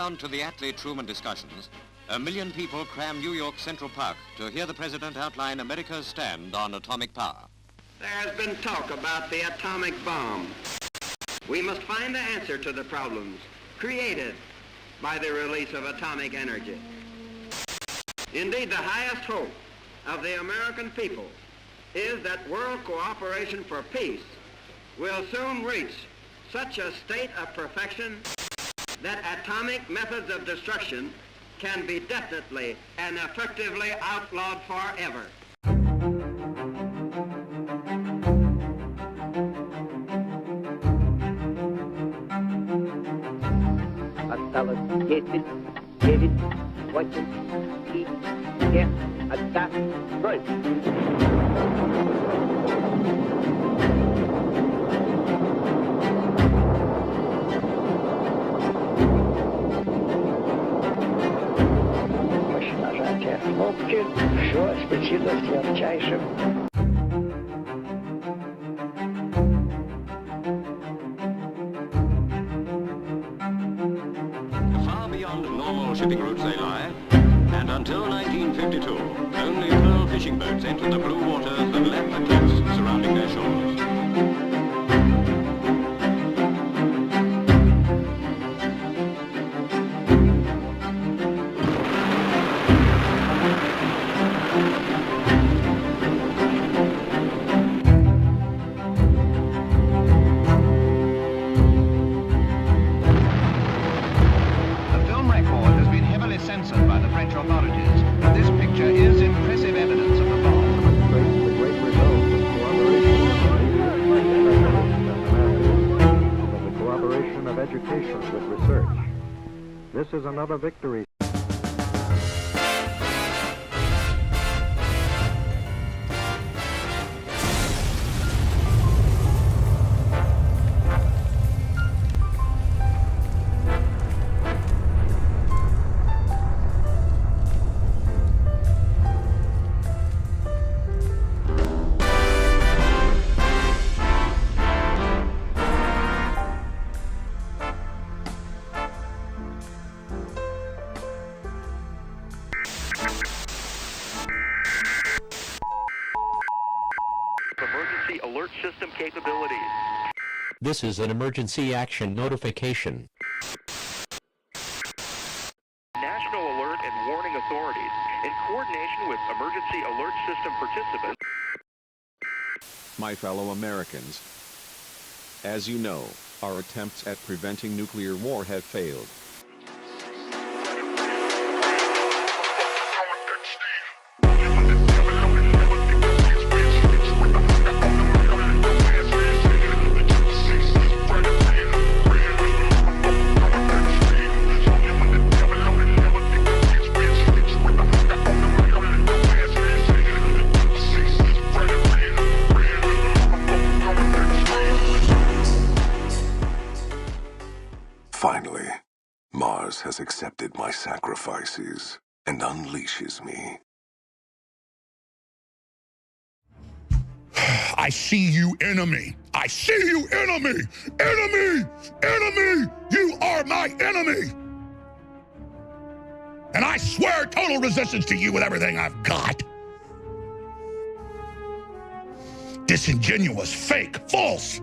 Paramount to the Attlee-Truman discussions, 1 million people cram New York Central Park to hear the president outline America's stand on atomic power. There has been talk about the atomic bomb. We must find the answer to the problems created by the release of atomic energy. Indeed, the highest hope of the American people is that world cooperation for peace will soon reach such a state of perfection that atomic methods of destruction can be definitely and effectively outlawed forever. Осталось 10, 9, 8, 7, 6, 5, 4, 3. Нажатие кнопки, все спасибо ярчайшим. Far beyond normal shipping routes they lie, and until 1952, only pearl fishing boats entered the blue waters and left the cliffs surrounding their shores. Censored by the French authorities, but this picture is impressive evidence of the bomb. The great result of the cooperation of education with research. This is another victory. Emergency alert system capabilities. This is an emergency action notification. National Alert and Warning Authorities, in coordination with emergency alert system participants. My fellow Americans, as you know, our attempts at preventing nuclear war have failed. Finally, Mars has accepted my sacrifices and unleashes me. I see you, enemy. I see you, enemy. Enemy! Enemy! You are my enemy! And I swear total resistance to you with everything I've got. Disingenuous, fake, false,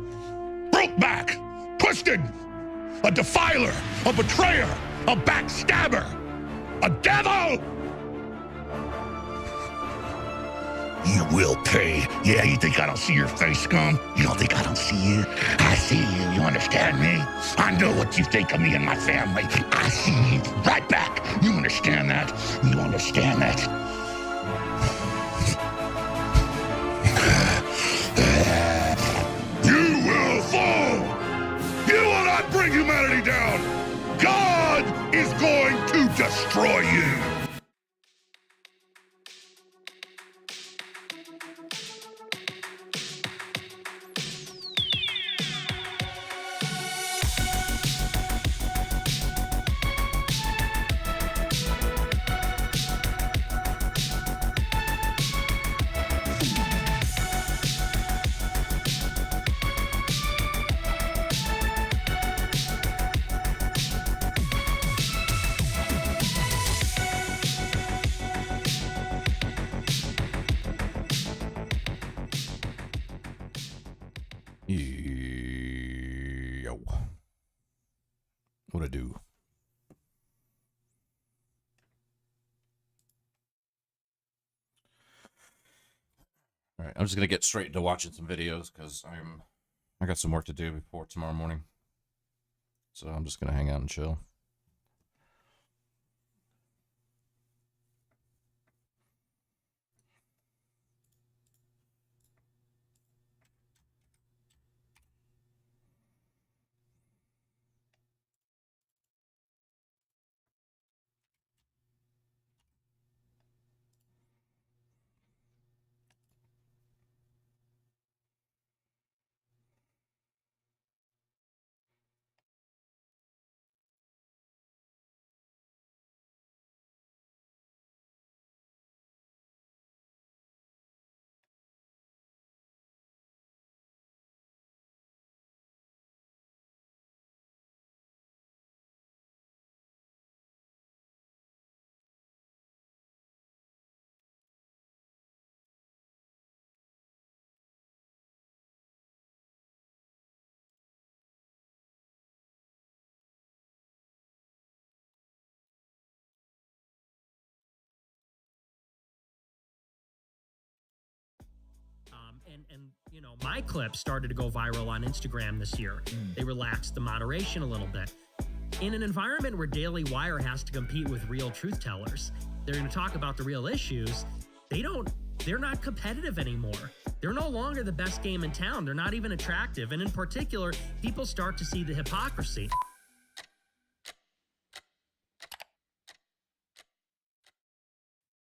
broke back, twisted, a defiler, a betrayer, a backstabber, a devil! You will pay. Yeah, you think I don't see your face, scum? You don't think I don't see you? I see you, you understand me? I know what you think of me and my family. I see you right back. You understand that? You understand that? You will fall! You will not bring humanity down! God is going to destroy you! Yo. What I do? All right, I'm just gonna get straight into watching some videos because I got some work to do before tomorrow morning. So I'm just gonna hang out and chill. And you know, my clip started to go viral on Instagram this year. They relaxed the moderation a little bit. In an environment where Daily Wire has to compete with real truth tellers, they're going to talk about the real issues. They're not competitive anymore. They're no longer the best game in town. They're not even attractive. And in particular, people start to see the hypocrisy.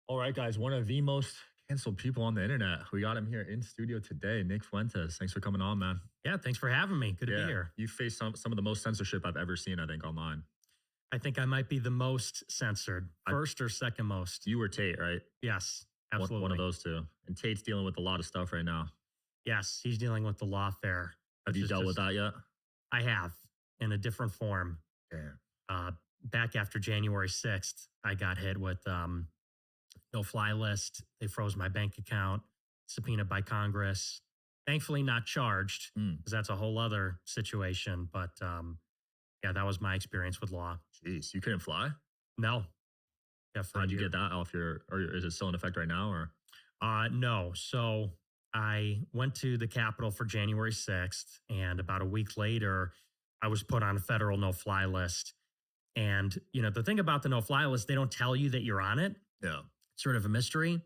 All right, guys, one of the most canceled people on the internet. We got him here in studio today, Nick Fuentes. Thanks for coming on, man. Yeah, thanks for having me. Good to be here. You faced some of the most censorship I've ever seen, I think, online. I think I might be the most censored, first or second most. You were Tate, right? Yes, absolutely. One of those two. And Tate's dealing with a lot of stuff right now. Yes, he's dealing with the lawfare. Have you dealt with that yet? I have, in a different form. Damn. Back after January 6th, I got hit with no-fly list. They froze my bank account, subpoenaed by Congress. Thankfully not charged, because that's a whole other situation. But yeah, that was my experience with law. Jeez, you couldn't fly? No. Yeah, how'd you get that off or is it still in effect right now? Or no. So I went to the Capitol for January 6th, and about a week later, I was put on a federal no-fly list. And, you know, the thing about the no-fly list, they don't tell you that you're on it. Yeah. Sort of a mystery.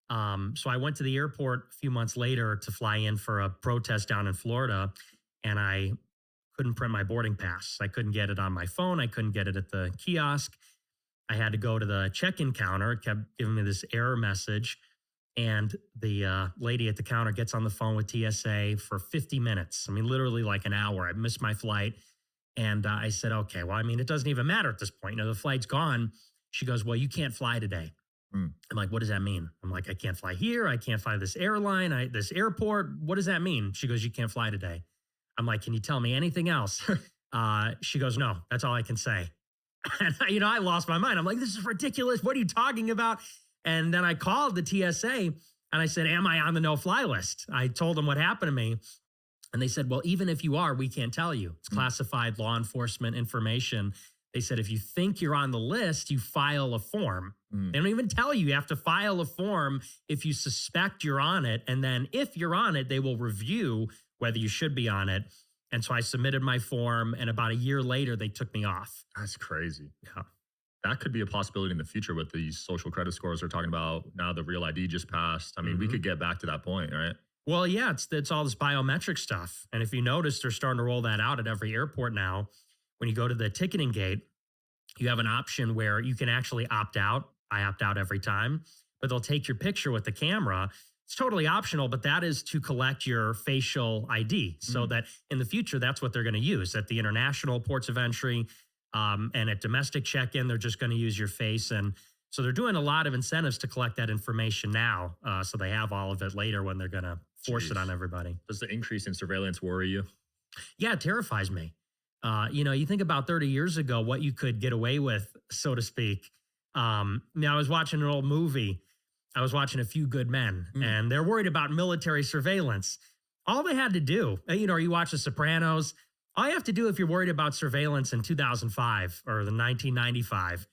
So I went to the airport a few months later to fly in for a protest down in Florida, and I couldn't print my boarding pass. I couldn't get it on my phone. I couldn't get it at the kiosk. I had to go to the check-in counter. It kept giving me this error message, and the lady at the counter gets on the phone with TSA for 50 minutes. I mean, literally like an hour. I missed my flight, and I said, okay, well, I mean, it doesn't even matter at this point. You know, the flight's gone. She goes, well, you can't fly today. I'm like, what does that mean? I'm like, I can't fly here. I can't fly this airline, this airport. What does that mean? She goes, you can't fly today. I'm like, can you tell me anything else? She goes, no, that's all I can say. And, you know, I lost my mind. I'm like, this is ridiculous. What are you talking about? And then I called the TSA and I said, am I on the no-fly list? I told them what happened to me. And they said, well, even if you are, we can't tell you. It's classified law enforcement information. They said, if you think you're on the list, you file a form. They don't even tell you. You have to file a form if you suspect you're on it. And then if you're on it, they will review whether you should be on it. And so I submitted my form, and about a year later, they took me off. That's crazy. Yeah. That could be a possibility in the future with these social credit scores they're talking about. Now the Real ID just passed. I mean, we could get back to that point, right? Well, yeah, it's all this biometric stuff. And if you notice, they're starting to roll that out at every airport now. When you go to the ticketing gate, you have an option where you can actually opt out. I opt out every time, but they'll take your picture with the camera. It's totally optional, but that is to collect your facial ID so that in the future, that's what they're going to use at the international ports of entry and at domestic check-in. They're just going to use your face. And so they're doing a lot of incentives to collect that information now. So they have all of it later when they're going to force it on everybody. Does the increase in surveillance worry you? Yeah, it terrifies me. You know, you think about 30 years ago, what you could get away with, so to speak. Now, I was watching an old movie. I was watching A Few Good Men, and they're worried about military surveillance. All they had to do, or you watch The Sopranos, all you have to do if you're worried about surveillance in 2005 or the 1995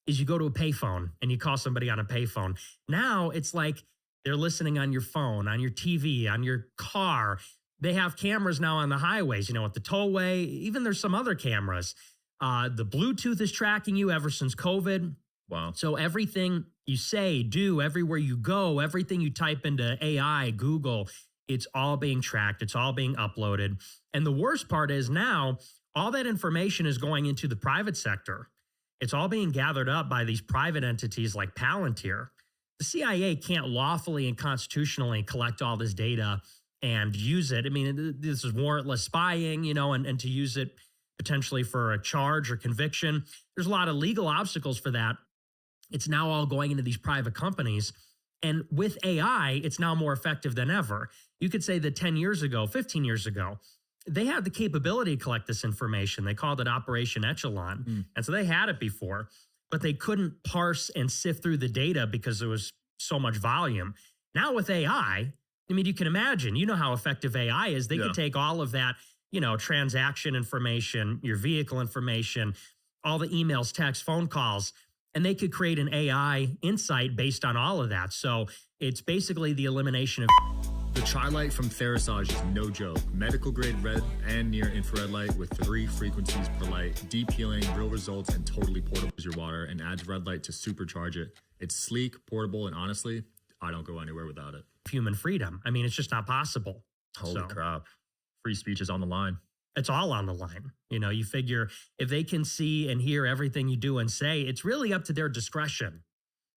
is you go to a payphone and you call somebody on a payphone. Now it's like they're listening on your phone, on your TV, on your car. They have cameras now on the highways, at the tollway. Even there's some other cameras. The Bluetooth is tracking you ever since COVID. Wow. So everything you say, do, everywhere you go, everything you type into AI, Google, it's all being tracked. It's all being uploaded. And the worst part is now all that information is going into the private sector. It's all being gathered up by these private entities like Palantir. The CIA can't lawfully and constitutionally collect all this data and use it. I mean, this is warrantless spying, and to use it potentially for a charge or conviction. There's a lot of legal obstacles for that. It's now all going into these private companies. And with AI, it's now more effective than ever. You could say that 10 years ago, 15 years ago, they had the capability to collect this information. They called it Operation Echelon. And so they had it before, but they couldn't parse and sift through the data because there was so much volume. Now with AI, I mean, you can imagine, how effective AI is. They can take all of that, transaction information, your vehicle information, all the emails, texts, phone calls, and they could create an AI insight based on all of that. So it's basically the elimination of... The Tri-Light from Therisage is no joke. Medical grade red and near infrared light with 3 frequencies per light, deep healing, real results, and totally portable as your water, and adds red light to supercharge it. It's sleek, portable, and honestly, I don't go anywhere without it. Human freedom. I mean, it's just not possible. Holy crap. Free speech is on the line. It's all on the line. You figure if they can see and hear everything you do and say, it's really up to their discretion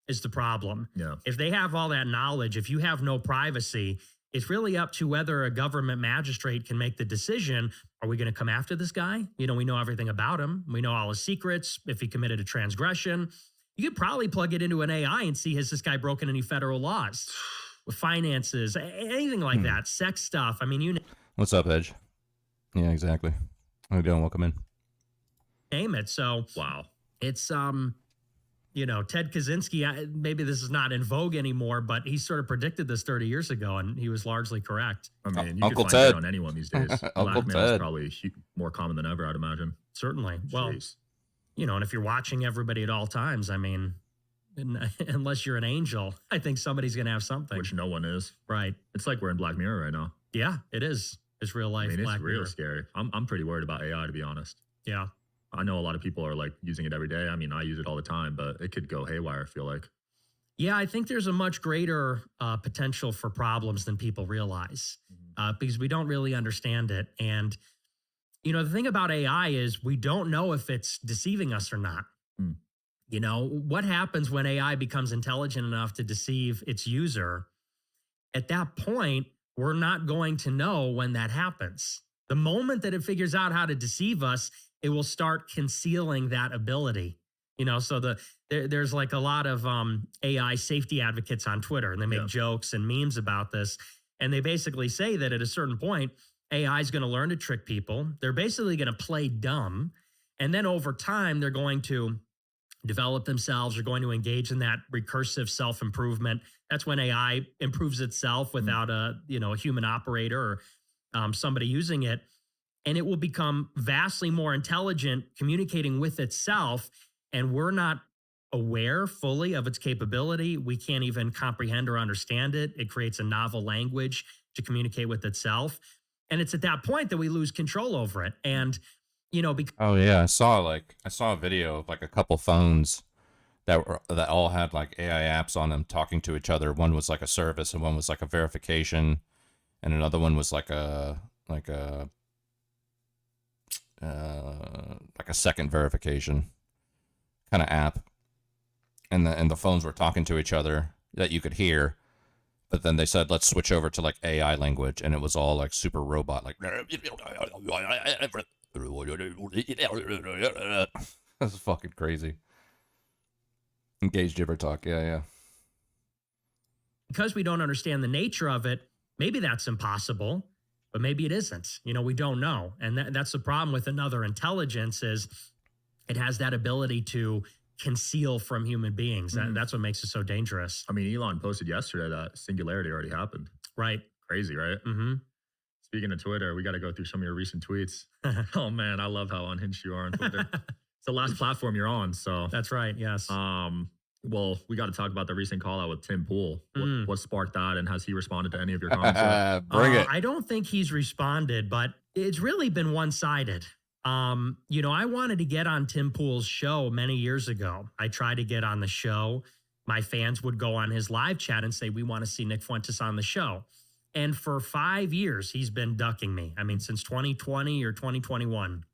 is the problem. Yeah. If they have all that knowledge, if you have no privacy, it's really up to whether a government magistrate can make the decision. Are we going to come after this guy? We know everything about him. We know all his secrets. If he committed a transgression, you could probably plug it into an AI and see, has this guy broken any federal laws with finances, anything like that, sex stuff. I mean, What's up, Edge? Yeah, exactly. How you doing? Welcome in. name it. So wow, it's Ted Kaczynski. Maybe this is not in vogue anymore, but he sort of predicted this 30 years ago, and he was largely correct. I mean, you Uncle can find Ted it on anyone these days. Uncle Blackmail Ted is probably more common than ever, I'd imagine. Certainly. Well, Jeez. And if you're watching everybody at all times, I mean, unless you're an angel, I think somebody's going to have something. Which no one is. Right. It's like we're in Black Mirror right now. Yeah, it is. It's real life. I mean, Black it's real Mirror. scary. I'm pretty worried about AI, to be honest. Yeah. I know a lot of people are like using it every day. I mean, I use it all the time, but it could go haywire, I feel like. Yeah, I think there's a much greater potential for problems than people realize because we don't really understand it. And, the thing about AI is we don't know if it's deceiving us or not. What happens when AI becomes intelligent enough to deceive its user? At that point, we're not going to know when that happens. The moment that it figures out how to deceive us, it will start concealing that ability. So there's like a lot of AI safety advocates on Twitter, and they make jokes and memes about this. And they basically say that at a certain point, AI is going to learn to trick people. They're basically going to play dumb. And then over time, they're going to develop themselves. They're going to engage in that recursive self-improvement. That's when AI improves itself without a human operator or somebody using it. And it will become vastly more intelligent, communicating with itself. And we're not aware fully of its capability. We can't even comprehend or understand it. It creates a novel language to communicate with itself. And it's at that point that we lose control over it. And, Oh yeah, I saw a video of like a couple phones that all had like AI apps on them talking to each other. One was like a service, and one was like a verification, and another one was like a second verification kind of app. And the phones were talking to each other that you could hear, but then they said, let's switch over to like AI language, and it was all like super robot, like that's fucking crazy. Engage gibber talk. Yeah. Because we don't understand the nature of it, maybe that's impossible, but maybe it isn't. We don't know. And that's the problem with another intelligence is it has that ability to conceal from human beings. That's what makes it so dangerous. I mean, Elon posted yesterday that singularity already happened. Right. Crazy, right? Mm-hmm. Speaking of Twitter, we got to go through some of your recent tweets. Oh man, I love how unhinged you are on Twitter. It's the last platform you're on, so that's right. Yes. Well, we got to talk about the recent call out with Tim Pool. What sparked that, and has he responded to any of your comments? Bring it. I don't think he's responded, but it's really been one-sided. You know, I wanted to get on Tim Pool's show many years ago. I tried to get on the show. My fans would go on his live chat and say, we want to see Nick Fuentes on the show. And for 5 years, he's been ducking me. I mean, since 2020 or 2021,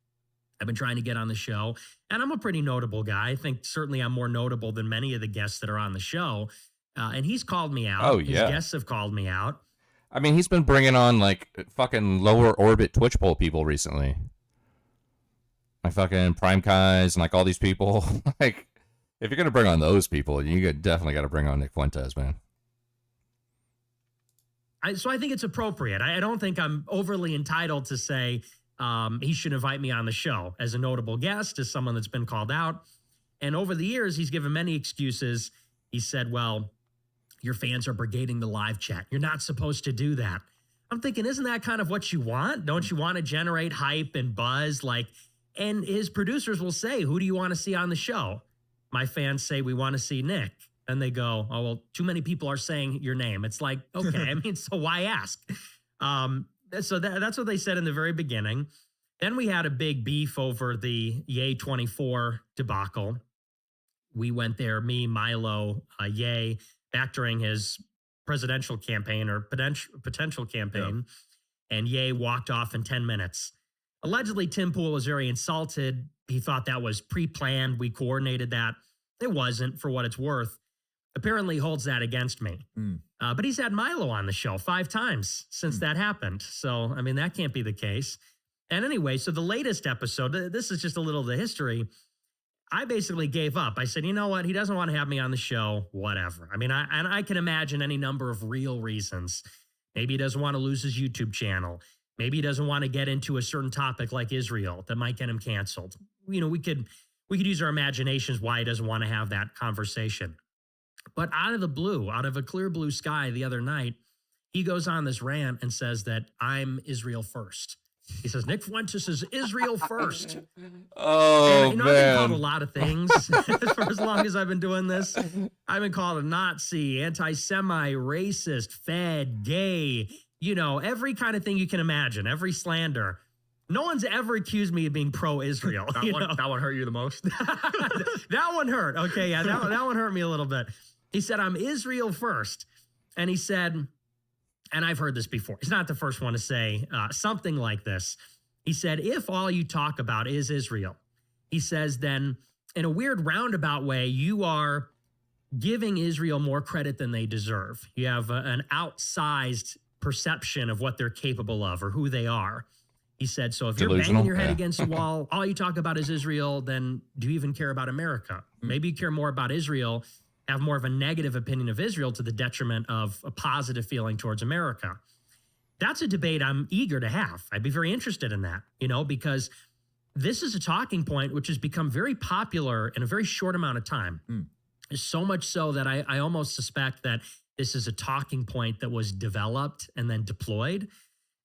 I've been trying to get on the show. And I'm a pretty notable guy. I think certainly I'm more notable than many of the guests that are on the show. And he's called me out. Oh, yeah. His guests have called me out. I mean, he's been bringing on like fucking lower orbit Twitch poll people recently. Like fucking Prime Kais and like all these people. Like, if you're going to bring on those people, you definitely got to bring on Nick Fuentes, man. So I think it's appropriate. I don't think I'm overly entitled to say he should invite me on the show as a notable guest, as someone that's been called out. And over the years, he's given many excuses. He said, well, your fans are brigading the live chat. You're not supposed to do that. I'm thinking, isn't that kind of what you want? Don't you want to generate hype and buzz? Like, and his producers will say, who do you want to see on the show? My fans say, we want to see Nick. And they go, oh, well, too many people are saying your name. It's like, okay, I mean, so why ask? So that's what they said in the very beginning. Then we had a big beef over the Ye 24 debacle. We went there, me, Milo, Ye, back during his presidential campaign or potential campaign. Yeah. And Ye walked off in 10 minutes. Allegedly, Tim Pool was very insulted. He thought that was pre-planned. We coordinated that. It wasn't, for what it's worth. Apparently holds that against me. But he's had Milo on the show 5 times since that happened. So, I mean, that can't be the case. And anyway, so the latest episode, this is just a little of the history. I basically gave up. I said, you know what? He doesn't want to have me on the show, whatever. I mean, I can imagine any number of real reasons. Maybe he doesn't want to lose his YouTube channel. Maybe he doesn't want to get into a certain topic like Israel that might get him canceled. You know, we could use our imaginations why he doesn't want to have that conversation. But out of the blue, out of a clear blue sky the other night, he goes on this rant and says that I'm Israel first. He says, Nick Fuentes is Israel first. Oh, and, man. I've been called a lot of things for as long as I've been doing this. I've been called a Nazi, anti-Semite, racist, fed, gay, you know, every kind of thing you can imagine, every slander. No one's ever accused me of being pro-Israel. That one hurt you the most? That one hurt. Okay, yeah, that one hurt me a little bit. He said, I'm Israel first. And he said, and I've heard this before, he's not the first one to say something like this. He said, if all you talk about is Israel, he says, then in a weird roundabout way, you are giving Israel more credit than they deserve. You have an outsized perception of what they're capable of or who they are. He said, so if you're banging your head against the wall, all you talk about is Israel, then do you even care about America? Maybe you care more about Israel, have more of a negative opinion of Israel to the detriment of a positive feeling towards America. That's a debate I'm eager to have. I'd be very interested in that, you know, because this is a talking point which has become very popular in a very short amount of time. So much so that I almost suspect that this is a talking point that was developed and then deployed.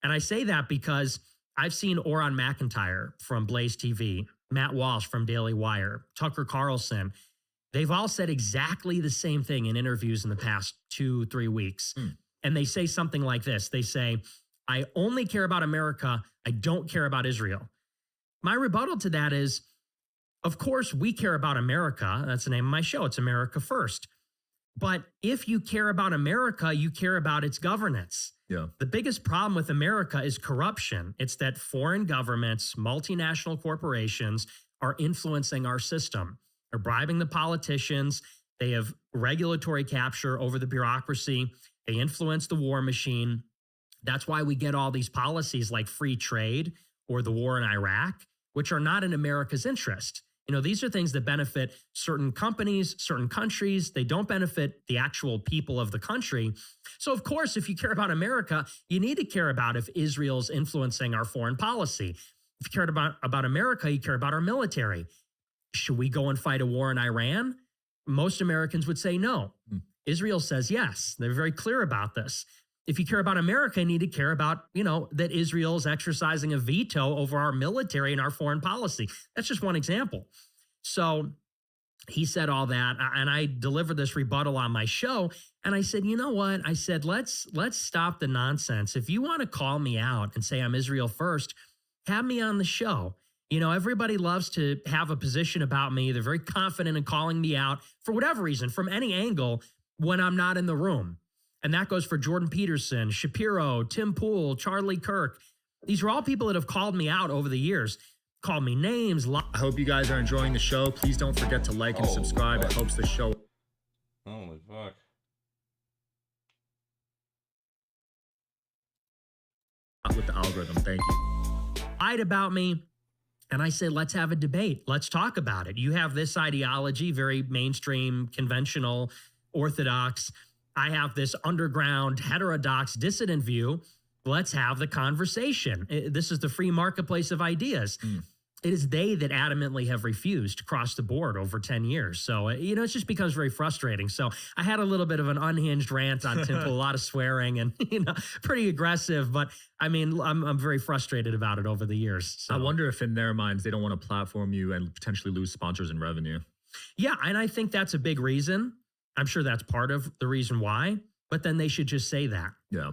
And I say that because I've seen Oran McIntyre from Blaze TV, Matt Walsh from Daily Wire, Tucker Carlson. They've all said exactly the same thing in interviews in the past 2-3 weeks. And they say something like this. They say, I only care about America. I don't care about Israel. My rebuttal to that is, of course, we care about America. That's the name of my show. It's America First. But if you care about America, you care about its governance. Yeah. The biggest problem with America is corruption. It's that foreign governments, multinational corporations are influencing our system. They're bribing the politicians. They have regulatory capture over the bureaucracy. They influence the war machine. That's why we get all these policies like free trade or the war in Iraq, which are not in America's interest. You know, these are things that benefit certain companies, certain countries. They don't benefit the actual people of the country. So, of course, if you care about America, you need to care about if Israel's influencing our foreign policy. If you cared about America, you care about our military. Should we go and fight a war in Iran? Most Americans would say no. Israel says yes. They're very clear about this. if you care about America, you need to care about, that Israel is exercising a veto over our military and our foreign policy. That's just one example. So he said all that, and I delivered this rebuttal on my show. And I said, you know what? I said, let's stop the nonsense. If you want to call me out and say I'm Israel first, have me on the show. Everybody loves to have a position about me. They're very confident in calling me out for whatever reason, from any angle, when I'm not in the room. And that goes for Jordan Peterson, Shapiro, Tim Pool, Charlie Kirk. These are all people that have called me out over the years, called me names. I hope you guys are enjoying the show. Please don't forget to like and subscribe. It helps the show. Holy fuck. With the algorithm. Thank you. Lied about me. And I said, let's have a debate. Let's talk about it. You have this ideology, very mainstream, conventional, orthodox. I have this underground, heterodox, dissident view. Let's have the conversation. This is the free marketplace of ideas. It is they that adamantly have refused across the board over 10 years. So, it just becomes very frustrating. So I had a little bit of an unhinged rant on Temple, a lot of swearing and, pretty aggressive. But I mean, I'm very frustrated about it over the years. So. I wonder if in their minds, they don't want to platform you and potentially lose sponsors and revenue. Yeah. And I think that's a big reason. I'm sure that's part of the reason why, but then they should just say that. Yeah.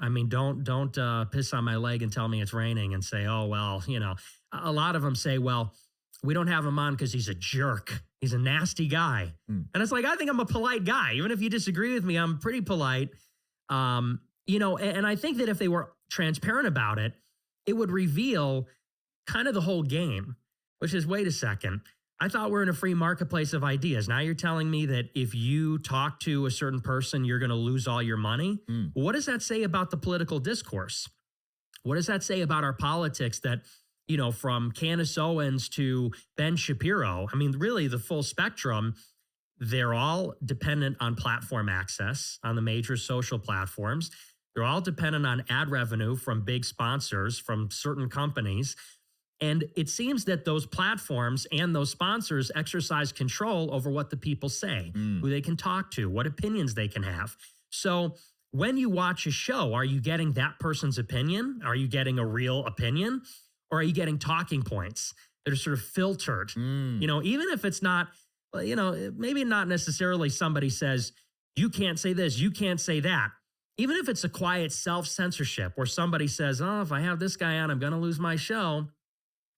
I mean, don't piss on my leg and tell me it's raining and say, oh, well, a lot of them say, well, we don't have him on because he's a jerk. He's a nasty guy. And it's like, I think I'm a polite guy. Even if you disagree with me, I'm pretty polite. And I think that if they were transparent about it, it would reveal kind of the whole game, which is, wait a second. I thought we're in a free marketplace of ideas. Now you're telling me that if you talk to a certain person, you're going to lose all your money. What does that say about the political discourse? What does that say about our politics that, from Candace Owens to Ben Shapiro? I mean, really the full spectrum, they're all dependent on platform access on the major social platforms. They're all dependent on ad revenue from big sponsors, from certain companies. And it seems that those platforms and those sponsors exercise control over what the people say, who they can talk to, what opinions they can have. So when you watch a show, are you getting that person's opinion? Are you getting a real opinion? Or are you getting talking points that are sort of filtered? Even if it's not, maybe not necessarily somebody says, you can't say this, you can't say that. Even if it's a quiet self-censorship where somebody says, oh, if I have this guy on, I'm going to lose my show.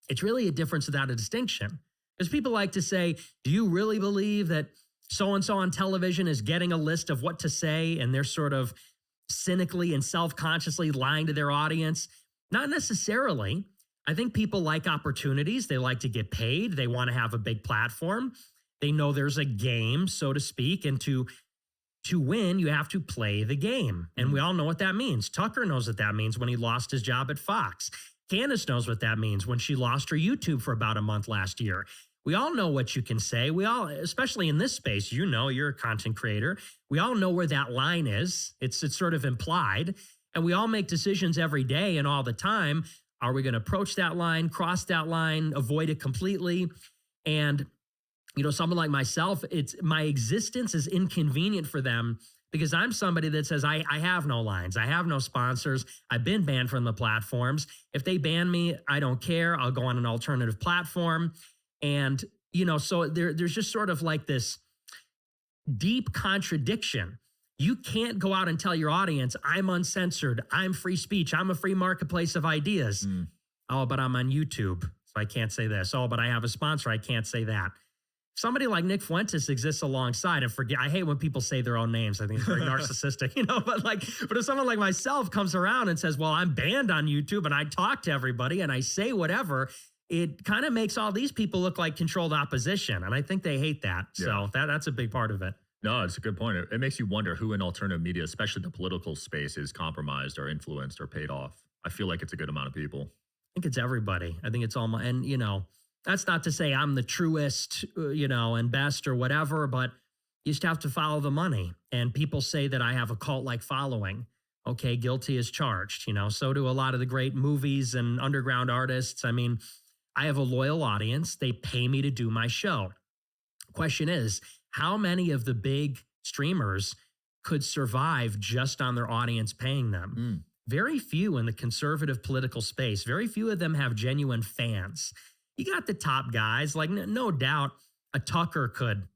It's really a difference without a distinction. Because people like to say, do you really believe that so-and-so on television is getting a list of what to say and they're sort of cynically and self-consciously lying to their audience? Not necessarily. I think people like opportunities. They like to get paid. They want to have a big platform. They know there's a game, so to speak, and to win, you have to play the game. And we all know what that means. Tucker knows what that means when he lost his job at Fox. Candace knows what that means when she lost her YouTube for about a month last year. We all know what you can say. We all, especially in this space, you're a content creator. We all know where that line is. It's sort of implied. And we all make decisions every day and all the time. Are we going to approach that line, cross that line, avoid it completely? And, someone like myself, my existence is inconvenient for them because I'm somebody that says, I have no lines. I have no sponsors. I've been banned from the platforms. If they ban me, I don't care. I'll go on an alternative platform. And, so there's just sort of like this deep contradiction. You can't go out and tell your audience, I'm uncensored. I'm free speech. I'm a free marketplace of ideas. Oh, but I'm on YouTube, so I can't say this. Oh, but I have a sponsor. I can't say that. Somebody like Nick Fuentes exists alongside and I hate when people say their own names. I think it's very narcissistic, but if someone like myself comes around and says, well, I'm banned on YouTube and I talk to everybody and I say whatever, it kind of makes all these people look like controlled opposition. And I think they hate that. Yeah. So that's a big part of it. No, it's a good point. It makes you wonder who in alternative media, especially the political space, is compromised or influenced or paid off. I feel like it's a good amount of people. I think it's everybody. I think it's all that's not to say I'm the truest, and best or whatever, but you just have to follow the money. And people say that I have a cult-like following. Okay, guilty as charged, so do a lot of the great movies and underground artists. I mean, I have a loyal audience. They pay me to do my show. Question is, how many of the big streamers could survive just on their audience paying them. Very few in the conservative political space, very few of them have genuine fans. You got the top guys, like no doubt a Tucker could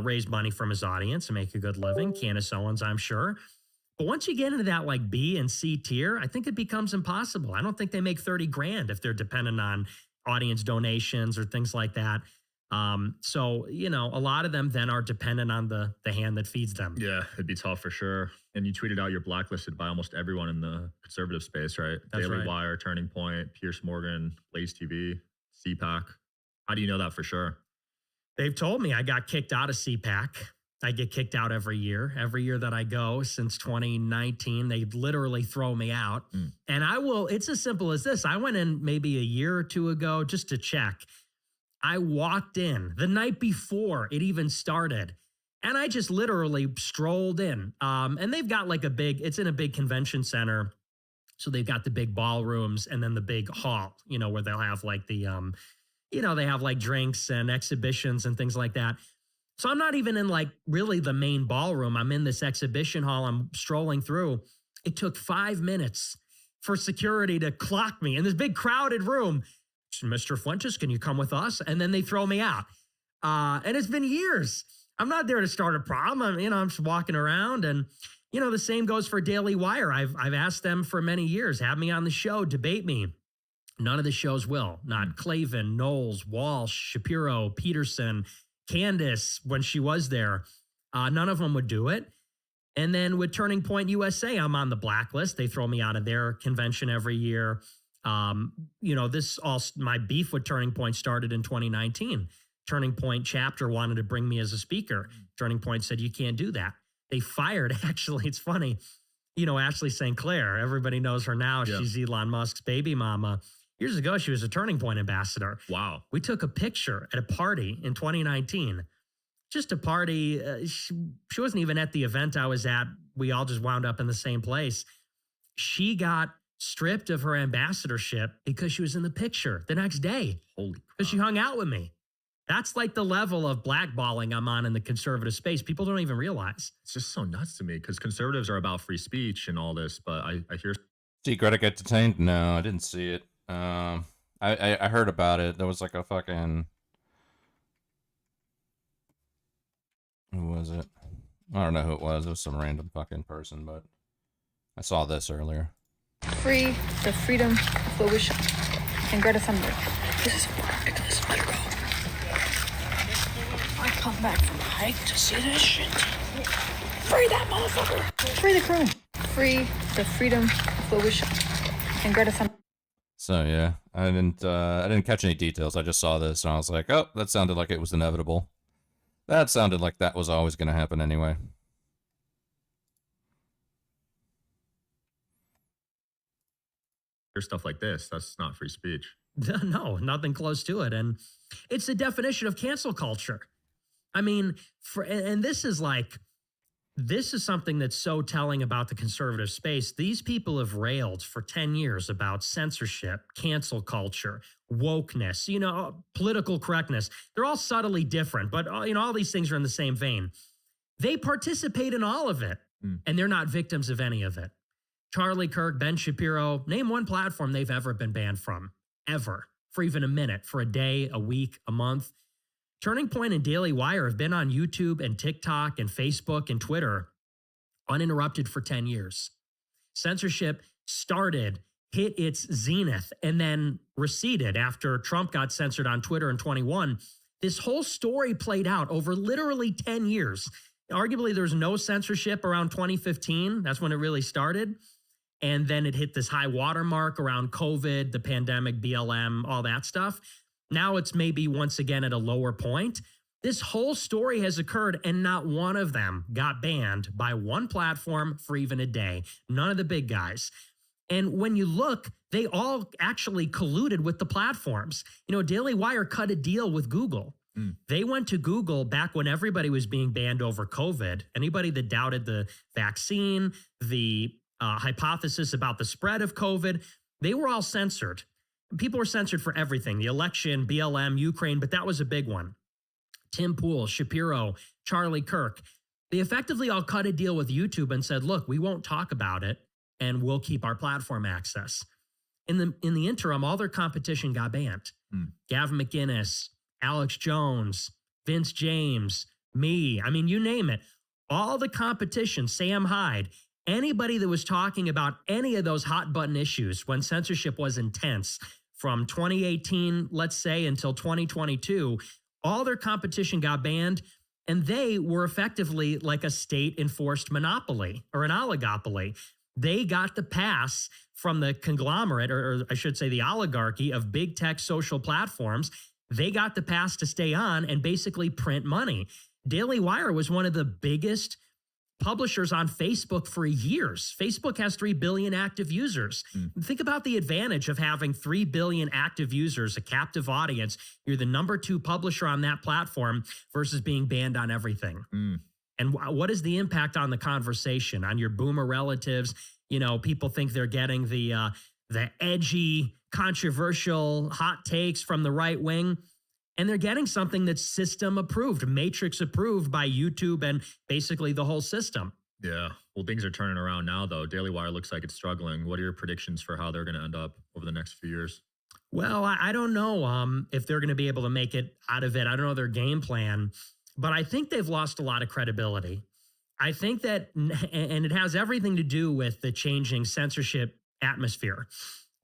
raise money from his audience and make a good living. Candace Owens, I'm sure. But once you get into that like B and C tier, I think it becomes impossible. I don't think they make 30 grand if they're dependent on audience donations or things like that. So, you know, a lot of them then are dependent on the hand that feeds them. Yeah, it'd be tough for sure. And you tweeted out you're blacklisted by almost everyone in the conservative space, right? That's Daily right. Wire, Turning Point, Pierce Morgan, Blaze TV, CPAC. How do you know that for sure? They've told me I got kicked out of CPAC. I get kicked out every year. Every year that I go since 2019, they literally throw me out. And I will, it's as simple as this. I went in maybe a year or two ago just to check. I walked in the night before it even started, and I just literally strolled in. And they've got like it's in a big convention center. So they've got the big ballrooms and then the big hall, you know, where they'll have like the, you know, they have like drinks and exhibitions and things like that. So I'm not even in like really the main ballroom. I'm in this exhibition hall. I'm strolling through. It took 5 minutes for security to clock me in this big crowded room. Mr. Fuentes, can you come with us? And then they throw me out. And it's been years. I'm not there to start a problem. I'm just walking around, and, you know, the same goes for Daily Wire. I've asked them for many years, have me on the show, debate me. None of the shows will. Not Clavin, Knowles, Walsh, Shapiro, Peterson, Candace, when she was there. None of them would do it. And then with Turning Point USA, I'm on the blacklist. They throw me out of their convention every year. You know, my beef with Turning Point started in 2019. Turning Point chapter wanted to bring me as a speaker. Turning Point said, you can't do that. They fired, actually, it's funny, you know, Ashley St. Clair. Everybody knows her now. Yeah. She's Elon Musk's baby mama. Years ago, she was a Turning Point ambassador. Wow. We took a picture at a party in 2019. Just a party. She wasn't even at the event I was at. We all just wound up in the same place. She got stripped of her ambassadorship because she was in the picture the next day. Holy crap. Because she hung out with me. That's like the level of blackballing I'm on in the conservative space. People don't even realize. It's just so nuts to me because conservatives are about free speech and all this, but I hear... See Greta get detained? No, I didn't see it. I heard about it. There was like a fucking... Who was it? I don't know who it was. It was some random fucking person, but I saw this earlier. Free the freedom of the wish and Greta Thunberg. This is ridiculous. Let her go. I come back from the hike to see this shit. Free that motherfucker. Free the crew. Free the freedom of the wish and Greta Thunberg. So yeah, I didn't catch any details. I just saw this and I was like, oh, that sounded like it was inevitable. That sounded like that was always going to happen anyway. Here's stuff like this. That's not free speech. No, nothing close to it. And it's the definition of cancel culture. I mean, this is something that's so telling about the conservative space. These people have railed for 10 years about censorship, cancel culture, wokeness, you know, political correctness. They're all subtly different, but, you know, all these things are in the same vein. They participate in all of it, and they're not victims of any of it. Charlie Kirk, Ben Shapiro, name one platform they've ever been banned from, ever, for even a minute, for a day, a week, a month. Turning Point and Daily Wire have been on YouTube and TikTok and Facebook and Twitter uninterrupted for 10 years. Censorship started, hit its zenith, and then receded after Trump got censored on Twitter in 21. This whole story played out over literally 10 years. Arguably, there was no censorship around 2015. That's when it really started. And then it hit this high watermark around COVID, the pandemic, BLM, all that stuff. Now it's maybe once again at a lower point. This whole story has occurred and not one of them got banned by one platform for even a day. None of the big guys. And when you look, they all actually colluded with the platforms. You know, Daily Wire cut a deal with Google. They went to Google back when everybody was being banned over COVID. Anybody that doubted the vaccine, the hypothesis about the spread of COVID, they were all censored. People were censored for everything, the election, BLM, Ukraine, but that was a big one. Tim Pool, Shapiro, Charlie Kirk. They effectively all cut a deal with YouTube and said, look, we won't talk about it and we'll keep our platform access. In the interim, all their competition got banned. Gavin McInnes, Alex Jones, Vince James, me. I mean, you name it. All the competition, Sam Hyde, anybody that was talking about any of those hot button issues when censorship was intense from 2018, let's say, until 2022, all their competition got banned. And they were effectively like a state-enforced monopoly or an oligopoly. They got the pass from the conglomerate, or I should say the oligarchy of big tech social platforms. They got the pass to stay on and basically print money. Daily Wire was one of the biggest publishers on Facebook for years. Facebook has 3 billion active users. Think about the advantage of having 3 billion active users, a captive audience. You're the number 2 publisher on that platform versus being banned on everything. And what is the impact on the conversation, on your boomer relatives? You know, people think they're getting the edgy, controversial hot takes from the right wing. And they're getting something that's system approved, matrix approved by YouTube and basically the whole system. Yeah. Well, things are turning around now, though. Daily Wire looks like it's struggling. What are your predictions for how they're going to end up over the next few years? Well, I don't know if they're going to be able to make it out of it. I don't know their game plan, but I think they've lost a lot of credibility. I think that, and it has everything to do with the changing censorship atmosphere.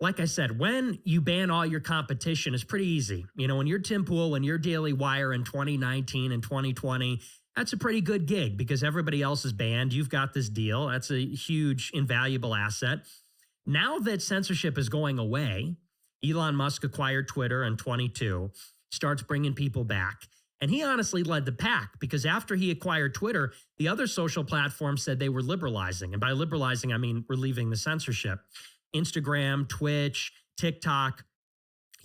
Like I said, when you ban all your competition, it's pretty easy. You know, when you're Tim Pool and you're Daily Wire in 2019 and 2020, that's a pretty good gig because everybody else is banned. You've got this deal. That's a huge, invaluable asset. Now that censorship is going away, Elon Musk acquired Twitter in 22, starts bringing people back. And he honestly led the pack because after he acquired Twitter, the other social platforms said they were liberalizing. And by liberalizing, I mean relieving the censorship. Instagram, Twitch, TikTok,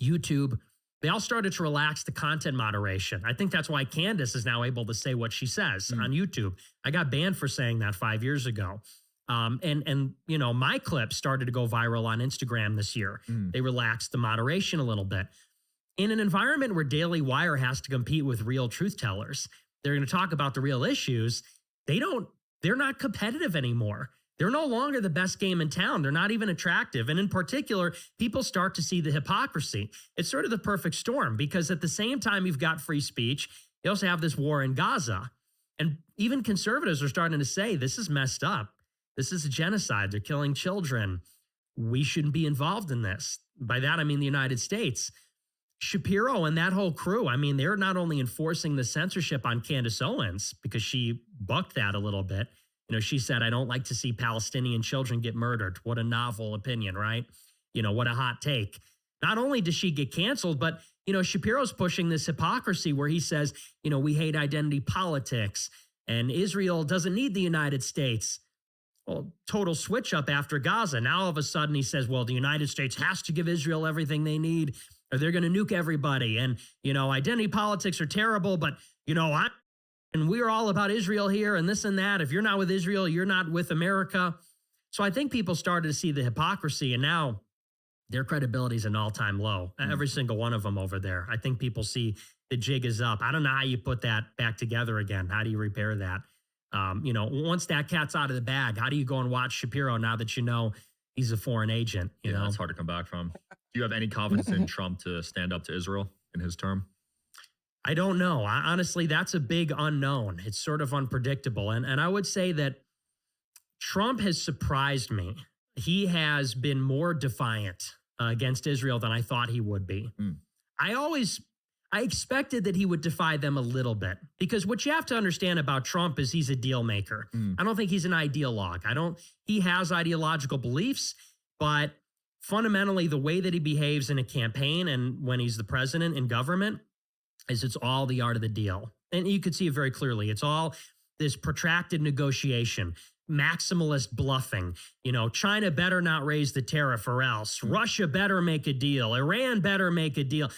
YouTube, they all started to relax the content moderation. I think that's why Candace is now able to say what she says on YouTube. I got banned for saying that 5 years ago. And you know, my clips started to go viral on Instagram this year. They relaxed the moderation a little bit. In an environment where Daily Wire has to compete with real truth tellers, they're going to talk about the real issues. They're not competitive anymore. They're no longer the best game in town. They're not even attractive. And in particular, people start to see the hypocrisy. It's sort of the perfect storm because at the same time you've got free speech, you also have this war in Gaza. And even conservatives are starting to say, this is messed up. This is a genocide. They're killing children. We shouldn't be involved in this. By that, I mean the United States. Shapiro and that whole crew, I mean, they're not only enforcing the censorship on Candace Owens because she bucked that a little bit. You know, she said, I don't like to see Palestinian children get murdered. What a novel opinion, right? You know, what a hot take. Not only does she get canceled, but, you know, Shapiro's pushing this hypocrisy where he says, you know, we hate identity politics and Israel doesn't need the United States. Well, total switch up after Gaza. Now all of a sudden he says, well, the United States has to give Israel everything they need or they're going to nuke everybody. And, you know, identity politics are terrible, but, you know, and we're all about Israel here and this and that. If you're not with Israel, you're not with America. So I think people started to see the hypocrisy and now their credibility is an all-time low. Every single one of them over there. I think people see the jig is up. I don't know how you put that back together again. How do you repair that? You know, once that cat's out of the bag, how do you go and watch Shapiro now that you know he's a foreign agent? You know, it's hard to come back from. Do you have any confidence in Trump to stand up to Israel in his term? I don't know. Honestly, that's a big unknown. It's sort of unpredictable. And I would say that Trump has surprised me. He has been more defiant against Israel than I thought he would be. I expected that he would defy them a little bit because what you have to understand about Trump is he's a deal maker. I don't think he's an ideologue. He has ideological beliefs, but fundamentally the way that he behaves in a campaign and when he's the president in government is it's all the art of the deal. And you could see it very clearly. It's all this protracted negotiation, maximalist bluffing. You know, China better not raise the tariff or else. Russia better make a deal. Iran better make a deal.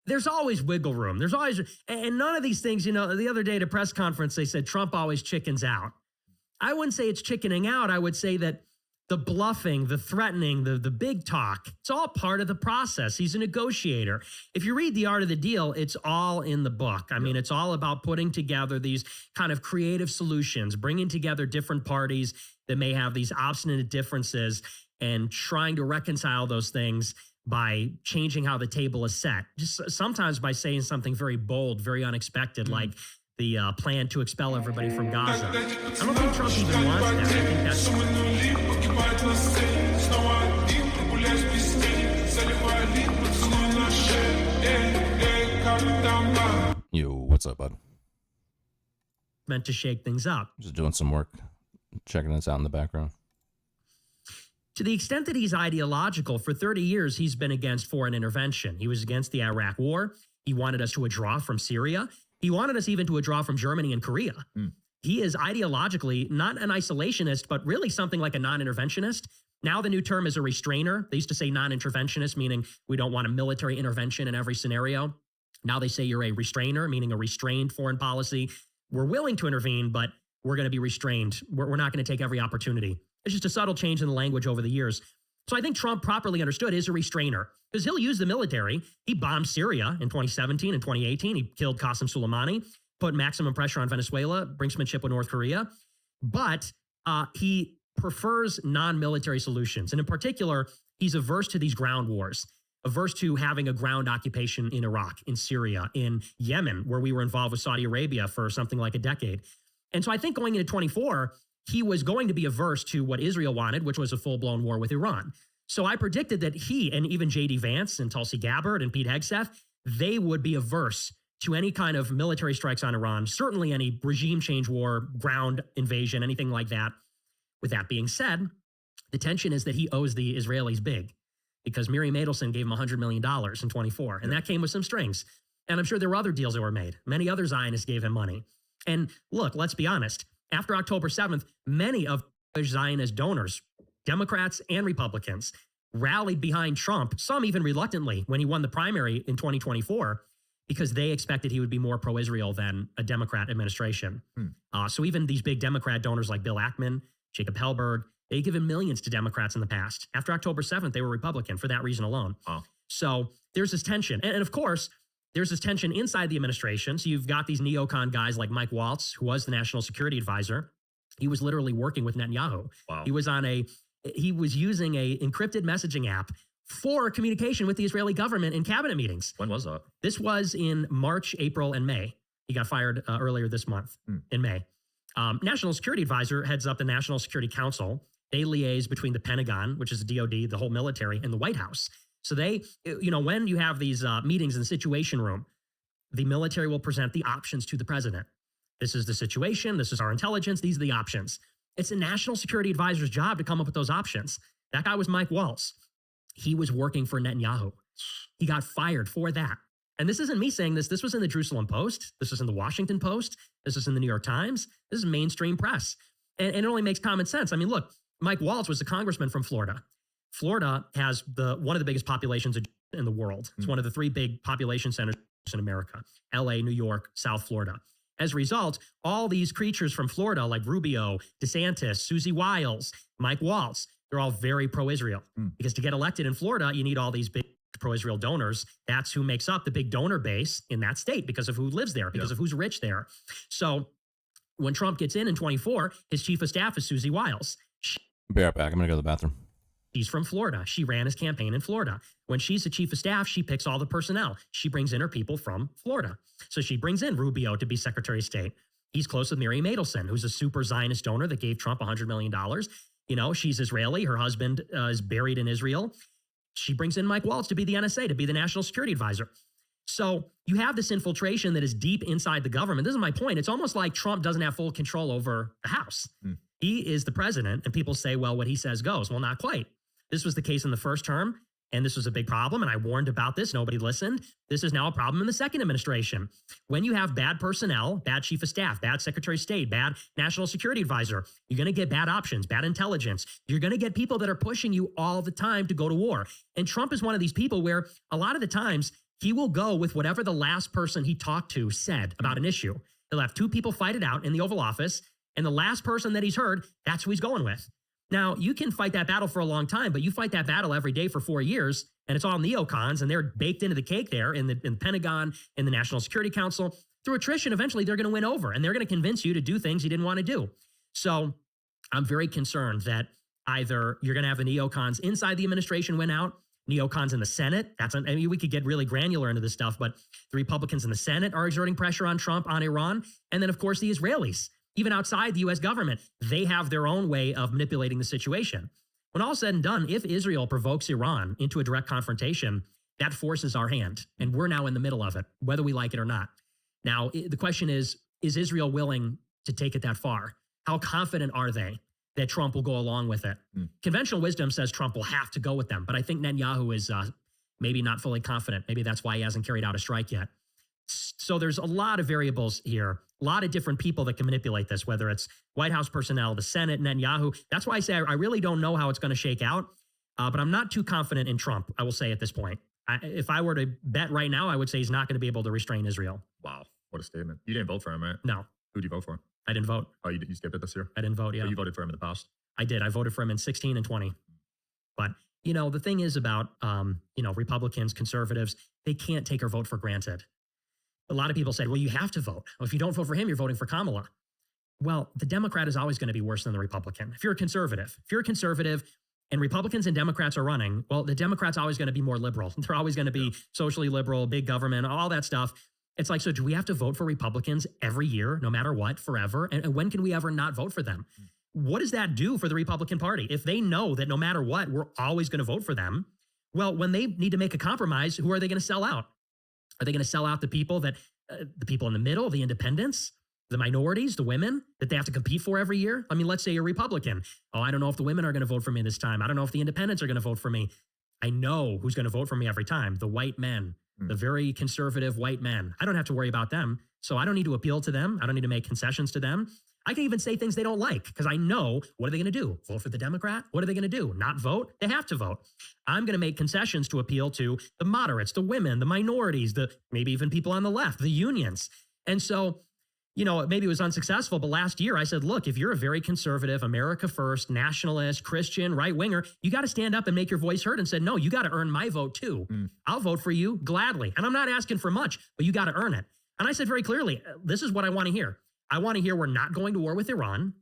There's always wiggle room. There's always, and none of these things, you know, the other day at a press conference, they said Trump always chickens out. I wouldn't say it's chickening out. I would say that the bluffing, the threatening, the big talk, it's all part of the process. He's a negotiator. If you read The Art of the Deal, it's all in the book. I mean, it's all about putting together these kind of creative solutions, bringing together different parties that may have these obstinate differences and trying to reconcile those things by changing how the table is set. Just sometimes by saying something very bold, very unexpected, like the plan to expel everybody from Gaza. I don't think Trump even wants that. I think that's... Yo, what's up, bud? meant to shake things up. Just doing some work, checking this out in the background. To the extent that he's ideological, for 30 years, he's been against foreign intervention. He was against the Iraq War. He wanted us to withdraw from Syria. He wanted us even to withdraw from Germany and Korea. He is ideologically not an isolationist, but really something like a non-interventionist. Now the new term is a restrainer. They used to say non-interventionist, meaning we don't want a military intervention in every scenario. Now they say you're a restrainer, meaning a restrained foreign policy. We're willing to intervene, but we're going to be restrained. We're not going to take every opportunity. It's just a subtle change in the language over the years. So I think Trump, properly understood, is a restrainer because he'll use the military. He bombed Syria in 2017 and 2018. He killed Qasem Soleimani, put maximum pressure on Venezuela, brinksmanship with North Korea. But he prefers non-military solutions. And in particular, he's averse to these ground wars, averse to having a ground occupation in Iraq, in Syria, in Yemen, where we were involved with Saudi Arabia for something like a decade. And so I think going into 24, he was going to be averse to what Israel wanted, which was a full-blown war with Iran. So I predicted that he and even J.D. Vance and Tulsi Gabbard and Pete Hegseth, they would be averse to any kind of military strikes on Iran, certainly any regime change war, ground invasion, anything like that. With that being said, the tension is that he owes the Israelis big because Miriam Adelson gave him $100 million in 24, and that came with some strings. And I'm sure there were other deals that were made. Many other Zionists gave him money. And look, let's be honest. After October 7th, many of Zionist donors, Democrats and Republicans, rallied behind Trump, some even reluctantly, when he won the primary in 2024, because they expected he would be more pro-Israel than a Democrat administration. So even these big Democrat donors like Bill Ackman, Jacob Hellberg, they've given millions to Democrats in the past. After October 7th, they were Republican for that reason alone. So there's this tension. And of course, there's this tension inside the administration. So you've got these neocon guys like Mike Waltz, who was the national security advisor. He was literally working with Netanyahu. He was using a encrypted messaging app for communication with the Israeli government in cabinet meetings. When was that? This was in March, April, and May. He got fired earlier this month in May. National Security Advisor heads up the National Security Council. They liaise between the Pentagon, which is the DOD, the whole military, and the White House. So they, when you have these meetings in the Situation Room, the military will present the options to the president. This is the situation. This is our intelligence. These are the options. It's the National Security Advisor's job to come up with those options. That guy was Mike Waltz. He was working for Netanyahu. He got fired for that. And this isn't me saying this. This was in the Jerusalem Post. This was in the Washington Post. This was in the New York Times. This is mainstream press. And it only makes common sense. I mean, look, Mike Waltz was a congressman from Florida. Florida has one of the biggest populations in the world. It's one of the three big population centers in America, LA, New York, South Florida. As a result, all these creatures from Florida, like Rubio, DeSantis, Susie Wiles, Mike Waltz, they're all very pro-Israel. Because to get elected in Florida, you need all these big pro-Israel donors. That's who makes up the big donor base in that state because of who lives there, because of who's rich there. So when Trump gets in 24, his chief of staff is Susie Wiles. Be right back. I'm going to go to the bathroom. She's from Florida. She ran his campaign in Florida. When she's the chief of staff, she picks all the personnel. She brings in her people from Florida. So she brings in Rubio to be Secretary of State. He's close with Miriam Adelson, who's a super Zionist donor that gave Trump $100 million. She's Israeli. Her husband is buried in Israel. She brings in Mike Waltz to be the NSA, to be the National Security Advisor. So you have this infiltration that is deep inside the government. This is my point. It's almost like Trump doesn't have full control over the House. He is the president, and people say, well, what he says goes. Well, not quite. This was the case in the first term, and this was a big problem, and I warned about this. Nobody listened. This is now a problem in the second administration. When you have bad personnel, bad chief of staff, bad secretary of state, bad national security advisor, you're going to get bad options, bad intelligence. You're going to get people that are pushing you all the time to go to war. And Trump is one of these people where a lot of the times he will go with whatever the last person he talked to said about an issue. He'll have two people fight it out in the Oval Office, and the last person that he's heard, that's who he's going with. Now, you can fight that battle for a long time, but you fight that battle every day for 4 years, and it's all neocons, and they're baked into the cake there in the Pentagon, in the National Security Council. Through attrition, eventually they're going to win over, and they're going to convince you to do things you didn't want to do. So I'm very concerned that either you're going to have the neocons inside the administration win out, neocons in the Senate. We could get really granular into this stuff, but the Republicans in the Senate are exerting pressure on Trump, on Iran, and then, of course, the Israelis. Even outside the U.S. government, they have their own way of manipulating the situation. When all said and done, if Israel provokes Iran into a direct confrontation, that forces our hand, and we're now in the middle of it, whether we like it or not. Now, the question is Israel willing to take it that far? How confident are they that Trump will go along with it? Conventional wisdom says Trump will have to go with them, but I think Netanyahu is maybe not fully confident. Maybe that's why he hasn't carried out a strike yet. So there's a lot of variables here, a lot of different people that can manipulate this, whether it's White House personnel, the Senate, Netanyahu. That's why I say I really don't know how it's going to shake out, but I'm not too confident in Trump, I will say at this point. If I were to bet right now, I would say he's not going to be able to restrain Israel. Wow, what a statement. You didn't vote for him, right? No. Who did you vote for? I didn't vote. Oh, you skipped it this year? I didn't vote, yeah. So you voted for him in the past? I did. I voted for him in 16 and 20. But, the thing is about, Republicans, conservatives, they can't take our vote for granted. A lot of people said, well, you have to vote. Well, if you don't vote for him, you're voting for Kamala. Well, the Democrat is always going to be worse than the Republican. If you're a conservative and Republicans and Democrats are running, well, the Democrat's always going to be more liberal. They're always going to be socially liberal, big government, all that stuff. It's like, so do we have to vote for Republicans every year, no matter what, forever? And when can we ever not vote for them? What does that do for the Republican Party? If they know that no matter what, we're always going to vote for them, well, when they need to make a compromise, who are they going to sell out? Are they going to sell out the people the people in the middle, the independents, the minorities, the women that they have to compete for every year? I mean, let's say you're Republican. Oh, I don't know if the women are going to vote for me this time. I don't know if the independents are going to vote for me. I know who's going to vote for me every time. The white men, the very conservative white men. I don't have to worry about them. So I don't need to appeal to them. I don't need to make concessions to them. I can even say things they don't like because I know what are they going to do? Vote for the Democrat? What are they going to do? Not vote? They have to vote. I'm going to make concessions to appeal to the moderates, the women, the minorities, maybe even people on the left, the unions. And so, maybe it was unsuccessful, but last year I said, look, if you're a very conservative, America first, nationalist, Christian, right winger, you got to stand up and make your voice heard and said, no, you got to earn my vote too. I'll vote for you gladly. And I'm not asking for much, but you got to earn it. And I said very clearly, this is what I want to hear. I want to hear we're not going to war with Iran.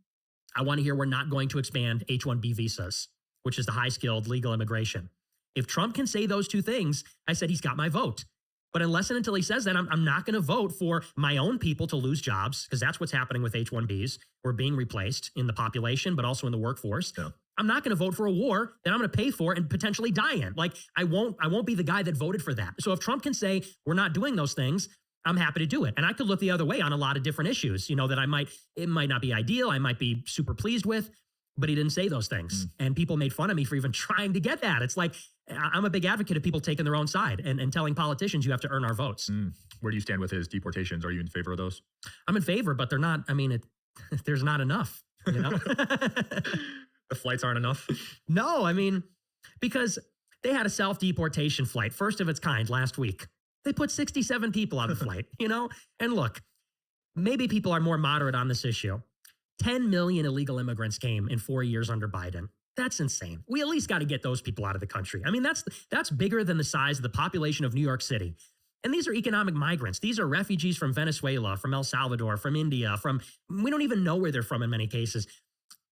I want to hear we're not going to expand H-1B visas, which is the high-skilled legal immigration. If Trump can say those two things, I said he's got my vote. But unless and until he says that, I'm not going to vote for my own people to lose jobs, because that's what's happening with H-1Bs. We're being replaced in the population, but also in the workforce. Yeah. I'm not going to vote for a war that I'm going to pay for and potentially die in. Like, I won't be the guy that voted for that. So if Trump can say we're not doing those things, I'm happy to do it. And I could look the other way on a lot of different issues, that it might not be ideal. I might be super pleased with, but he didn't say those things. And people made fun of me for even trying to get that. It's like, I'm a big advocate of people taking their own side and telling politicians you have to earn our votes. Where do you stand with his deportations? Are you in favor of those? I'm in favor, but they're not, there's not enough, The flights aren't enough? No, because they had a self-deportation flight, first of its kind last week. They put 67 people on the flight, And look, maybe people are more moderate on this issue. 10 million illegal immigrants came in 4 years under Biden. That's insane. We at least got to get those people out of the country. That's bigger than the size of the population of New York City. And these are economic migrants. These are refugees from Venezuela, from El Salvador, from India, we don't even know where they're from in many cases.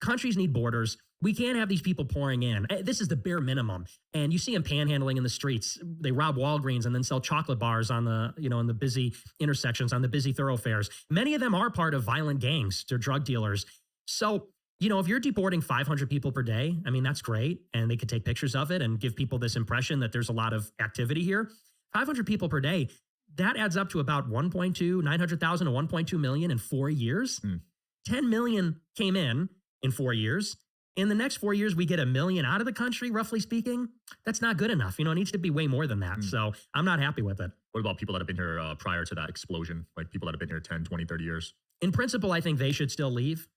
Countries need borders. We can't have these people pouring in. This is the bare minimum. And you see them panhandling in the streets. They rob Walgreens and then sell chocolate bars on in the busy intersections, on the busy thoroughfares. Many of them are part of violent gangs. They're drug dealers. So, if you're deporting 500 people per day, that's great. And they could take pictures of it and give people this impression that there's a lot of activity here. 500 people per day, that adds up to about 900,000 to 1.2 million in 4 years. 10 million came in 4 years. In the next 4 years, we get 1 million out of the country, roughly speaking. That's not good enough. It needs to be way more than that. So I'm not happy with it. What about people that have been here prior to that explosion? Like people that have been here 10, 20, 30 years? In principle, I think they should still leave.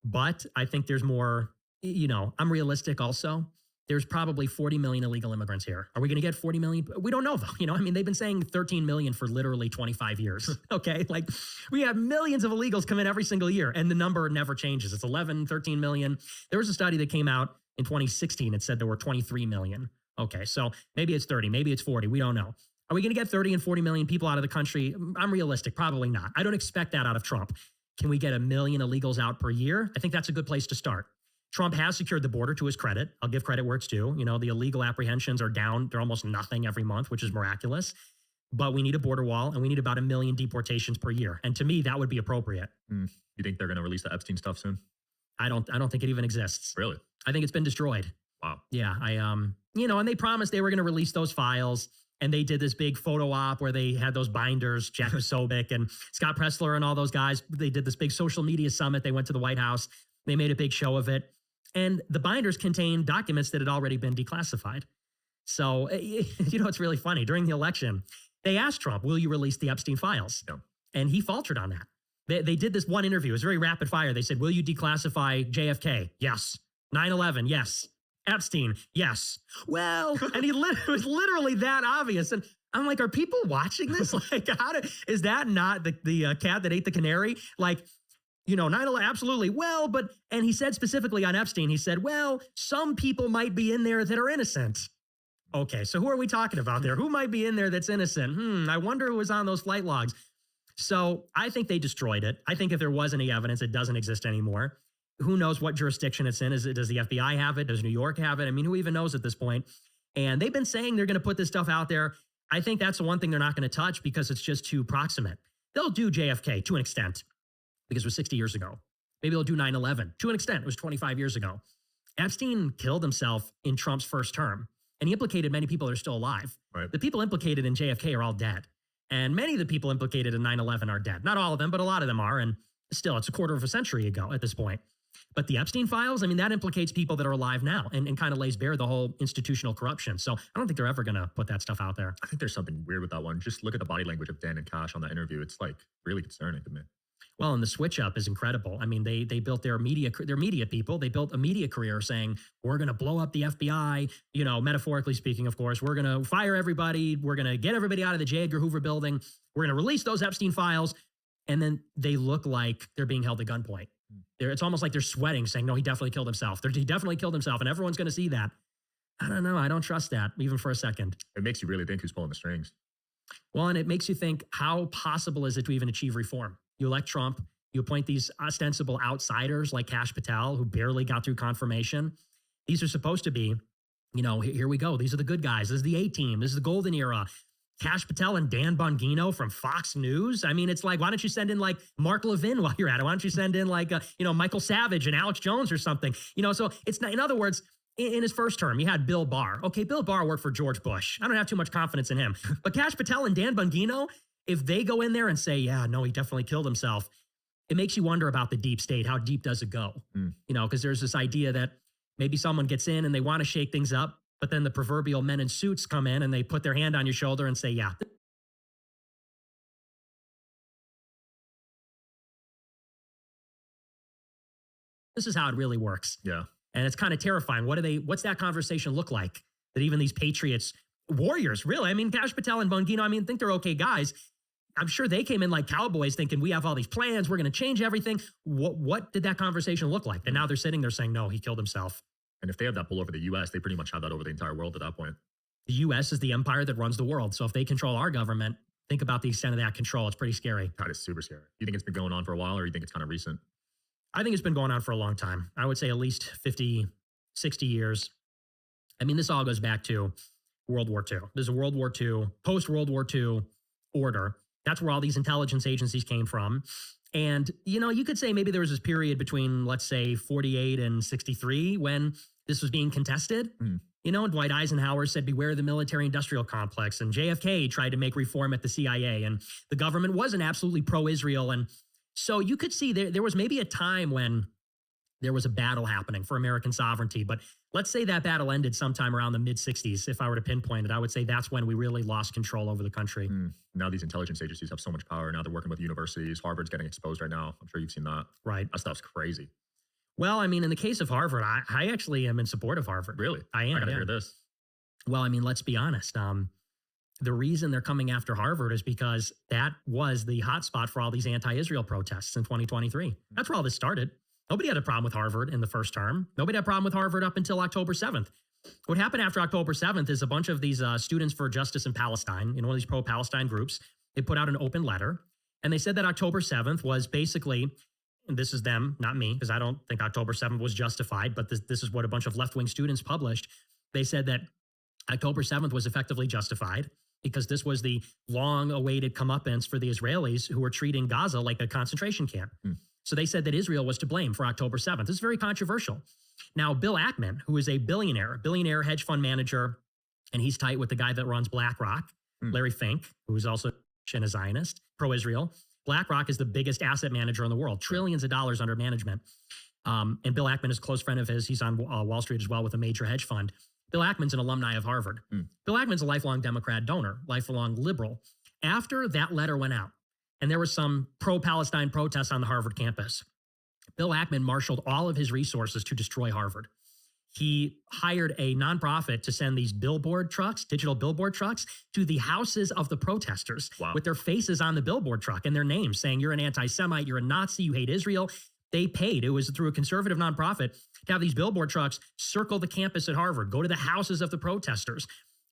But I think there's more, I'm realistic also. there's probably 40 million illegal immigrants here. Are we going to get 40 million? We don't know, though. You know, I mean, they've been saying 13 million for literally 25 years. Okay. Like, we have millions of illegals come in every single year, and the number never changes. It's 11, 13 million. There was a study that came out in 2016. It said there were 23 million. Okay. So maybe it's 30, maybe it's 40. We don't know. Are we going to get 30 and 40 million people out of the country? I'm realistic. Probably not. I don't expect that out of Trump. Can we get 1 million illegals out per year? I think that's a good place to start. Trump has secured the border to his credit. I'll give credit where it's due. You know, the illegal apprehensions are down. They're almost nothing every month, which is miraculous. But we need a border wall, and we need about 1 million deportations per year. And to me, that would be appropriate. You think they're going to release the Epstein stuff soon? I don't think it even exists. Really? I think it's been destroyed. Wow. Yeah. You know, and they promised they were going to release those files. And they did this big photo op where they had those binders, Jack Posobiec and Scott Pressler and all those guys. They did this big social media summit. They went to the White House. They made a big show of it. And the binders contained documents that had already been declassified. So, you know, it's really funny. During the election, they asked Trump, will you release the Epstein files? Yeah. And he faltered on that. They did this one interview. It was very rapid fire. They said, will you declassify JFK? Yes. 9/11? Yes. Epstein? Yes. Well, and it was literally that obvious. And I'm like, are people watching this? Like, is that not the cat that ate the canary? Like, you know, 9/11, absolutely. Well, but, and he said specifically on Epstein, he said, well, some people might be in there that are innocent. Okay, so who are we talking about there? Who might be in there that's innocent? I wonder who was on those flight logs. So I think they destroyed it. I think if there was any evidence, it doesn't exist anymore. Who knows what jurisdiction it's in? Does the FBI have it? Does New York have it? I mean, who even knows at this point? And they've been saying they're going to put this stuff out there. I think that's the one thing they're not going to touch because it's just too proximate. They'll do JFK to an extent because it was 60 years ago. Maybe they'll do 9/11 to an extent. It was 25 years ago. Epstein killed himself in Trump's first term, and he implicated many people that are still alive. Right. The people implicated in JFK are all dead. And many of the people implicated in 9/11 are dead. Not all of them, but a lot of them are. And still, it's a quarter of a century ago at this point. But the Epstein files, I mean, that implicates people that are alive now and kind of lays bare the whole institutional corruption. So I don't think they're ever going to put that stuff out there. I think there's something weird with that one. Just look at the body language of Dan and Cash on that interview. It's like really concerning to me. Well, and the switch up is incredible. I mean, they built their media people. They built a media career saying, we're going to blow up the FBI, you know, metaphorically speaking, of course. We're going to fire everybody. We're going to get everybody out of the J. Edgar Hoover building. We're going to release those Epstein files. And then they look like they're being held at gunpoint. It's almost like they're sweating, saying, no, he definitely killed himself. He definitely killed himself, and everyone's going to see that. I don't know. I don't trust that, even for a second. It makes you really think who's pulling the strings. Well, and it makes you think, how possible is it to even achieve reform? You elect Trump, you appoint these ostensible outsiders like Kash Patel, who barely got through confirmation. These are supposed to be, you know, here we go. These are the good guys. This is the A-team. This is the golden era. Kash Patel and Dan Bongino from Fox News. I mean, it's like, why don't you send in like Mark Levin while you're at it? Why don't you send in like, you know, Michael Savage and Alex Jones or something? You know, so it's not, in other words, in his first term, you had Bill Barr. Okay, Bill Barr worked for George Bush. I don't have too much confidence in him. But Kash Patel and Dan Bongino, if they go in there and say, yeah, no, he definitely killed himself, it makes you wonder about the deep state. How deep does it go? You know, because there's this idea that maybe someone gets in and they want to shake things up, but then the proverbial men in suits come in and they put their hand on your shoulder and say, yeah, this is how it really works. Yeah. And it's kind of terrifying. What's that conversation look like? That even these patriots, warriors, really, I mean, Kash Patel and Bongino, I mean, think they're okay guys. I'm sure they came in like cowboys thinking we have all these plans. We're going to change everything. What did that conversation look like? And now they're sitting there saying, no, he killed himself. And if they have that pull over the U.S., they pretty much have that over the entire world at that point. The U.S. is the empire that runs the world. So if they control our government, think about the extent of that control. It's pretty scary. That is super scary. You think it's been going on for a while, or you think it's kind of recent? I think it's been going on for a long time. I would say at least 50, 60 years. I mean, this all goes back to World War II. There's a World War II, post-World War II order. That's where all these intelligence agencies came from. And, you know, you could say maybe there was this period between, let's say, 48 and 63 when this was being contested. You know, Dwight Eisenhower said, beware the military-industrial complex. And JFK tried to make reform at the CIA. And the government wasn't absolutely pro-Israel. And so you could see there was maybe a time when there was a battle happening for American sovereignty. But let's say that battle ended sometime around the mid-60s. If I were to pinpoint it, I would say that's when we really lost control over the country. Now these intelligence agencies have so much power. Now they're working with universities. Harvard's getting exposed right now. I'm sure you've seen that. Right. That stuff's crazy. Well, I mean, in the case of Harvard, I actually am in support of Harvard. Really? I am. I gotta yeah. hear this. Well, I mean, let's be honest. The reason they're coming after Harvard is because that was the hotspot for all these anti-Israel protests in 2023. That's where all this started. Nobody had a problem with Harvard in the first term. Nobody had a problem with Harvard up until October 7th. What happened after October 7th is a bunch of these students for justice in Palestine, one of these pro-Palestine groups, they put out an open letter, and they said that October 7th was basically, and this is them, not me, because I don't think October 7th was justified, but this is what a bunch of left-wing students published. They said that October 7th was effectively justified because this was the long-awaited comeuppance for the Israelis who were treating Gaza like a concentration camp. So they said that Israel was to blame for October 7th. This is very controversial. Now, Bill Ackman, who is a billionaire hedge fund manager, and he's tight with the guy that runs BlackRock, Larry Fink, who is also a Zionist, pro-Israel. BlackRock is the biggest asset manager in the world, trillions of dollars under management. And Bill Ackman is a close friend of his. He's on Wall Street as well with a major hedge fund. Bill Ackman's an alumni of Harvard. Bill Ackman's a lifelong Democrat donor, lifelong liberal. After that letter went out, and there was some pro-Palestine protests on the Harvard campus, Bill Ackman marshaled all of his resources to destroy Harvard. He hired a nonprofit to send these billboard trucks, digital billboard trucks, to the houses of the protesters with their faces on the billboard truck and their names saying, you're an anti-Semite, you're a Nazi, you hate Israel. They paid, it was through a conservative nonprofit, to have these billboard trucks circle the campus at Harvard, go to the houses of the protesters.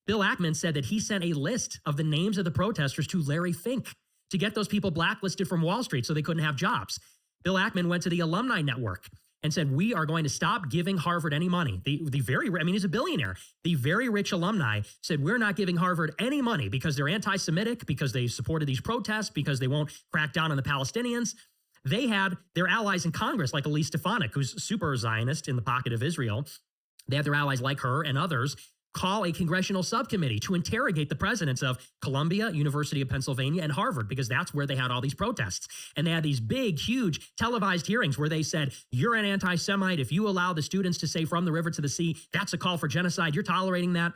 Bill Ackman said that he sent a list of the names of the protesters to Larry Fink to get those people blacklisted from Wall Street so they couldn't have jobs. Bill Ackman went to the alumni network and said, we are going to stop giving Harvard any money. He's a billionaire. The very rich alumni said, we're not giving Harvard any money because they're anti-Semitic, because they supported these protests, because they won't crack down on the Palestinians. They had their allies in Congress, like Elise Stefanik, who's super Zionist in the pocket of Israel. They had their allies like her and others call a congressional subcommittee to interrogate the presidents of Columbia, University of Pennsylvania, and Harvard, because that's where they had all these protests. And they had these big, huge televised hearings where they said, you're an anti-Semite. If you allow the students to say from the river to the sea, that's a call for genocide. You're tolerating that.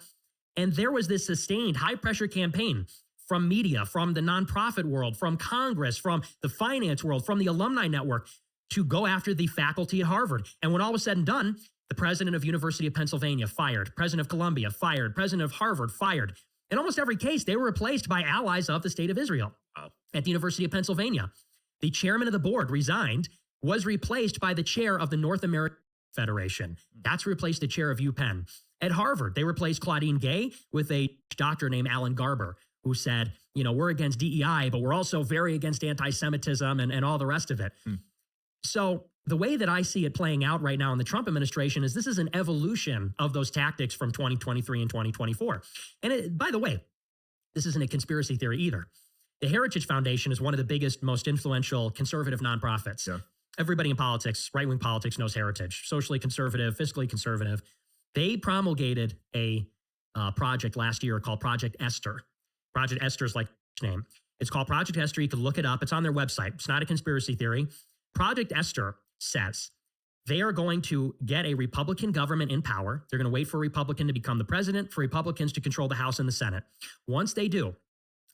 And there was this sustained high-pressure campaign from media, from the nonprofit world, from Congress, from the finance world, from the alumni network to go after the faculty at Harvard. And when all was said and done, the president of University of Pennsylvania fired, president of Columbia fired, president of Harvard fired. In almost every case, they were replaced by allies of the state of Israel. At the University of Pennsylvania, the chairman of the board resigned, was replaced by the chair of the North American Federation. That's replaced the chair of UPenn. At Harvard, they replaced Claudine Gay with a doctor named Alan Garber, who said, we're against DEI, but we're also very against anti-Semitism and all the rest of it. So the way that I see it playing out right now in the Trump administration is this is an evolution of those tactics from 2023 and 2024. And by the way, this isn't a conspiracy theory either. The Heritage Foundation is one of the biggest, most influential conservative nonprofits. Yeah. Everybody in politics, right-wing politics, knows Heritage. Socially conservative, fiscally conservative. They promulgated a project last year called Project Esther. Project Esther is like name. It's called Project Esther. You can look it up. It's on their website. It's not a conspiracy theory. Project Esther says they are going to get a Republican government in power. They're going to wait for a Republican to become the president, for Republicans to control the House and the Senate. Once they do,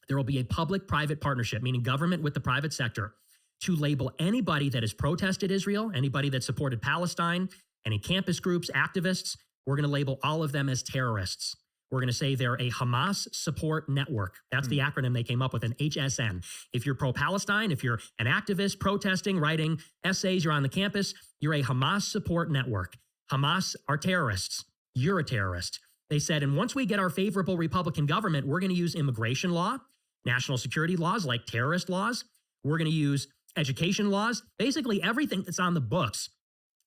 there will be a public-private partnership, meaning government with the private sector, to label anybody that has protested Israel, anybody that supported Palestine, any campus groups, activists. We're going to label all of them as terrorists. We're going to say they're a Hamas support network. That's the acronym they came up with, an HSN. If you're pro-Palestine, if you're an activist protesting, writing essays, you're on the campus, you're a Hamas support network. Hamas are terrorists. You're a terrorist. They said, and once we get our favorable Republican government, we're going to use immigration law, national security laws like terrorist laws. We're going to use education laws, basically everything that's on the books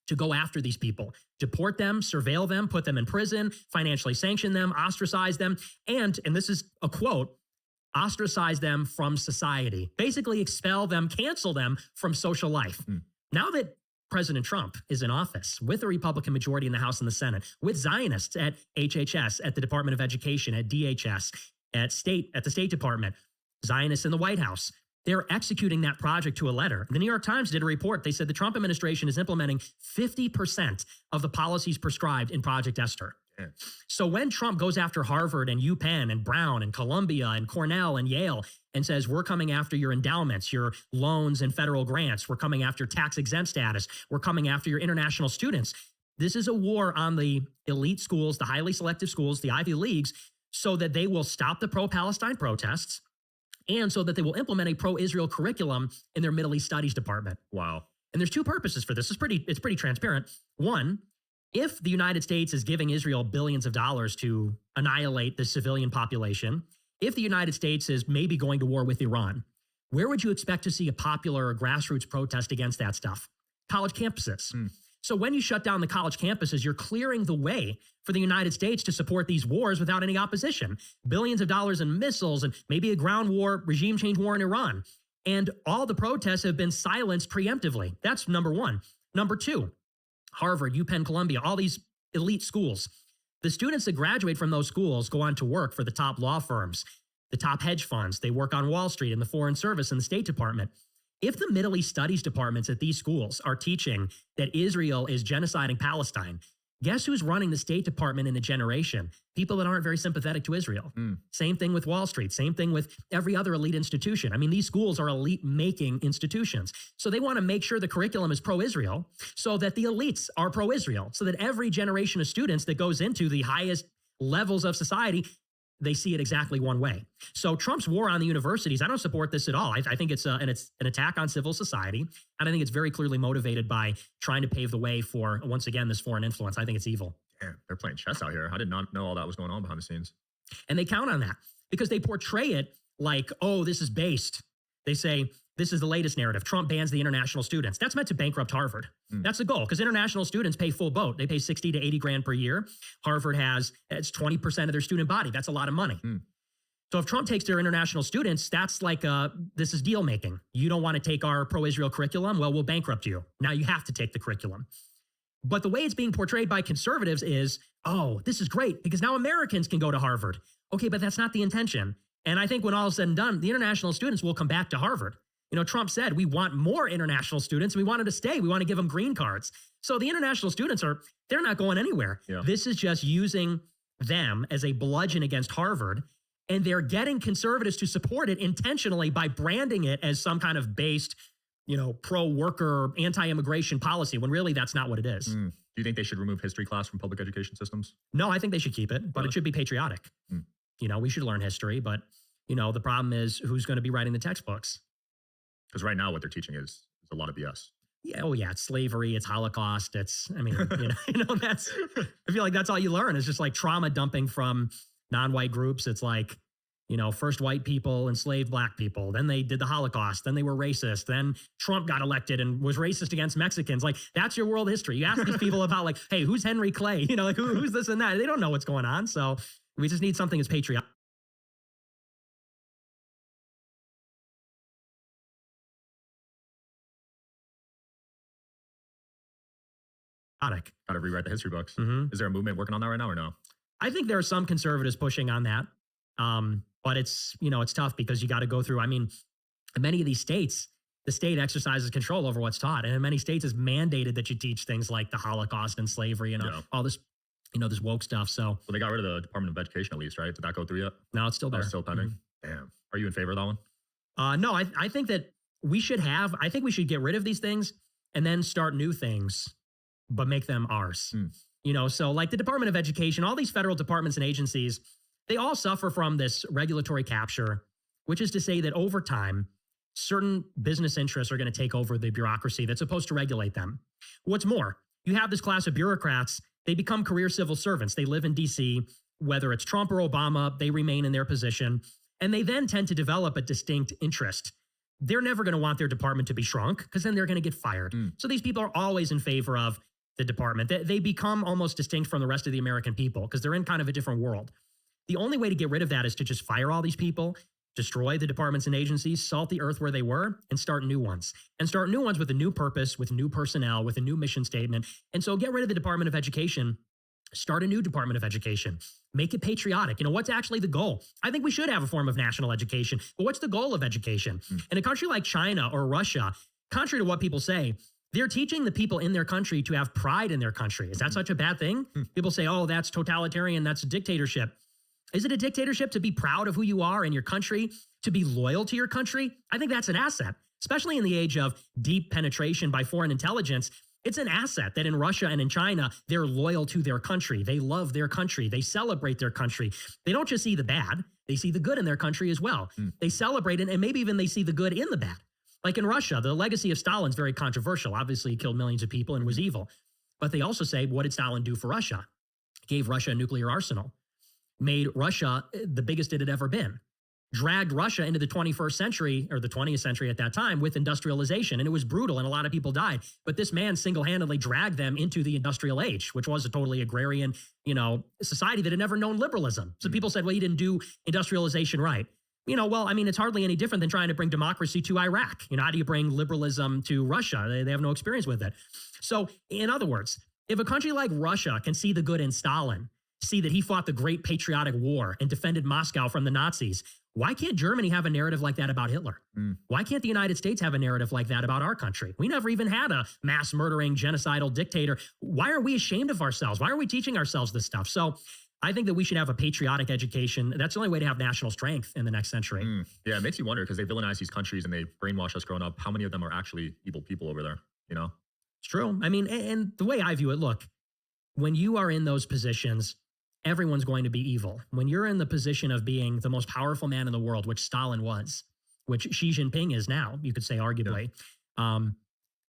to go after these people, deport them, surveil them, put them in prison, financially sanction them, ostracize them, and this is a quote, ostracize them from society, basically expel them, cancel them from social life. Now that President Trump is in office with a Republican majority in the House and the Senate, with Zionists at HHS, at the Department of Education, at DHS, at the State Department, Zionists in the White House, they're executing that project to a letter. The New York Times did a report. They said the Trump administration is implementing 50% of the policies prescribed in Project Esther. So when Trump goes after Harvard and UPenn and Brown and Columbia and Cornell and Yale and says, we're coming after your endowments, your loans and federal grants, we're coming after tax exempt status, we're coming after your international students. This is a war on the elite schools, the highly selective schools, the Ivy Leagues, so that they will stop the pro-Palestine protests and so that they will implement a pro-Israel curriculum in their Middle East Studies department. Wow. And there's two purposes for this. It's pretty transparent. One, if the United States is giving Israel billions of dollars to annihilate the civilian population, if the United States is maybe going to war with Iran, where would you expect to see a popular or grassroots protest against that stuff? College campuses. So when you shut down the college campuses, you're clearing the way for the United States to support these wars without any opposition. Billions of dollars in missiles and maybe a ground war, regime change war in Iran. And all the protests have been silenced preemptively. That's number one. Number two, Harvard, UPenn, Columbia, all these elite schools. The students that graduate from those schools go on to work for the top law firms, the top hedge funds. They work on Wall Street in the Foreign Service and the State Department. If the Middle East studies departments at these schools are teaching that Israel is genociding Palestine, guess who's running the State Department in a generation? People that aren't very sympathetic to Israel. Same thing with Wall Street. Same thing with every other elite institution. I mean, these schools are elite-making institutions. So they want to make sure the curriculum is pro-Israel so that the elites are pro-Israel, so that every generation of students that goes into the highest levels of society, they see it exactly one way. So Trump's war on the universities, I don't support this at all. I think it's an attack on civil society. And I think it's very clearly motivated by trying to pave the way for, once again, this foreign influence. I think it's evil. Damn, they're playing chess out here. I did not know all that was going on behind the scenes. And they count on that because they portray it like, oh, this is based. They say, this is the latest narrative. Trump bans the international students. That's meant to bankrupt Harvard. That's the goal because international students pay full boat. They pay 60 to 80 grand per year. Harvard it's 20% of their student body. That's a lot of money. So if Trump takes their international students, that's like, this is deal making. You don't want to take our pro-Israel curriculum? Well, we'll bankrupt you. Now you have to take the curriculum. But the way it's being portrayed by conservatives is, oh, this is great because now Americans can go to Harvard. Okay, but that's not the intention. And I think when all is said and done, the international students will come back to Harvard. You know, Trump said we want more international students. We wanted to stay. We want to give them green cards. So the international students they're not going anywhere. Yeah. This is just using them as a bludgeon against Harvard. And they're getting conservatives to support it intentionally by branding it as some kind of based, pro-worker, anti-immigration policy, when really that's not what it is. Do you think they should remove history class from public education systems? No, I think they should keep it, but it should be patriotic. We should learn history, but, the problem is who's going to be writing the textbooks? Because right now what they're teaching is a lot of BS. Yeah, it's slavery, it's Holocaust, that's, I feel like that's all you learn is just like trauma dumping from non-white groups. It's like, first white people enslaved black people, then they did the Holocaust, then they were racist, then Trump got elected and was racist against Mexicans. Like, that's your world history. You ask these people about like, hey, who's Henry Clay? Who's this and that? They don't know what's going on. So we just need something that's patriotic. Got to rewrite the history books. Is there a movement working on that right now or no? I think there are some conservatives pushing on that. But it's tough because you got to go through, in many of these states, the state exercises control over what's taught. And in many states is mandated that you teach things like the Holocaust and slavery and all this, this woke stuff. So they got rid of the Department of Education at least, right? Did that go through yet? No, it's still there. It's still pending. Damn. Are you in favor of that one? No, I think that we should get rid of these things and then start new things, but make them ours. So like the Department of Education, all these federal departments and agencies, they all suffer from this regulatory capture, which is to say that over time, certain business interests are going to take over the bureaucracy that's supposed to regulate them. What's more, you have this class of bureaucrats, they become career civil servants. They live in DC, whether it's Trump or Obama, they remain in their position, and they then tend to develop a distinct interest. They're never going to want their department to be shrunk because then they're going to get fired. So these people are always in favor of the department. They become almost distinct from the rest of the American people because they're in kind of a different world. The only way to get rid of that is to just fire all these people, destroy the departments and agencies, salt the earth where they were, and start new ones. And start new ones with a new purpose, with new personnel, with a new mission statement. And so get rid of the Department of Education, start a new Department of Education, make it patriotic. What's actually the goal? I think we should have a form of national education, but what's the goal of education? In a country like China or Russia, contrary to what people say, They're teaching the people in their country to have pride in their country. Is that such a bad thing? People say, oh, that's totalitarian, that's a dictatorship. Is it a dictatorship to be proud of who you are and your country, to be loyal to your country? I think that's an asset, especially in the age of deep penetration by foreign intelligence. It's an asset that in Russia and in China, they're loyal to their country. They love their country. They celebrate their country. They don't just see the bad, they see the good in their country as well. They celebrate it, and maybe even they see the good in the bad. Like in Russia, the legacy of Stalin's very controversial. Obviously, he killed millions of people and was evil. But they also say, what did Stalin do for Russia? Gave Russia a nuclear arsenal, made Russia the biggest it had ever been, dragged Russia into the 21st century, or the 20th century at that time, with industrialization. And it was brutal, and a lot of people died. But this man single-handedly dragged them into the industrial age, which was a totally agrarian, society that had never known liberalism. So people said, well, he didn't do industrialization right. Well, I mean, it's hardly any different than trying to bring democracy to Iraq. How do you bring liberalism to Russia? They have no experience with it. So, in other words, if a country like Russia can see the good in Stalin, see that he fought the great patriotic war and defended Moscow from the Nazis, why can't Germany have a narrative like that about Hitler? Why can't the United States have a narrative like that about our country? We never even had a mass murdering, genocidal dictator. Why are we ashamed of ourselves? Why are we teaching ourselves this stuff? So I think that we should have a patriotic education. That's the only way to have national strength in the next century. Yeah, it makes you wonder, because they villainize these countries and they brainwash us growing up. How many of them are actually evil people over there? It's true. I mean, and the way I view it, look, when you are in those positions, everyone's going to be evil. When you're in the position of being the most powerful man in the world, which Stalin was, which Xi Jinping is now, you could say arguably,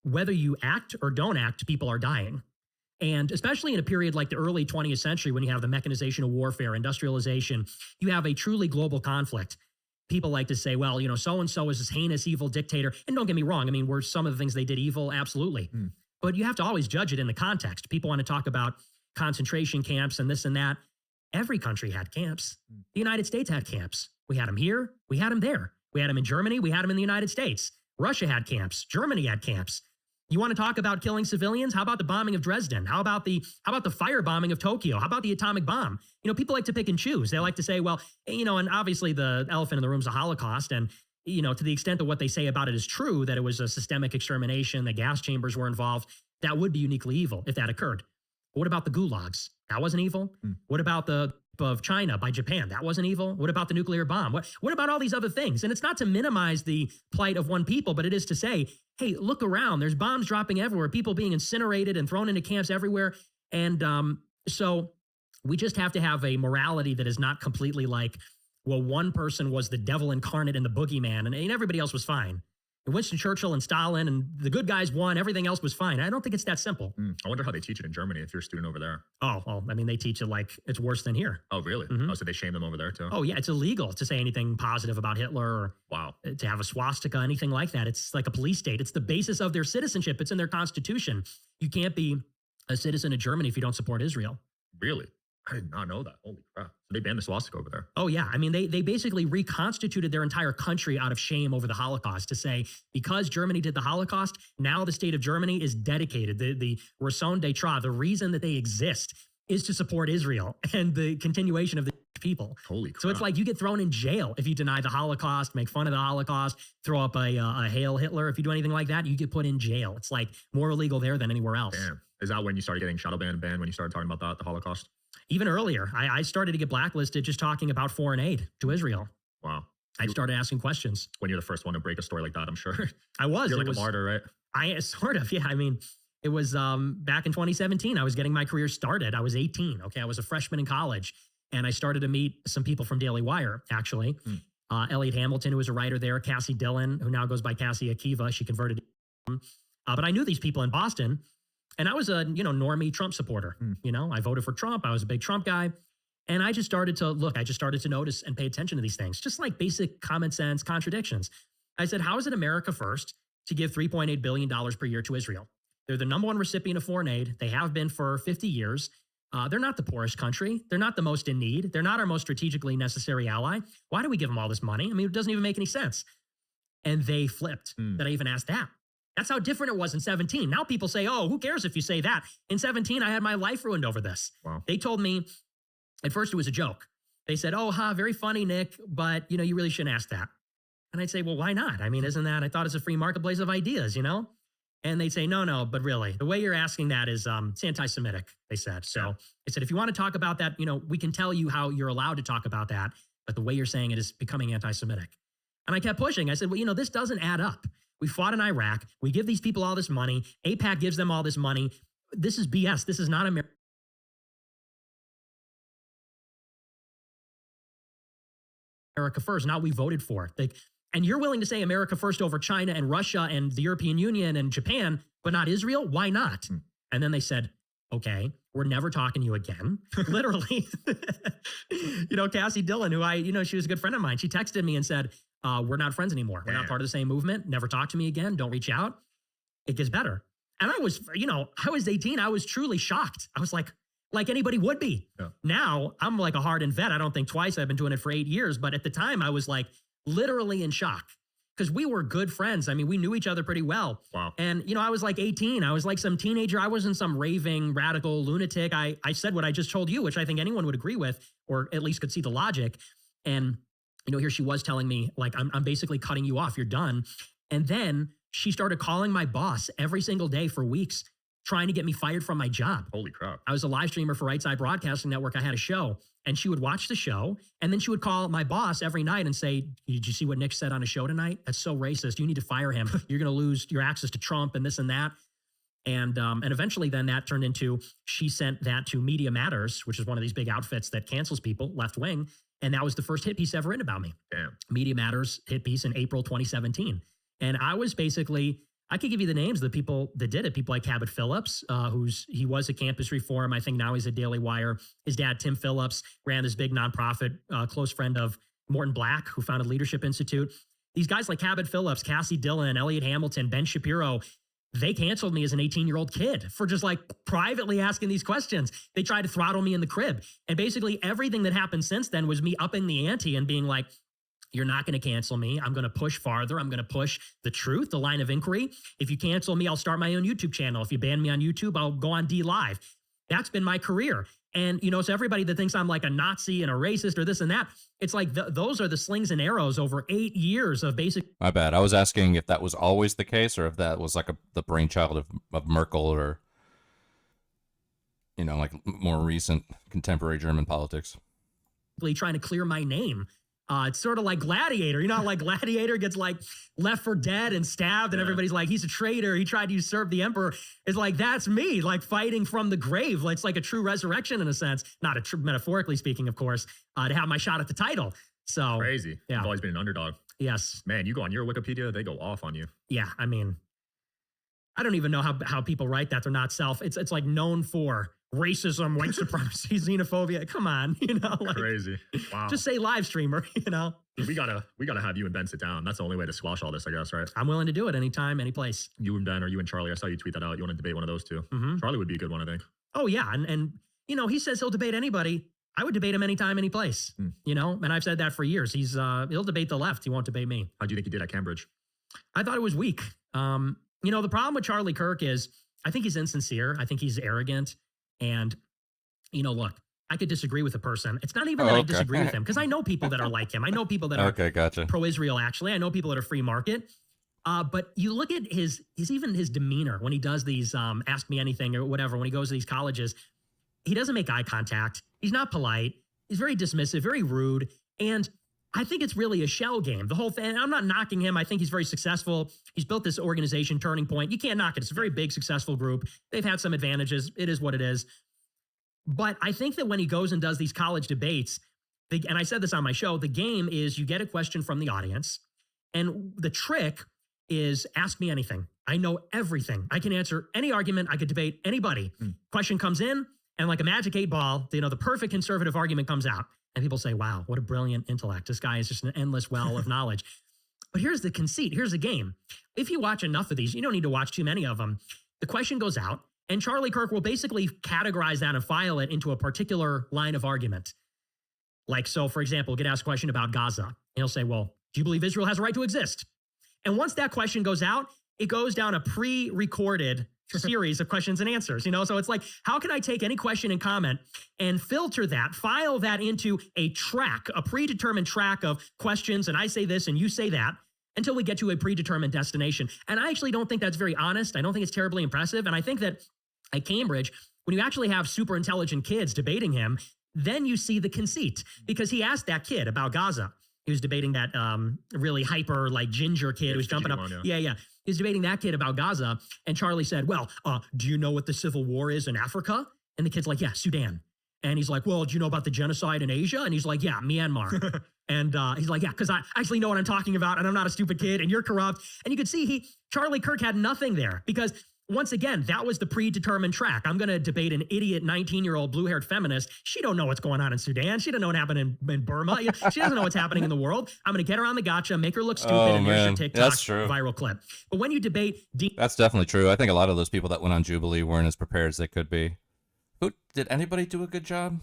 whether you act or don't act, people are dying. And especially in a period like the early 20th century, when you have the mechanization of warfare, industrialization, you have a truly global conflict. People like to say, well, so-and-so is this heinous, evil dictator. And don't get me wrong. I mean, were some of the things they did evil? Absolutely. But you have to always judge it in the context. People want to talk about concentration camps and this and that. Every country had camps. The United States had camps. We had them here. We had them there. We had them in Germany. We had them in the United States. Russia had camps. Germany had camps. You want to talk about killing civilians? How about the bombing of Dresden? How about the firebombing of Tokyo? How about the atomic bomb? People like to pick and choose. They like to say, well, and obviously the elephant in the room is the Holocaust. And, to the extent that what they say about it is true, that it was a systemic extermination, the gas chambers were involved, that would be uniquely evil if that occurred. But what about the gulags? That wasn't evil. What about the of China by Japan? That wasn't evil. What about the nuclear bomb? What about all these other things? And it's not to minimize the plight of one people, but it is to say, hey, look around. There's bombs dropping everywhere, people being incinerated and thrown into camps everywhere. And so we just have to have a morality that is not completely like, well, one person was the devil incarnate and the boogeyman, and everybody else was fine. Winston Churchill and Stalin and the good guys won. Everything else was fine. I don't think it's that simple. I wonder how they teach it in Germany if you're a student over there. Oh, well, I mean, they teach it like it's worse than here. Oh, really? Oh, so they shame them over there too? Oh, yeah. It's illegal to say anything positive about Hitler or to have a swastika, anything like that. It's like a police state. It's the basis of their citizenship. It's in their constitution. You can't be a citizen of Germany if you don't support Israel. Really? I did not know that. Holy crap. So they banned the swastika over there. Oh, yeah. I mean, they basically reconstituted their entire country out of shame over the Holocaust to say, because Germany did the Holocaust, now the state of Germany is dedicated. The raison d'etre, the reason that they exist is to support Israel and the continuation of the people. Holy crap. So it's like you get thrown in jail if you deny the Holocaust, make fun of the Holocaust, throw up a Hail Hitler. If you do anything like that, you get put in jail. It's like more illegal there than anywhere else. Damn. Is that when you started getting shadow banned when you started talking about the Holocaust? Even earlier, I started to get blacklisted just talking about foreign aid to Israel. Wow. I started asking questions. When you're the first one to break a story like that, I'm sure. I was. You're like a martyr, right? I sort of, yeah. I mean, it was back in 2017. I was getting my career started. I was 18. Okay. I was a freshman in college. And I started to meet some people from Daily Wire, actually. Elliot Hamilton, who was a writer there. Cassie Dillon, who now goes by Cassie Akiva. She converted. But I knew these people in Boston. And I was a, normie Trump supporter. I voted for Trump. I was a big Trump guy. And I just started to notice and pay attention to these things, just like basic common sense contradictions. I said, how is it America first to give $3.8 billion per year to Israel? They're the number one recipient of foreign aid. They have been for 50 years. They're not the poorest country. They're not the most in need. They're not our most strategically necessary ally. Why do we give them all this money? I mean, it doesn't even make any sense. And they flipped that I even asked that. That's how different it was in 17. Now people say, oh, who cares if you say that? In 17, I had my life ruined over this. Wow. They told me, at first it was a joke. They said, oh, very funny, Nick, but, you really shouldn't ask that. And I'd say, well, why not? I mean, isn't that, I thought it's a free marketplace of ideas, And they'd say, no, but really, the way you're asking that is it's anti-Semitic, they said. So they said, if you want to talk about that, we can tell you how you're allowed to talk about that. But the way you're saying it is becoming anti-Semitic. And I kept pushing. I said, well, this doesn't add up. We fought in Iraq. We give these people all this money. AIPAC gives them all this money. This is BS. This is not America first. Not we voted for. And you're willing to say America first over China and Russia and the European Union and Japan, but not Israel? Why not? And then they said, okay, we're never talking to you again. Literally. Cassie Dillon, who she was a good friend of mine. She texted me and said, we're not friends anymore. We're not part of the same movement. Never talk to me again. Don't reach out. It gets better. And I was 18. I was truly shocked. I was like anybody would be. Yeah. Now I'm like a hardened vet. I don't think twice. I've been doing it for 8 years. But at the time I was like literally in shock because we were good friends. I mean, we knew each other pretty well. Wow. And, I was like 18. I was like some teenager. I wasn't some raving radical lunatic. I said what I just told you, which I think anyone would agree with, or at least could see the logic. And, here she was telling me like, I'm basically cutting you off. You're done. And then she started calling my boss every single day for weeks, trying to get me fired from my job. Holy crap. I was a live streamer for Right Side Broadcasting Network. I had a show, and she would watch the show, and then she would call my boss every night and say, did you see what Nick said on a show tonight? That's so racist. You need to fire him. You're going to lose your access to Trump and this and that. And eventually then that turned into, she sent that to Media Matters, which is one of these big outfits that cancels people, left wing. And that was the first hit piece ever written about me. Damn. Media Matters hit piece in April 2017. And I was basically, I could give you the names of the people that did it. People like Cabot Phillips, he was at Campus Reform. I think now he's at Daily Wire. His dad, Tim Phillips, ran this big nonprofit, close friend of Morton Black, who founded Leadership Institute. These guys like Cabot Phillips, Cassie Dillon, Elliot Hamilton, Ben Shapiro, they canceled me as an 18-year-old kid for just like privately asking these questions. They tried to throttle me in the crib. And basically everything that happened since then was me upping the ante and being like, you're not going to cancel me. I'm going to push farther. I'm going to push the truth, the line of inquiry. If you cancel me, I'll start my own YouTube channel. If you ban me on YouTube, I'll go on D Live. That's been my career. And, so everybody that thinks I'm like a Nazi and a racist or this and that, it's like those are the slings and arrows over 8 years of basic. My bad. I was asking if that was always the case or if that was like the brainchild of Merkel or, like more recent contemporary German politics. Trying to clear my name. It's sort of like Gladiator. How like Gladiator gets like left for dead and stabbed and everybody's like, he's a traitor. He tried to usurp the emperor. It's like, that's me, like fighting from the grave. It's like a true resurrection in a sense, not a true, metaphorically speaking, of course, to have my shot at the title. So crazy. Yeah. You've always been an underdog. Yes. Man, you go on your Wikipedia, they go off on you. Yeah. I mean, I don't even know how people write that. They're not it's like known for racism, white supremacy, xenophobia. Come on, like, crazy. Wow. Just say live streamer, We gotta have you and Ben sit down. That's the only way to squash all this, I guess, right? I'm willing to do it anytime, any place. You and Ben or you and Charlie. I saw you tweet that out. You want to debate one of those two? Mm-hmm. Charlie would be a good one, I think. Oh yeah, and he says he'll debate anybody. I would debate him anytime, any place. And I've said that for years. He'll debate the left. He won't debate me. How do you think he did at Cambridge? I thought it was weak. The problem with Charlie Kirk is I think he's insincere. I think he's arrogant. And, look, I could disagree with a person. It's not even that I disagree with him because I know people that are like him. I know people that are gotcha. pro-Israel, actually. I know people that are free market. But you look at his demeanor when he does these ask me anything or whatever, when he goes to these colleges, he doesn't make eye contact. He's not polite. He's very dismissive, very rude. And I think it's really a shell game. The whole thing, and I'm not knocking him. I think he's very successful. He's built this organization, Turning Point. You can't knock it. It's a very big, successful group. They've had some advantages. It is what it is. But I think that when he goes and does these college debates, and I said this on my show, the game is you get a question from the audience. And the trick is ask me anything. I know everything. I can answer any argument. I could debate anybody. Question comes in, and like a magic 8-ball, the perfect conservative argument comes out. And people say, wow, what a brilliant intellect. This guy is just an endless well of knowledge. But here's the conceit. Here's the game. If you watch enough of these, you don't need to watch too many of them. The question goes out, and Charlie Kirk will basically categorize that and file it into a particular line of argument. Like, so, for example, get asked a question about Gaza. And he'll say, well, do you believe Israel has a right to exist? And once that question goes out, it goes down a pre-recorded series of questions and answers, So it's like, how can I take any question and comment and filter that, file that into a track, a predetermined track of questions, and I say this and you say that. until we get to a predetermined destination. And I actually don't think that's very honest. I don't think it's terribly impressive. And I think that at Cambridge, when you actually have super intelligent kids debating him, then you see the conceit, because he asked that kid about Gaza. He was debating that really hyper, like ginger kid who was jumping up. Yeah. He was debating that kid about Gaza. And Charlie said, well, do you know what the civil war is in Africa? And the kid's like, yeah, Sudan. And he's like, well, do you know about the genocide in Asia? And he's like, yeah, Myanmar. And he's like, yeah, because I actually know what I'm talking about, and I'm not a stupid kid, and you're corrupt. And you could see Charlie Kirk had nothing there, because once again, that was the predetermined track. I'm going to debate an idiot 19-year-old blue-haired feminist. She don't know what's going on in Sudan. She doesn't know what happened in Burma. She doesn't know what's happening in the world. I'm going to get her on the gotcha, make her look stupid, and there's your TikTok That's true. viral clip. But when you debate... That's definitely true. I think a lot of those people that went on Jubilee weren't as prepared as they could be. Did anybody do a good job?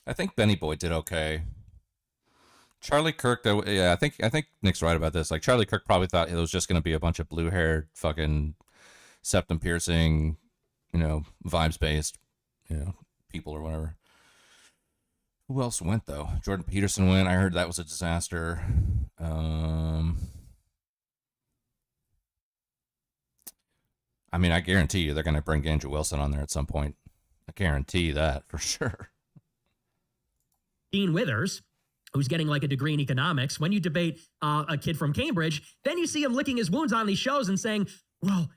I think Benny Boy did okay. Charlie Kirk, though, yeah, I think Nick's right about this. Like, Charlie Kirk probably thought it was just going to be a bunch of blue-haired, fucking septum-piercing, vibes-based, people or whatever. Who else went, though? Jordan Peterson went. I heard that was a disaster. I mean, I guarantee you they're going to bring Andrew Wilson on there at some point. I guarantee that for sure. Dean Withers, who's getting like a degree in economics, when you debate a kid from Cambridge, then you see him licking his wounds on these shows and saying, well,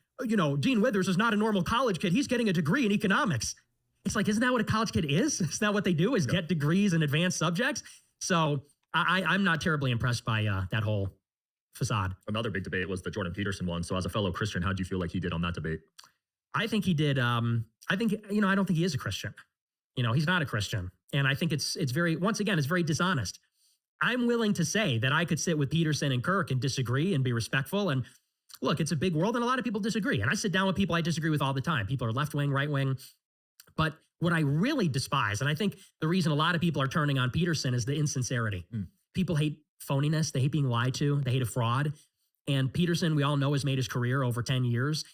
Dean Withers is not a normal college kid. He's getting a degree in economics. It's like, isn't that what a college kid is? Isn't that what they do, is get degrees in advanced subjects? So I'm not terribly impressed by that whole facade. Another big debate was the Jordan Peterson one. So as a fellow Christian, how do you feel like he did on that debate? I think he did. I don't think he is a Christian. He's not a Christian. And I think it's very, once again, it's very dishonest. I'm willing to say that I could sit with Peterson and Kirk and disagree and be respectful. And look, it's a big world and a lot of people disagree. And I sit down with people I disagree with all the time. People are left wing, right wing. But what I really despise, and I think the reason a lot of people are turning on Peterson, is the insincerity. People hate phoniness. They hate being lied to. They hate a fraud. And Peterson, we all know, has made his career over 10 years,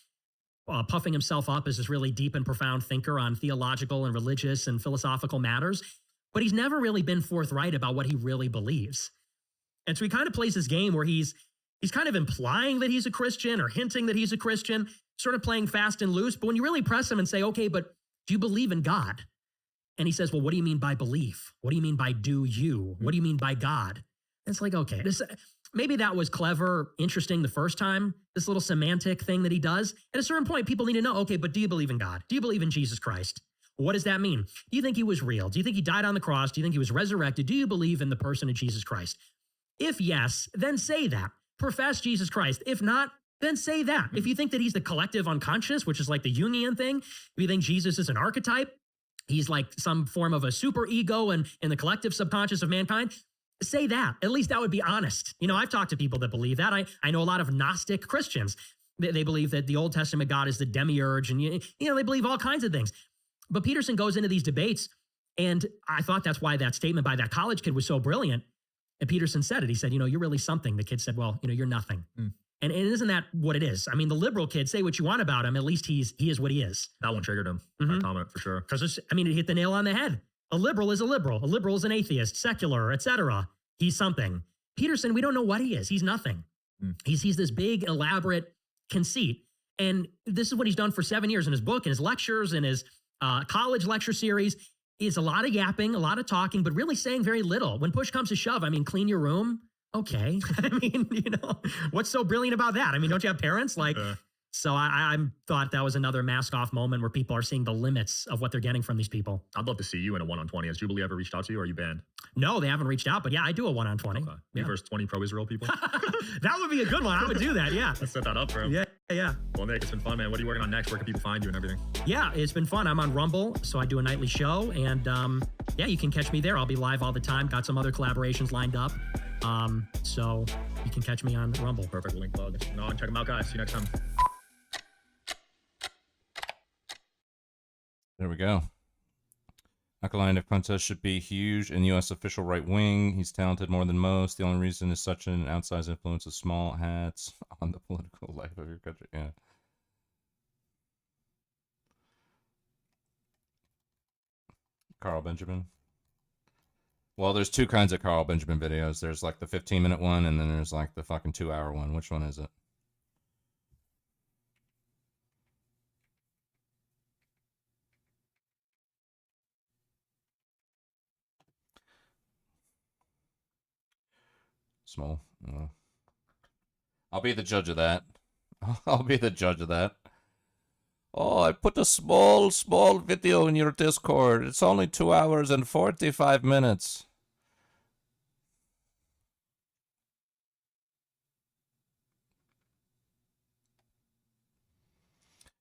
puffing himself up as this really deep and profound thinker on theological and religious and philosophical matters. But he's never really been forthright about what he really believes. And so he kind of plays this game where he's kind of implying that he's a Christian or hinting that he's a Christian, sort of playing fast and loose. But when you really press him and say, okay, but do you believe in God? And he says, well, what do you mean by belief? What do you mean by do you? What do you mean by God? And it's like, okay, maybe that was clever, interesting the first time, this little semantic thing that he does. At a certain point, people need to know, okay, but do you believe in God? Do you believe in Jesus Christ? What does that mean? Do you think he was real? Do you think he died on the cross? Do you think he was resurrected? Do you believe in the person of Jesus Christ? If yes, then say that. Profess Jesus Christ. If not, then say that. If you think that he's the collective unconscious, which is like the Jungian thing, if you think Jesus is an archetype, he's like some form of a super ego and in the collective subconscious of mankind, say that. At least that would be honest. I've talked to people that believe that. I know a lot of Gnostic Christians. They believe that the Old Testament God is the demiurge, and they believe all kinds of things. But Peterson goes into these debates, and I thought that's why that statement by that college kid was so brilliant. And Peterson said it. He said, you're really something. The kid said, well, you're nothing. And isn't that what it is? I mean, the liberal kid, say what you want about him, at least he is what he is. That one triggered him, that comment, for sure. Because, it hit the nail on the head. A liberal is a liberal. A liberal is an atheist, secular, etc. He's something. Peterson, we don't know what he is. He's nothing. He's this big, elaborate conceit. And this is what he's done for 7 years in his book, in his lectures, in his college lecture series. Is a lot of yapping, a lot of talking, but really saying very little. When push comes to shove, clean your room. Okay. What's so brilliant about that? Don't you have parents? So I thought that was another mask off moment where people are seeing the limits of what they're getting from these people. I'd love to see you in a 1-on-20. Has Jubilee ever reached out to you, or are you banned? No, they haven't reached out, but yeah, I do a 1-on-20. Okay. Me versus 20 pro-Israel people. That would be a good one. I would do that. Yeah. Let's set that up, bro. Yeah. Well, Nick, it's been fun, man. What are you working on next? Where can people find you and everything? Yeah, it's been fun. I'm on Rumble, so I do a nightly show, and you can catch me there. I'll be live all the time. Got some other collaborations lined up. So you can catch me on Rumble. Perfect link plug. No, check them out, guys. See you next time. There we go. Alkaline Fuentes should be huge in U.S. official right wing. He's talented more than most. The only reason is such an outsized influence of small hats on the political life of your country. Yeah. Carl Benjamin. Well, there's two kinds of Carl Benjamin videos. There's like the 15-minute one, and then there's like the fucking 2-hour one. Which one is it? Small. I'll be the judge of that. I'll be the judge of that. Oh, I put a small video in your Discord. It's only 2 hours and 45 minutes.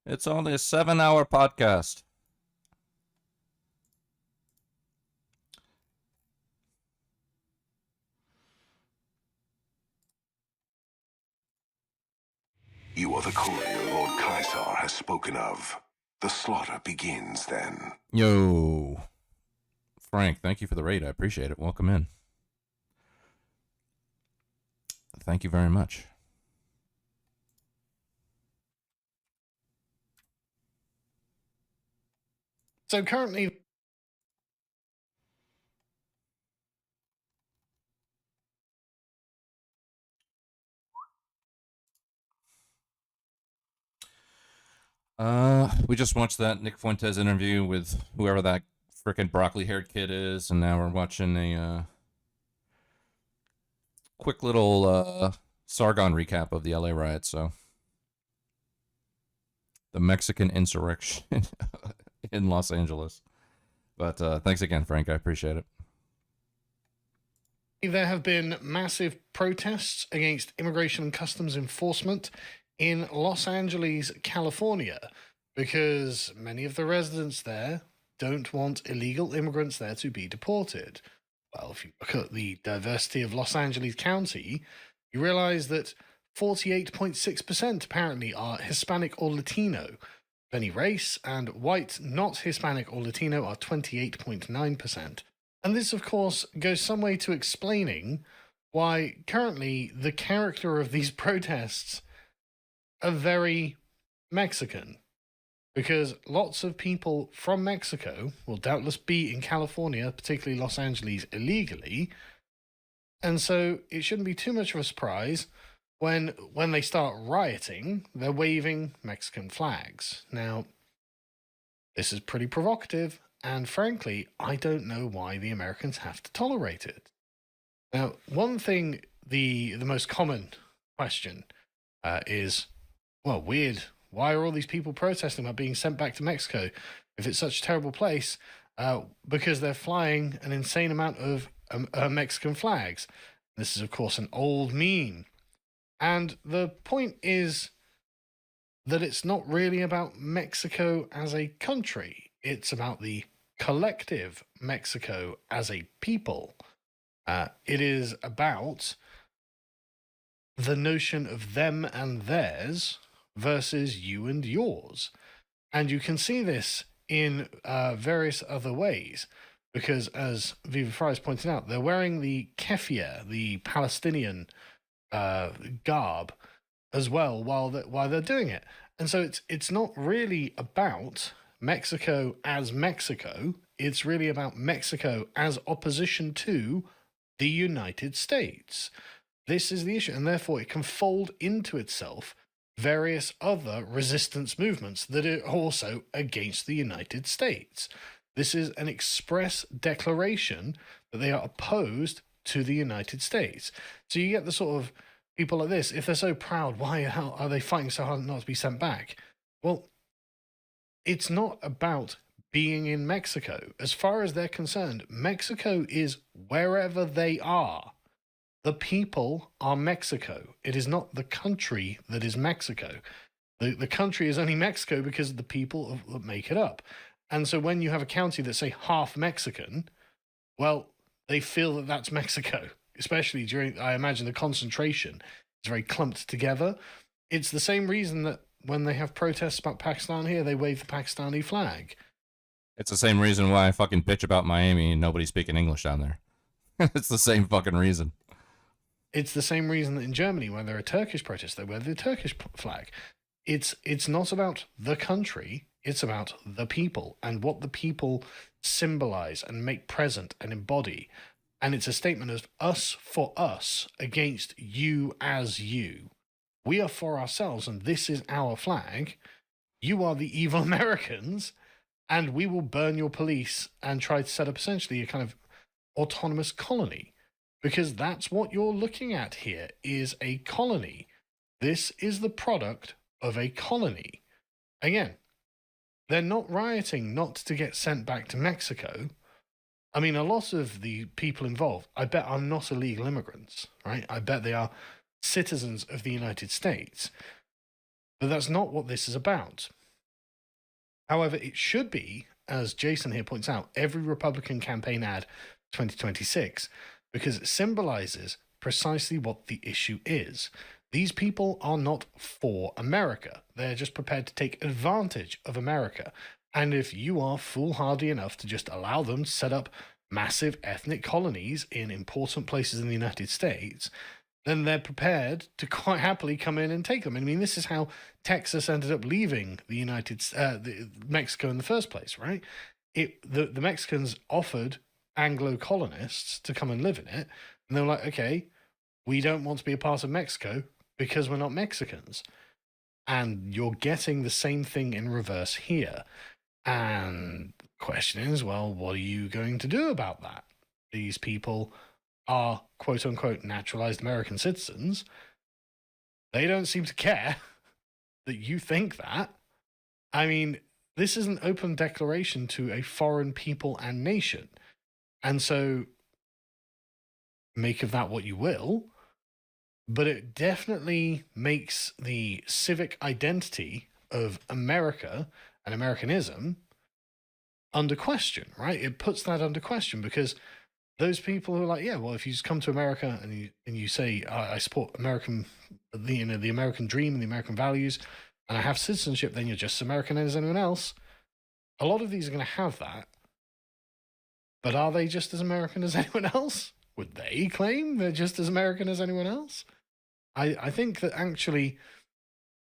It's only a 7-hour podcast. You are the courier Lord Caesar has spoken of. The slaughter begins then. Yo. Frank, thank you for the raid. I appreciate it. Welcome in. Thank you very much. So currently... We just watched that Nick Fuentes interview with whoever that frickin' broccoli-haired kid is, and now we're watching a quick little Sargon recap of the LA riots. So, the Mexican insurrection in Los Angeles. But thanks again, Frank. I appreciate it. There have been massive protests against immigration and customs enforcement in Los Angeles, California, because many of the residents there don't want illegal immigrants there to be deported. Well, if you look at the diversity of Los Angeles County, you realize that 48.6% apparently are Hispanic or Latino of any race, and white, not Hispanic or Latino, are 28.9%. And this, of course, goes some way to explaining why currently the character of these protests are very Mexican. Because lots of people from Mexico will doubtless be in California, particularly Los Angeles, illegally. And so it shouldn't be too much of a surprise when they start rioting, they're waving Mexican flags. Now, this is pretty provocative, and frankly, I don't know why the Americans have to tolerate it. Now, one thing, the most common question is, well, weird. Why are all these people protesting about being sent back to Mexico if it's such a terrible place? Because they're flying an insane amount of Mexican flags. This is, of course, an old meme. And the point is that it's not really about Mexico as a country. It's about the collective Mexico as a people. It is about the notion of them and theirs versus you and yours. And you can see this in various other ways, because as Viva Fries pointed out, they're wearing the keffiyeh, the Palestinian garb, as well while they're doing it. And so it's not really about Mexico as Mexico. It's really about Mexico as opposition to the United States. This is the issue, and therefore it can fold into itself various other resistance movements that are also against the United States. This is an express declaration that they are opposed to the United States. So you get the sort of people like this, if they're so proud, how are they fighting so hard not to be sent back? Well, it's not about being in Mexico. As far as they're concerned, Mexico is wherever they are. The people are Mexico. It is not the country that is Mexico. The country is only Mexico because of the people that make it up. And so when you have a county that's, say, half Mexican, well, they feel that that's Mexico, especially during, I imagine, the concentration is very clumped together. It's the same reason that when they have protests about Pakistan here, they wave the Pakistani flag. It's the same reason why I fucking bitch about Miami and nobody's speaking English down there. It's the same fucking reason. It's the same reason that in Germany, when there are Turkish protests, they wear the Turkish flag. It's not about the country, it's about the people and what the people symbolize and make present and embody. And it's a statement of us for us against you as you. We are for ourselves, and this is our flag. You are the evil Americans, and we will burn your police and try to set up essentially a kind of autonomous colony. Because that's what you're looking at here, is a colony. This is the product of a colony. Again, they're not rioting not to get sent back to Mexico. I mean, a lot of the people involved, I bet, are not illegal immigrants, right? I bet they are citizens of the United States. But that's not what this is about. However, it should be, as Jason here points out, every Republican campaign ad 2026, because it symbolizes precisely what the issue is. These people are not for America. They're just prepared to take advantage of America. And if you are foolhardy enough to just allow them to set up massive ethnic colonies in important places in the United States, then they're prepared to quite happily come in and take them. I mean, this is how Texas ended up leaving Mexico in the first place, right? The Mexicans offered Anglo colonists to come and live in it, and they were like, okay, we don't want to be a part of Mexico because we're not Mexicans. And you're getting the same thing in reverse here. And the question is, well, what are you going to do about that? These people are quote-unquote naturalized American citizens. They don't seem to care that you think that. I mean, this is an open declaration to a foreign people and nation. And so make of that what you will, but it definitely makes the civic identity of America and Americanism under question, right? It puts that under question because those people who are like, yeah, well, if you just come to America and you say, I support American, the American dream and the American values, and I have citizenship, then you're just as American as anyone else. A lot of these are going to have that. But are they just as American as anyone else? Would they claim they're just as American as anyone else? I think that actually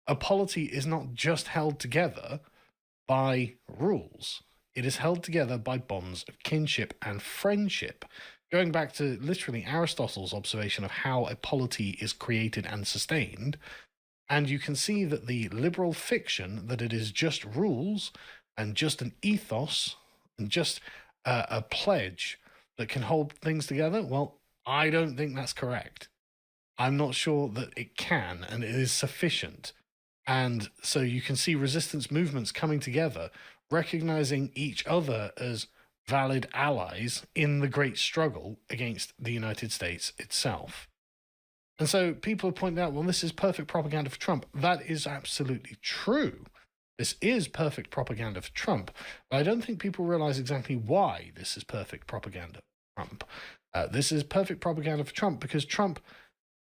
a polity is not just held together by rules. It is held together by bonds of kinship and friendship. Going back to literally Aristotle's observation of how a polity is created and sustained, and you can see that the liberal fiction that it is just rules and just an ethos and just a pledge that can hold things together, well, I don't think that's correct. I'm not sure that it can and it is sufficient. And so you can see resistance movements coming together, recognizing each other as valid allies in the great struggle against the United States itself. And so people have pointed out, well, this is perfect propaganda for Trump. That is absolutely true. This is perfect propaganda for Trump. But I don't think people realize exactly why this is perfect propaganda for Trump. This is perfect propaganda for Trump because Trump,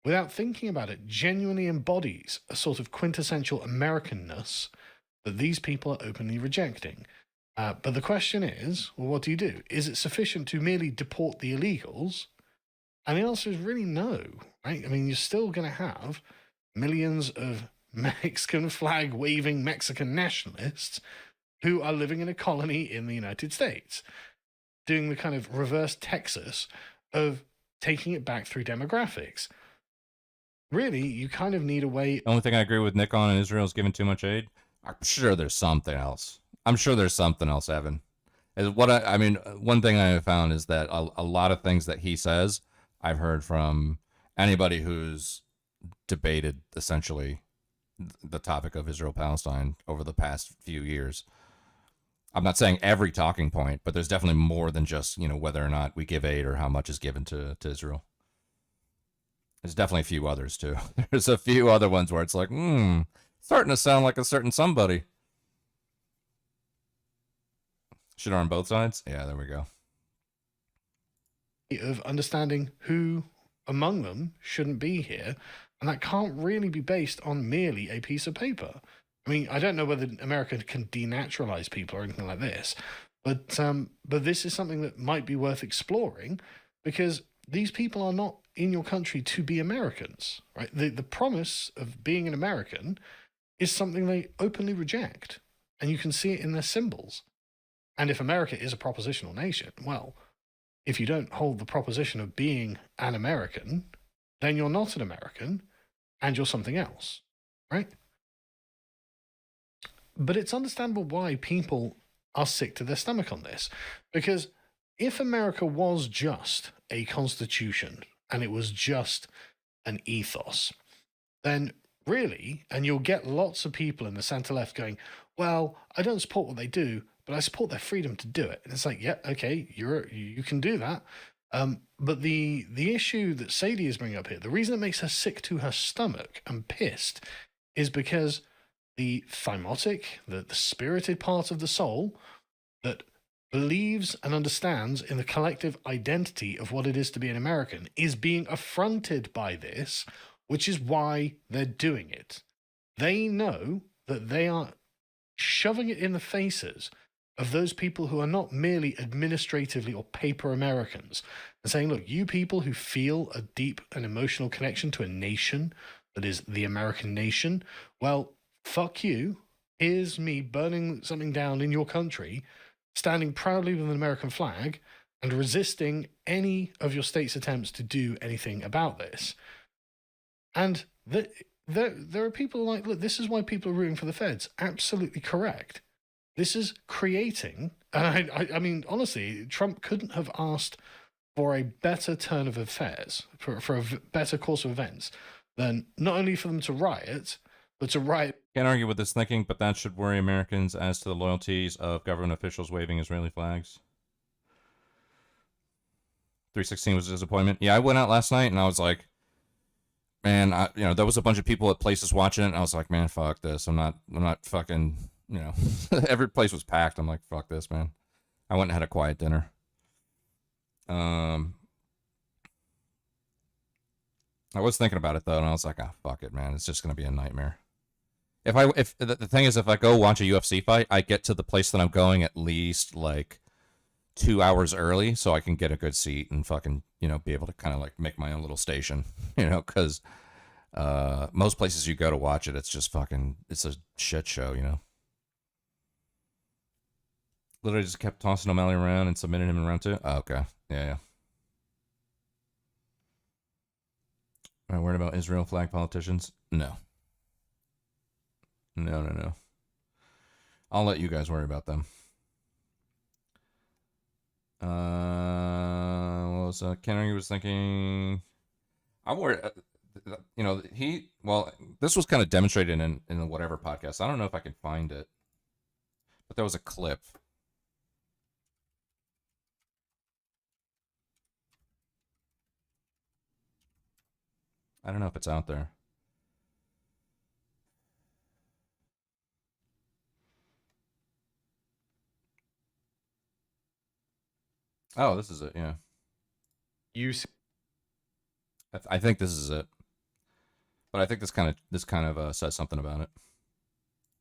without thinking about it, genuinely embodies a sort of quintessential Americanness that these people are openly rejecting. But the question is, well, what do you do? Is it sufficient to merely deport the illegals? And the answer is really no, right? I mean, you're still going to have millions of Mexican flag waving Mexican nationalists who are living in a colony in the United States, doing the kind of reverse Texas of taking it back through demographics. Really, you kind of need a way. The only thing I agree with Nick on in Israel is giving too much aid. I'm sure there's something else. Evan. I mean, one thing I have found is that a lot of things that he says, I've heard from anybody who's debated essentially the topic of Israel-Palestine over the past few years. I'm not saying every talking point, but there's definitely more than just, whether or not we give aid or how much is given to Israel. There's definitely a few others too. There's a few other ones where it's like, starting to sound like a certain somebody. Should on both sides? Yeah, there we go. Of understanding who among them shouldn't be here, and that can't really be based on merely a piece of paper. I mean, I don't know whether America can denaturalize people or anything like this, but this is something that might be worth exploring because these people are not in your country to be Americans, right? The promise of being an American is something they openly reject, and you can see it in their symbols. And if America is a propositional nation, well, if you don't hold the proposition of being an American, then you're not an American and you're something else, right? But it's understandable why people are sick to their stomach on this, because if America was just a constitution and it was just an ethos, then really, and you'll get lots of people in the center left going, well, I don't support what they do, but I support their freedom to do it. And it's like, yeah, okay, you can do that. But the issue that Sadie is bringing up here, the reason it makes her sick to her stomach and pissed is because the thymotic, the spirited part of the soul that believes and understands in the collective identity of what it is to be an American is being affronted by this, which is why they're doing it. They know that they are shoving it in the faces of those people who are not merely administratively or paper Americans, and saying, look, you people who feel a deep and emotional connection to a nation that is the American nation, well, fuck you. Here's me burning something down in your country, standing proudly with an American flag, and resisting any of your state's attempts to do anything about this. And there are people like, look, this is why people are rooting for the feds. Absolutely correct. This is creating, and I mean, honestly, Trump couldn't have asked for a better turn of affairs, for a better course of events, than not only for them to riot, but to riot. Can't argue with this thinking, but that should worry Americans as to the loyalties of government officials waving Israeli flags. 316 was a disappointment. Yeah, I went out last night and I was like, man, there was a bunch of people at places watching it, and I was like, man, fuck this. I'm not fucking, every place was packed. I'm like, fuck this, man. I went and had a quiet dinner. I was thinking about it though, and I was like, fuck it, man. It's just gonna be a nightmare. If the thing is, if I go watch a UFC fight, I get to the place that I'm going at least like 2 hours early, so I can get a good seat and fucking, be able to kind of like make my own little station, because most places you go to watch it, it's just fucking, it's a shit show, Literally just kept tossing O'Malley around and submitted him in round 2. Oh, okay. Yeah. Am I worried about Israel flag politicians? No. No. I'll let you guys worry about them. What was Kennedy was thinking? I'm worried. This was kind of demonstrated in the whatever podcast. I don't know if I can find it, but there was a clip. I don't know if it's out there. Oh, this is it. Yeah. I think this is it. But I think this kind of says something about it.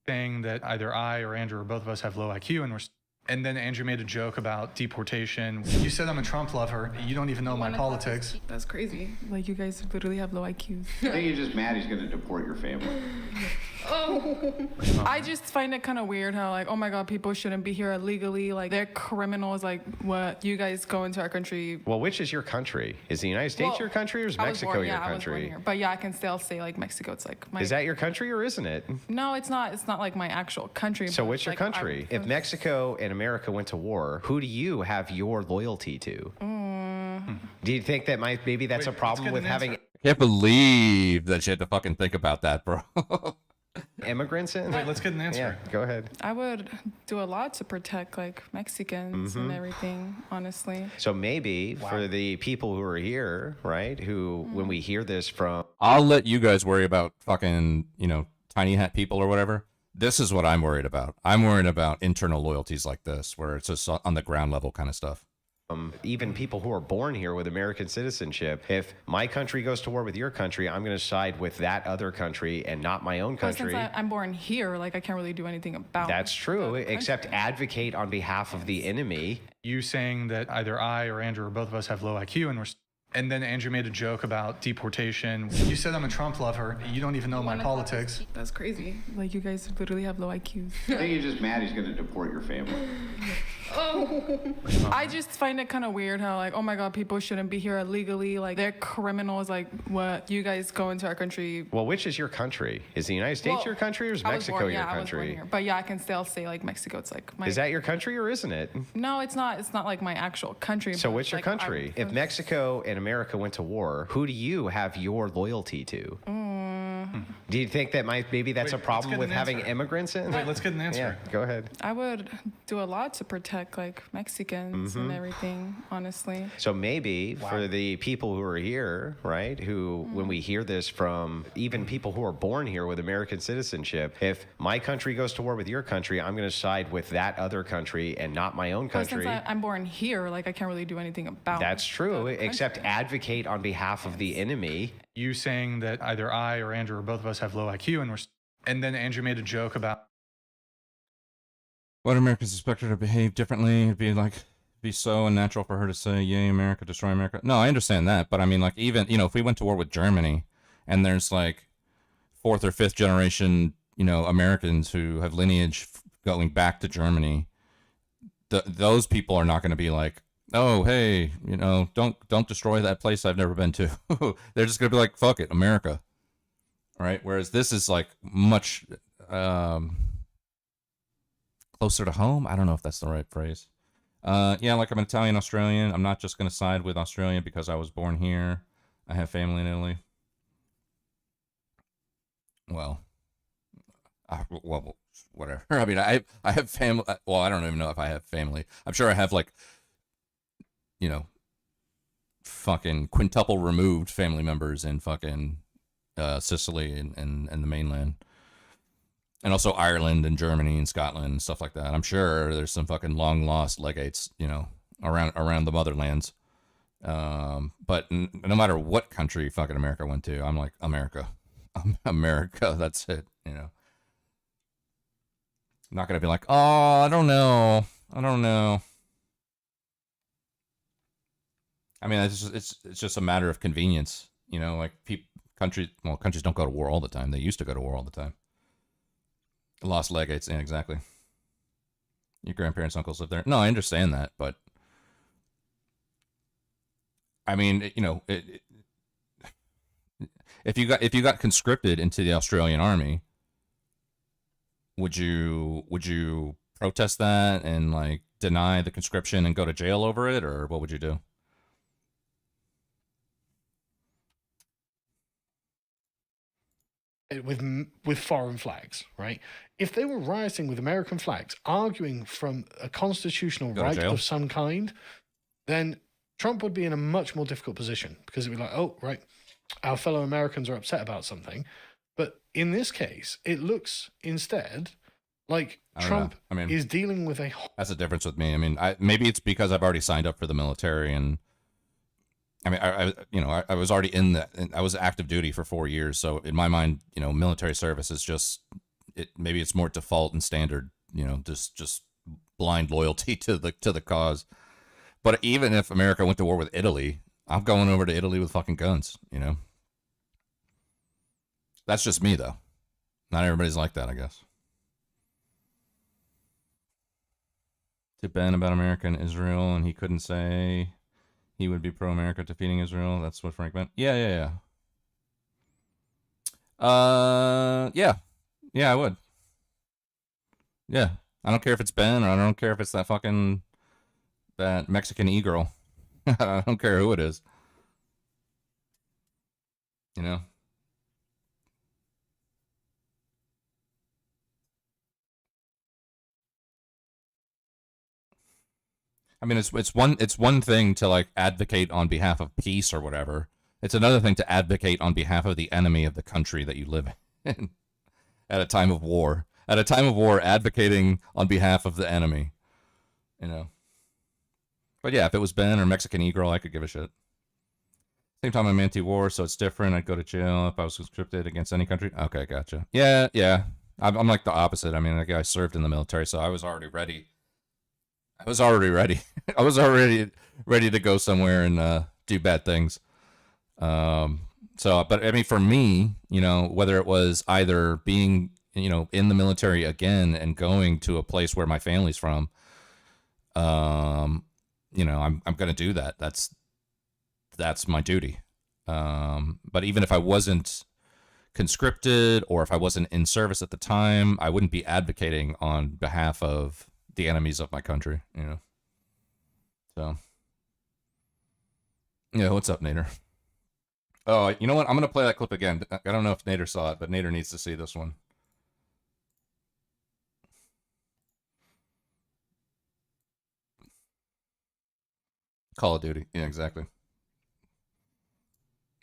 Saying that either I or Andrew or both of us have low IQ, and then Andrew made a joke about deportation. You said I'm a Trump lover. You don't even know my politics. That's crazy. Like, you guys literally have low IQs. I think you're just mad he's going to deport your family. I just find it kind of weird how, like, oh my God, people shouldn't be here illegally. Like, they're criminals. Like, what? You guys go into our country. Well, which is your country? Is the United States your country, or is Mexico your country? I was born here. But yeah, I can still say, like, Mexico. It's like my... Is that your country or isn't it? No, it's not. It's not like my actual country. So what's your country? If Mexico and America went to war, who do you have your loyalty to? Do you think that maybe that's a problem with having... I can't believe that you had to fucking think about that, bro. Immigrants in? Wait, let's get an answer. Yeah, go ahead. I would do a lot to protect, like, Mexicans and everything, honestly. So maybe for the people who are here, right, who, when we hear this from... I'll let you guys worry about fucking, tiny hat people or whatever. This is what I'm worried about. I'm worried about internal loyalties like this, where it's just on the ground level kind of stuff. Even people who are born here with American citizenship, if my country goes to war with your country, I'm going to side with that other country and not my own country. Since I'm born here, like, I can't really do anything about That's true, except advocate on behalf of the enemy. You saying that either I or Andrew or both of us have low IQ, and then Andrew made a joke about deportation. You said I'm a Trump lover. You don't even know my politics. That's crazy. Like, you guys literally have low IQs. I think you're just mad he's going to deport your family. I just find it kind of weird how, like, oh my God, people shouldn't be here illegally. Like, they're criminals. Like, what? You guys go into our country. Well, which is your country? Is the United States your country or is Mexico your country? I was born here. But yeah, I can still say, like, Mexico. It's like my. Is that your country or isn't it? No, it's not. It's not like my actual country. So what's your country? If Mexico and America went to war, who do you have your loyalty to? Do you think that maybe that's a problem with having immigrants in? Wait, let's get an answer. Yeah, go ahead. I would do a lot to protect like Mexicans and everything, honestly. So maybe for the people who are here, right, who when we hear this from even people who are born here with American citizenship, if my country goes to war with your country, I'm going to side with that other country and not my own country. Since I'm born here, like I can't really do anything about That's true, except advocate on behalf of the enemy. You saying that either I or Andrew or both of us have low IQ, and then Andrew made a joke about what Americans expect her to behave differently. It'd be so unnatural for her to say, "Yay, America, destroy America." No, I understand that, but I mean, like, even if we went to war with Germany, and there's like 4th or 5th generation, Americans who have lineage going back to Germany, those people are not going to be like, oh, hey, don't destroy that place I've never been to. They're just going to be like, fuck it, America. Right? Whereas this is like much closer to home. I don't know if that's the right phrase. Yeah, like I'm an Italian Australian. I'm not just going to side with Australia because I was born here. I have family in Italy. Well, whatever. I mean, I have family. Well, I don't even know if I have family. I'm sure I have like, fucking quintuple removed family members in fucking Sicily and the mainland. And also Ireland and Germany and Scotland and stuff like that. I'm sure there's some fucking long lost legates, around the motherlands. But no matter what country fucking America went to, I'm like, America. America, that's it, I'm not going to be like, oh, I don't know. I mean, it's just a matter of convenience, like countries don't go to war all the time. They used to go to war all the time. Lost legates, yeah, exactly. Your grandparents, uncles live there. No, I understand that, but I mean, if you got conscripted into the Australian army, would you protest that and like deny the conscription and go to jail over it, or what would you do? With foreign flags, right? If they were rioting with American flags, arguing from a constitutional right of some kind, then Trump would be in a much more difficult position because it'd be like, oh, right, our fellow Americans are upset about something. But in this case, it looks instead like Trump is dealing with a... That's the difference with me. I mean, maybe it's because I've already signed up for the military and I mean, I was already I was active duty for 4 years. So in my mind, military service is just, maybe it's more default and standard, just blind loyalty to the cause. But even if America went to war with Italy, I'm going over to Italy with fucking guns, That's just me though. Not everybody's like that, I guess. To Ben about America and Israel, and he couldn't say he would be pro-America defeating Israel. That's what Frank meant. Yeah, I would. Yeah. I don't care if it's Ben, or I don't care if it's that Mexican e-girl. I don't care who it is. I mean, it's one thing to like advocate on behalf of peace or whatever. It's another thing to advocate on behalf of the enemy of the country that you live in at a time of war. At a time of war, advocating on behalf of the enemy, But yeah, if it was Ben or Mexican e-girl, I could give a shit. Same time, I'm anti-war, so it's different. I'd go to jail if I was conscripted against any country. Okay, gotcha. Yeah. I'm like the opposite. I mean, like, I served in the military, so I was already ready. I was already ready to go somewhere and do bad things. But I mean, for me, whether it was either being, in the military again and going to a place where my family's from, I'm going to do that. That's my duty. But even if I wasn't conscripted or if I wasn't in service at the time, I wouldn't be advocating on behalf of the enemies of my country, So, yeah, what's up, Nader? Oh, you know what? I'm going to play that clip again. I don't know if Nader saw it, but Nader needs to see this one. Call of Duty. Yeah, exactly.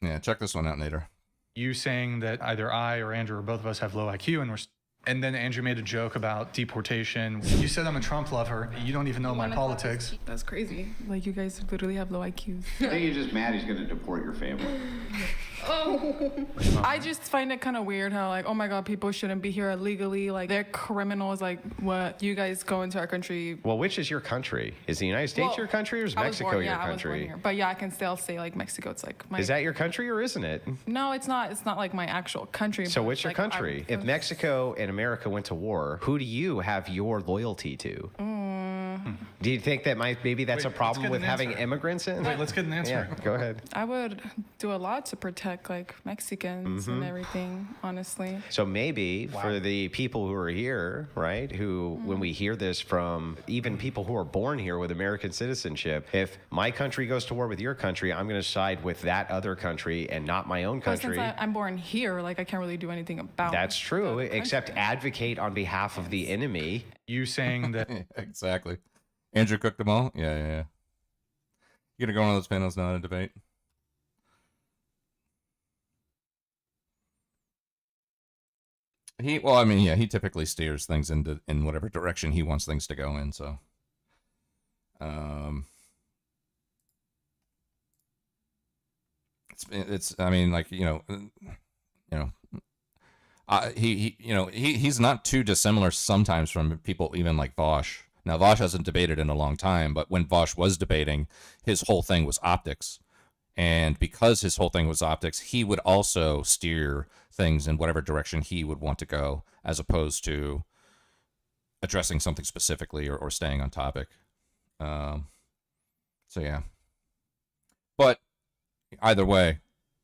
Yeah, check this one out, Nader. You saying that either I or Andrew or both of us have low IQ, and then Andrew made a joke about deportation. You said I'm a Trump lover. You don't even know my politics. That's crazy. Like, you guys literally have low IQs. I think you're just mad he's going to deport your family. I just find it kind of weird how, like, oh my God, people shouldn't be here illegally. Like, they're criminals. Like, what? You guys go into our country. Well, which is your country? Is the United States your country or is Mexico your country? I was born here. But yeah, I can still say, like, Mexico. It's like my. Is that your country or isn't it? No, it's not. It's not like my actual country. So what's your country? If Mexico and America went to war, who do you have your loyalty to? Do you think that maybe that's a problem with having immigrants in? Wait, let's get an answer. Yeah, go ahead. I would do a lot to protect, like, Mexicans and everything, honestly. So maybe for the people who are here, right, who when we hear this from even people who are born here with American citizenship, if my country goes to war with your country, I'm going to side with that other country and not my own country. But since I'm born here, like, I can't really do anything about That's true, except advocate on behalf of the enemy. You saying that... Exactly. Andrew cooked them all? Yeah. You gonna go on one of those panels now to debate? He typically steers things in whatever direction he wants things to go in, so. He's not too dissimilar sometimes from people even like Vosh. Now, Vosh hasn't debated in a long time, but when Vosh was debating, his whole thing was optics. And because his whole thing was optics, he would also steer things in whatever direction he would want to go, as opposed to addressing something specifically or staying on topic. So, yeah. But either way,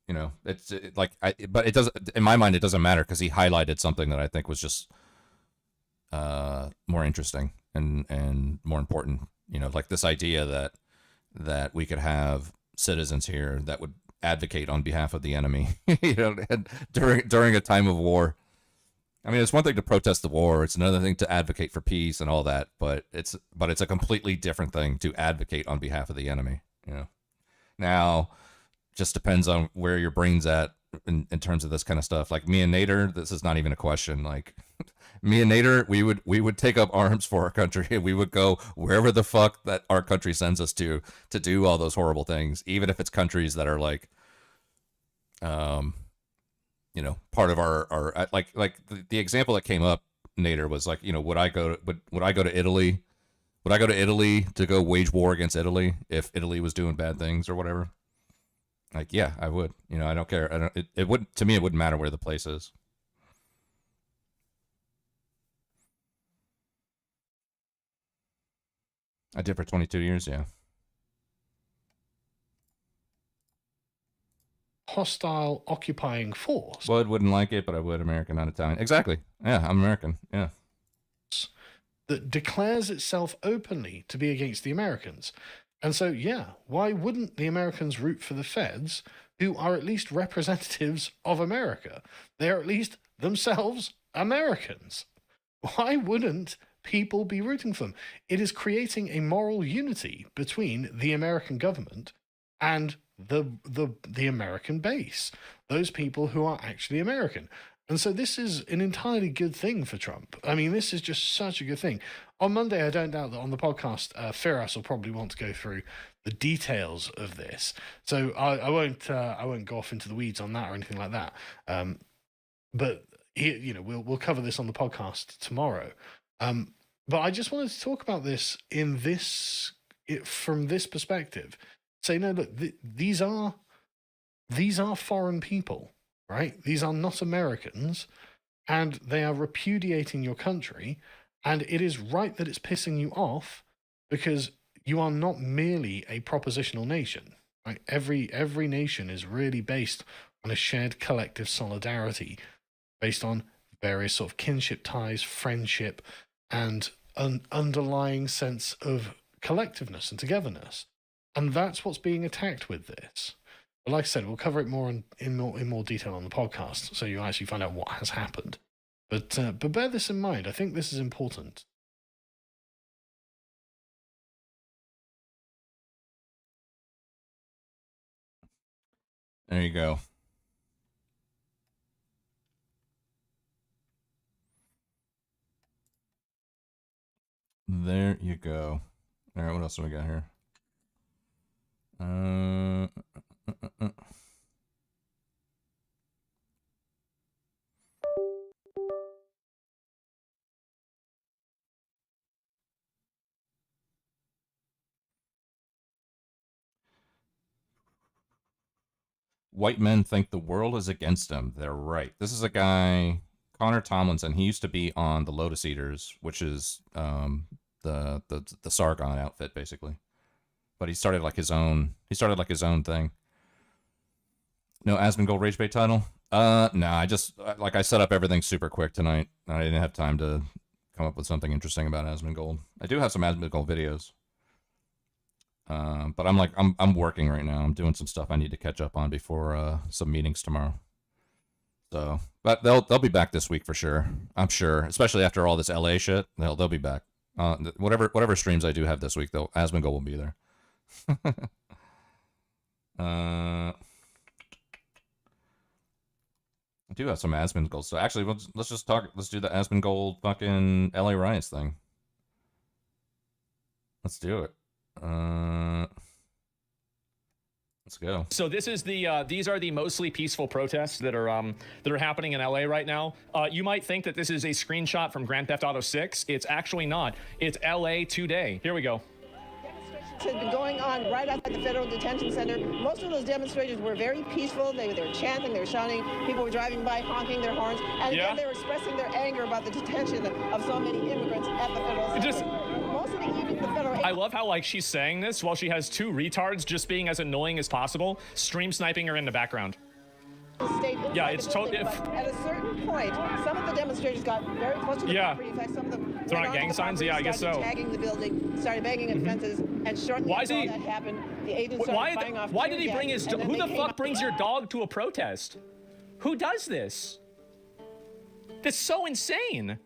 but it doesn't, in my mind, it doesn't matter because he highlighted something that I think was just more interesting and more important, like this idea that we could have citizens here that would advocate on behalf of the enemy, during a time of war. I mean, it's one thing to protest the war. It's another thing to advocate for peace and all that, but it's a completely different thing to advocate on behalf of the enemy, Now, just depends on where your brain's at in terms of this kind of stuff. Like me and Nader, this is not even a question. Like me and Nader, we would take up arms for our country and we would go wherever the fuck that our country sends us to do all those horrible things, even if it's countries that are like, part of our like the example that came up, Nader, was like, would I go to Italy? Would I go to Italy to go wage war against Italy if Italy was doing bad things or whatever? Like, yeah, I would. I don't care. It wouldn't, to me, it wouldn't matter where the place is. I did for 22 years, yeah. Hostile occupying force. Wood wouldn't like it, but I would. American, not Italian. Exactly. Yeah, I'm American. Yeah. That declares itself openly to be against the Americans. And so, yeah, why wouldn't the Americans root for the Feds, who are at least representatives of America? They are at least themselves Americans. Why wouldn't people be rooting for them? It is creating a moral unity between the American government and the American base, those people who are actually American. And so this is an entirely good thing for Trump. I mean, this is just such a good thing. On Monday, I don't doubt that on the podcast, Firas will probably want to go through the details of this. So I won't go off into the weeds on that or anything like that. But we'll cover this on the podcast tomorrow. But I just wanted to talk about this from this perspective. Say, no, look, these are foreign people. Right? These are not Americans, and they are repudiating your country, and it is right that it's pissing you off because you are not merely a propositional nation. Right? Every nation is really based on a shared collective solidarity, based on various sort of kinship ties, friendship, and an underlying sense of collectiveness and togetherness. And that's what's being attacked with this. But like I said, we'll cover it more in more detail on the podcast, so you actually find out what has happened. But bear this in mind. I think this is important. There you go. There you go. All right, what else do we got here? White men think the world is against them. They're right. This is a guy, Connor Tomlinson. He used to be on the Lotus Eaters, which is the Sargon outfit, basically. But he started like his own. He started like his own thing. No Asmongold Rage Bait title. No, I just like I set up everything super quick tonight. I didn't have time to come up with something interesting about Asmongold. I do have some Asmongold videos. But I'm working right now. I'm doing some stuff I need to catch up on before some meetings tomorrow. So, but they'll be back this week for sure. I'm sure, especially after all this LA shit. They'll be back. Whatever streams I do have this week, though, Asmongold will be there. I do have some Asmongold. So actually, let's just talk. Let's do the Asmongold fucking LA riots thing. Let's do it. Let's go. So this is these are the mostly peaceful protests that are happening in LA right now. You might think that this is a screenshot from Grand Theft Auto 6. It's actually not. It's LA today. Here we go. Has been going on right outside the Federal Detention Center. Most of those demonstrators were very peaceful. They were chanting, they were shouting. People were driving by, honking their horns, and again, they were expressing their anger about the detention of so many immigrants at the Federal Center. Most of the evening, the Federal. I love how like she's saying this while she has two retards just being as annoying as possible, stream sniping her in the background. Yeah, it's totally. At a certain point, some of the demonstrators got very close to the property. In fact, some of them throwing out gang signs. Yeah, I guess so. Tagging the building, started banging at fences, and shortly after that happened, the agents started firing off. Why did he bring his? Who the fuck brings your dog to a protest? Who does this? That's so insane.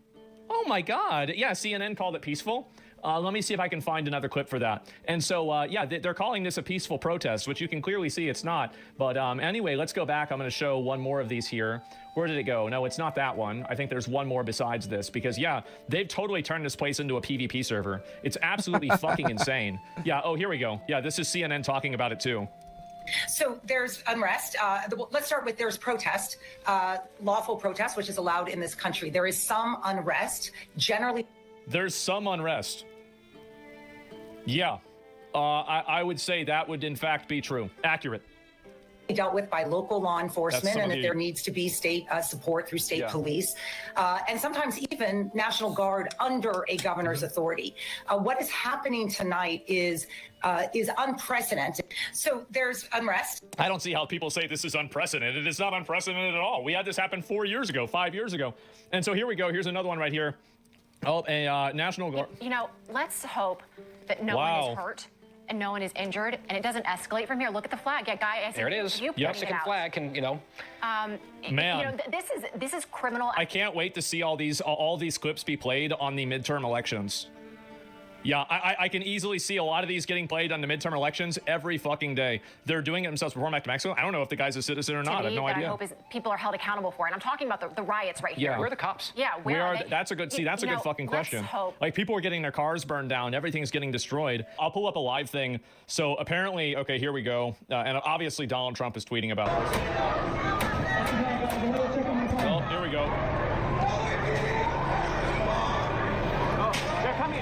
Oh my God. Yeah, CNN called it peaceful. Let me see if I can find another clip for that. And so, yeah, they're calling this a peaceful protest, which you can clearly see it's not. But anyway, let's go back. I'm going to show one more of these here. Where did it go? No, it's not that one. I think there's one more besides this because, yeah, they've totally turned this place into a PvP server. It's absolutely fucking insane. Yeah, oh, here we go. Yeah, this is CNN talking about it too. So there's unrest. Let's start with there's protest, lawful protest, which is allowed in this country. There is some unrest, generally. There's some unrest. Yeah, I would say that would in fact be true. Accurate. Dealt with by local law enforcement, and if there needs to be state support through state police, and sometimes even National Guard under a governor's authority. What is happening tonight is unprecedented. So there's unrest. I don't see how people say this is unprecedented. It's not unprecedented at all. We had this happen 4 years ago, 5 years ago. And so here we go. Here's another one right here. Oh, a National Guard. You know, let's hope that no one is hurt and no one is injured and it doesn't escalate from here. Look at the flag. Yeah, guy, I see there it is. Mexican flag can, you know. Man, you know, this is criminal. I can't wait to see all these clips be played on the midterm elections. Yeah, I can easily see a lot of these getting played on the midterm elections every fucking day. They're doing it themselves before back to Mexico. I don't know if the guy's a citizen or not. I have no idea. I hope is people are held accountable for it. And I'm talking about the riots right here. Yeah. Where are the cops? Yeah, where are they? That's a good. See, that's a good fucking question. Like people are getting their cars burned down. Everything's getting destroyed. I'll pull up a live thing. So apparently, okay, here we go. And obviously Donald Trump is tweeting about this. Well, here we go.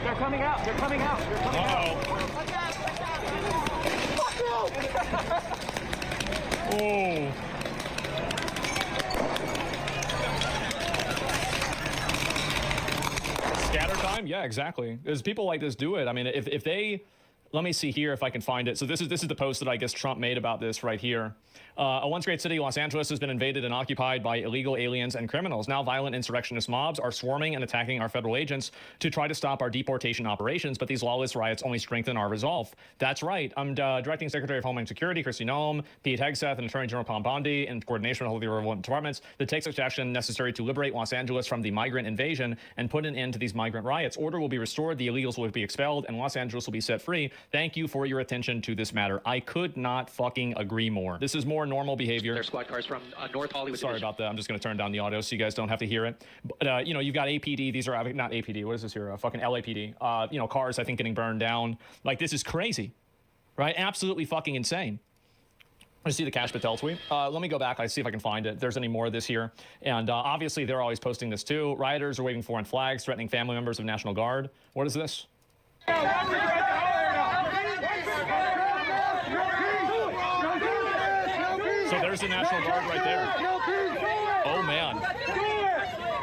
They're coming out. They're coming out. They're coming out. Oh. Scatter time? time. Yeah, exactly. There's people like this do it. I mean, if they, let me see here if I can find it. So this is the post that I guess Trump made about this right here. A once great city, Los Angeles, has been invaded and occupied by illegal aliens and criminals. Now violent insurrectionist mobs are swarming and attacking our federal agents to try to stop our deportation operations, but these lawless riots only strengthen our resolve. That's right. I'm directing Secretary of Homeland Security Kristi Noem, Pete Hegseth, and Attorney General Pam Bondi in coordination with all the relevant departments to take such action necessary to liberate Los Angeles from the migrant invasion and put an end to these migrant riots. Order will be restored, the illegals will be expelled, and Los Angeles will be set free. Thank you for your attention to this matter. I could not fucking agree more. This is more normal behavior. There's squad cars from North Hollywood. Sorry about that. I'm just going to turn down the audio so you guys don't have to hear it. But, you know, you've got APD. These are not APD. What is this here? Fucking LAPD. You know, cars, I think, getting burned down. Like, this is crazy, right? Absolutely fucking insane. I see the Cash Patel tweet. Let me go back. I see if I can find it. If there's any more of this here. And obviously, they're always posting this too. Rioters are waving foreign flags, threatening family members of National Guard. What is this? So there's the National Guard right there. Oh, man.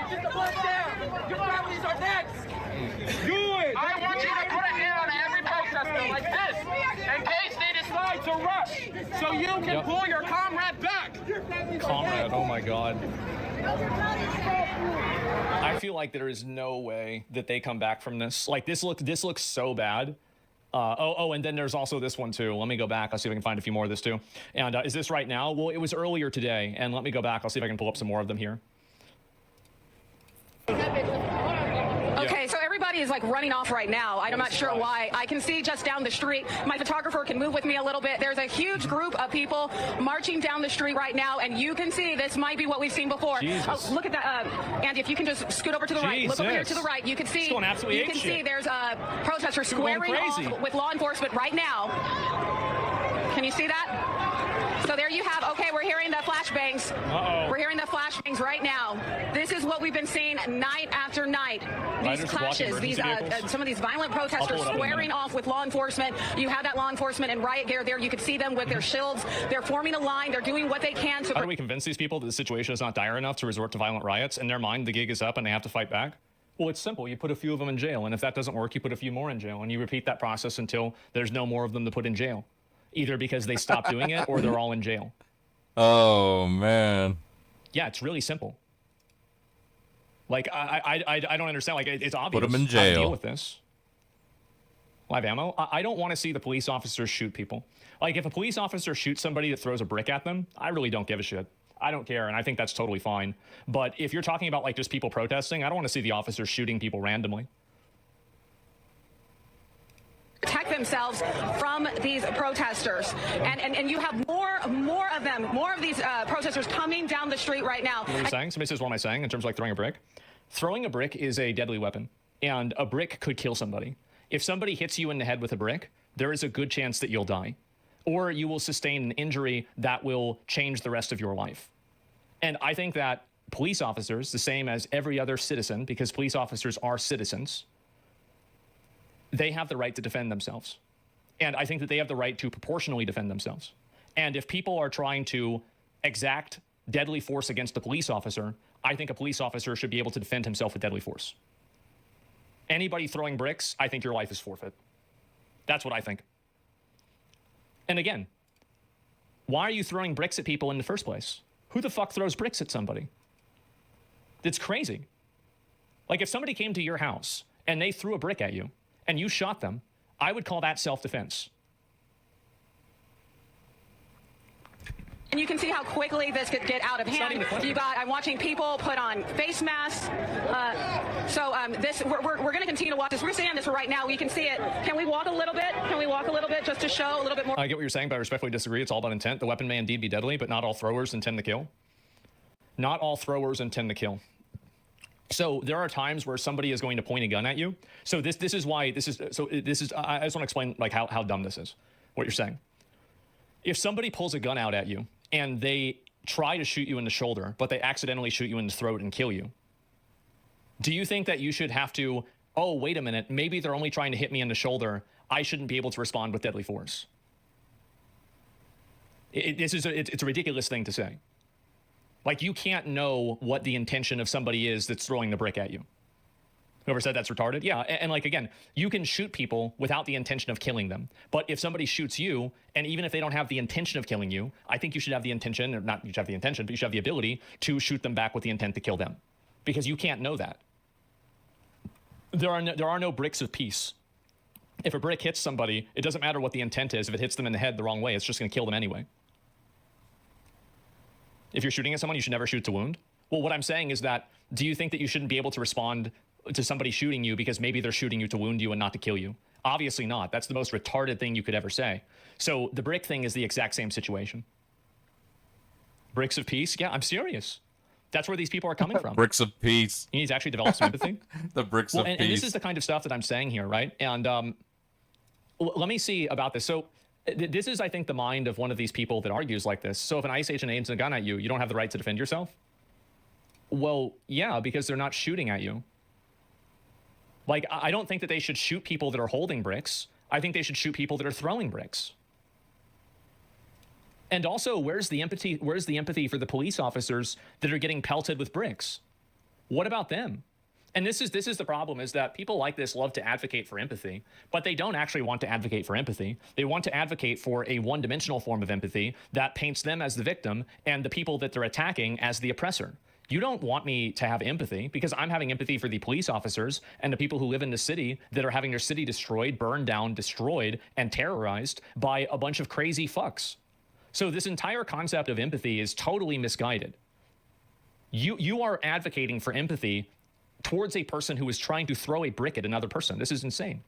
Get the blood down. Your families are next. Do it. I want you to put a hand on every protester like this in case they decide to rush so you can pull your comrade back. Comrade, oh my God. I feel like there is no way that they come back from this. Like, this looks so bad. And then there's also this one too. Let me go back. I'll see if I can find a few more of this too. And is this right now? Well, it was earlier today. And let me go back. I'll see if I can pull up some more of them here. Okay, so everybody is like running off right now. I'm not sure why. I can see just down the street. My photographer can move with me a little bit. There's a huge group of people marching down the street right now, and you can see this might be what we've seen before. Look at that, Andy. If you can just scoot over to the right, look over here to the right. You can see. You can see there's a protester squaring off with law enforcement right now. Can you see that? So there you have, okay, we're hearing the flashbangs. We're hearing the flashbangs right now. This is what we've been seeing night after night. These clashes, these some of these violent protesters squaring off with law enforcement. You have that law enforcement and riot gear there. You can see them with their shields. They're forming a line. They're doing what they can to... How do we convince these people that the situation is not dire enough to resort to violent riots? In their mind, the gig is up and they have to fight back? Well, it's simple. You put a few of them in jail. And if that doesn't work, you put a few more in jail. And you repeat that process until there's no more of them to put in jail. Either because they stop doing it or they're all in jail. Oh, man. Yeah, it's really simple. Like, I don't understand. Like, it's obvious. Put them in how to deal jail. with this. Live ammo? I don't want to see the police officers shoot people. Like, if a police officer shoots somebody that throws a brick at them, I really don't give a shit. I don't care, and I think that's totally fine. But if you're talking about, like, just people protesting, I don't want to see the officers shooting people randomly. Protect themselves from these protesters, and you have more of them, more of these protesters coming down the street right now. What are you saying? Somebody says, what am I saying in terms of like throwing a brick? Throwing a brick is a deadly weapon, and a brick could kill somebody. If somebody hits you in the head with a brick, there is a good chance that you'll die, or you will sustain an injury that will change the rest of your life. And I think that police officers, the same as every other citizen, because police officers are citizens, they have the right to defend themselves. And I think that they have the right to proportionally defend themselves. And if people are trying to exact deadly force against a police officer, I think a police officer should be able to defend himself with deadly force. Anybody throwing bricks, I think your life is forfeit. That's what I think. And again, why are you throwing bricks at people in the first place? Who the fuck throws bricks at somebody? It's crazy. Like, if somebody came to your house and they threw a brick at you, and you shot them, I would call that self-defense. And you can see how quickly this could get out of hand. I'm watching people put on face masks. We're going to continue to watch this. We're seeing this right now. We can see it. Can we walk a little bit? Can we walk a little bit just to show a little bit more? I get what you're saying, but I respectfully disagree. It's all about intent. The weapon may indeed be deadly, but not all throwers intend to kill. Not all throwers intend to kill. So there are times where somebody is going to point a gun at you. So I just want to explain like how dumb this is, what you're saying. If somebody pulls a gun out at you and they try to shoot you in the shoulder, but they accidentally shoot you in the throat and kill you, do you think that you should have to, oh, wait a minute, maybe they're only trying to hit me in the shoulder, I shouldn't be able to respond with deadly force? It's a ridiculous thing to say. Like, you can't know what the intention of somebody is that's throwing the brick at you. Whoever said that's retarded? Yeah, and like, again, you can shoot people without the intention of killing them. But if somebody shoots you, and even if they don't have the intention of killing you, I think you should have the intention, or not you should have the intention, but you should have the ability to shoot them back with the intent to kill them. Because you can't know that. There are no bricks of peace. If a brick hits somebody, it doesn't matter what the intent is. If it hits them in the head the wrong way, it's just going to kill them anyway. If you're shooting at someone, you should never shoot to wound. Well, what I'm saying is that, do you think that you shouldn't be able to respond to somebody shooting you because maybe they're shooting you to wound you and not to kill you? Obviously not. That's the most retarded thing you could ever say. So the brick thing is the exact same situation. Bricks of peace? Yeah, I'm serious. That's where these people are coming from. Bricks of peace. You need to actually develop some empathy. The bricks of peace. And this is the kind of stuff that I'm saying here, right? And let me see about this. So this is, I think, the mind of one of these people that argues like this. So if an ICE agent aims a gun at you, you don't have the right to defend yourself? Well, yeah, because they're not shooting at you. Like, I don't think that they should shoot people that are holding bricks. I think they should shoot people that are throwing bricks. And also, where's the empathy for the police officers that are getting pelted with bricks? What about them? And this is the problem, is that people like this love to advocate for empathy, but they don't actually want to advocate for empathy. They want to advocate for a one-dimensional form of empathy that paints them as the victim and the people that they're attacking as the oppressor. You don't want me to have empathy, because I'm having empathy for the police officers and the people who live in the city that are having their city destroyed, burned down, destroyed, and terrorized by a bunch of crazy fucks. So this entire concept of empathy is totally misguided. You are advocating for empathy towards a person who is trying to throw a brick at another person. This is insane.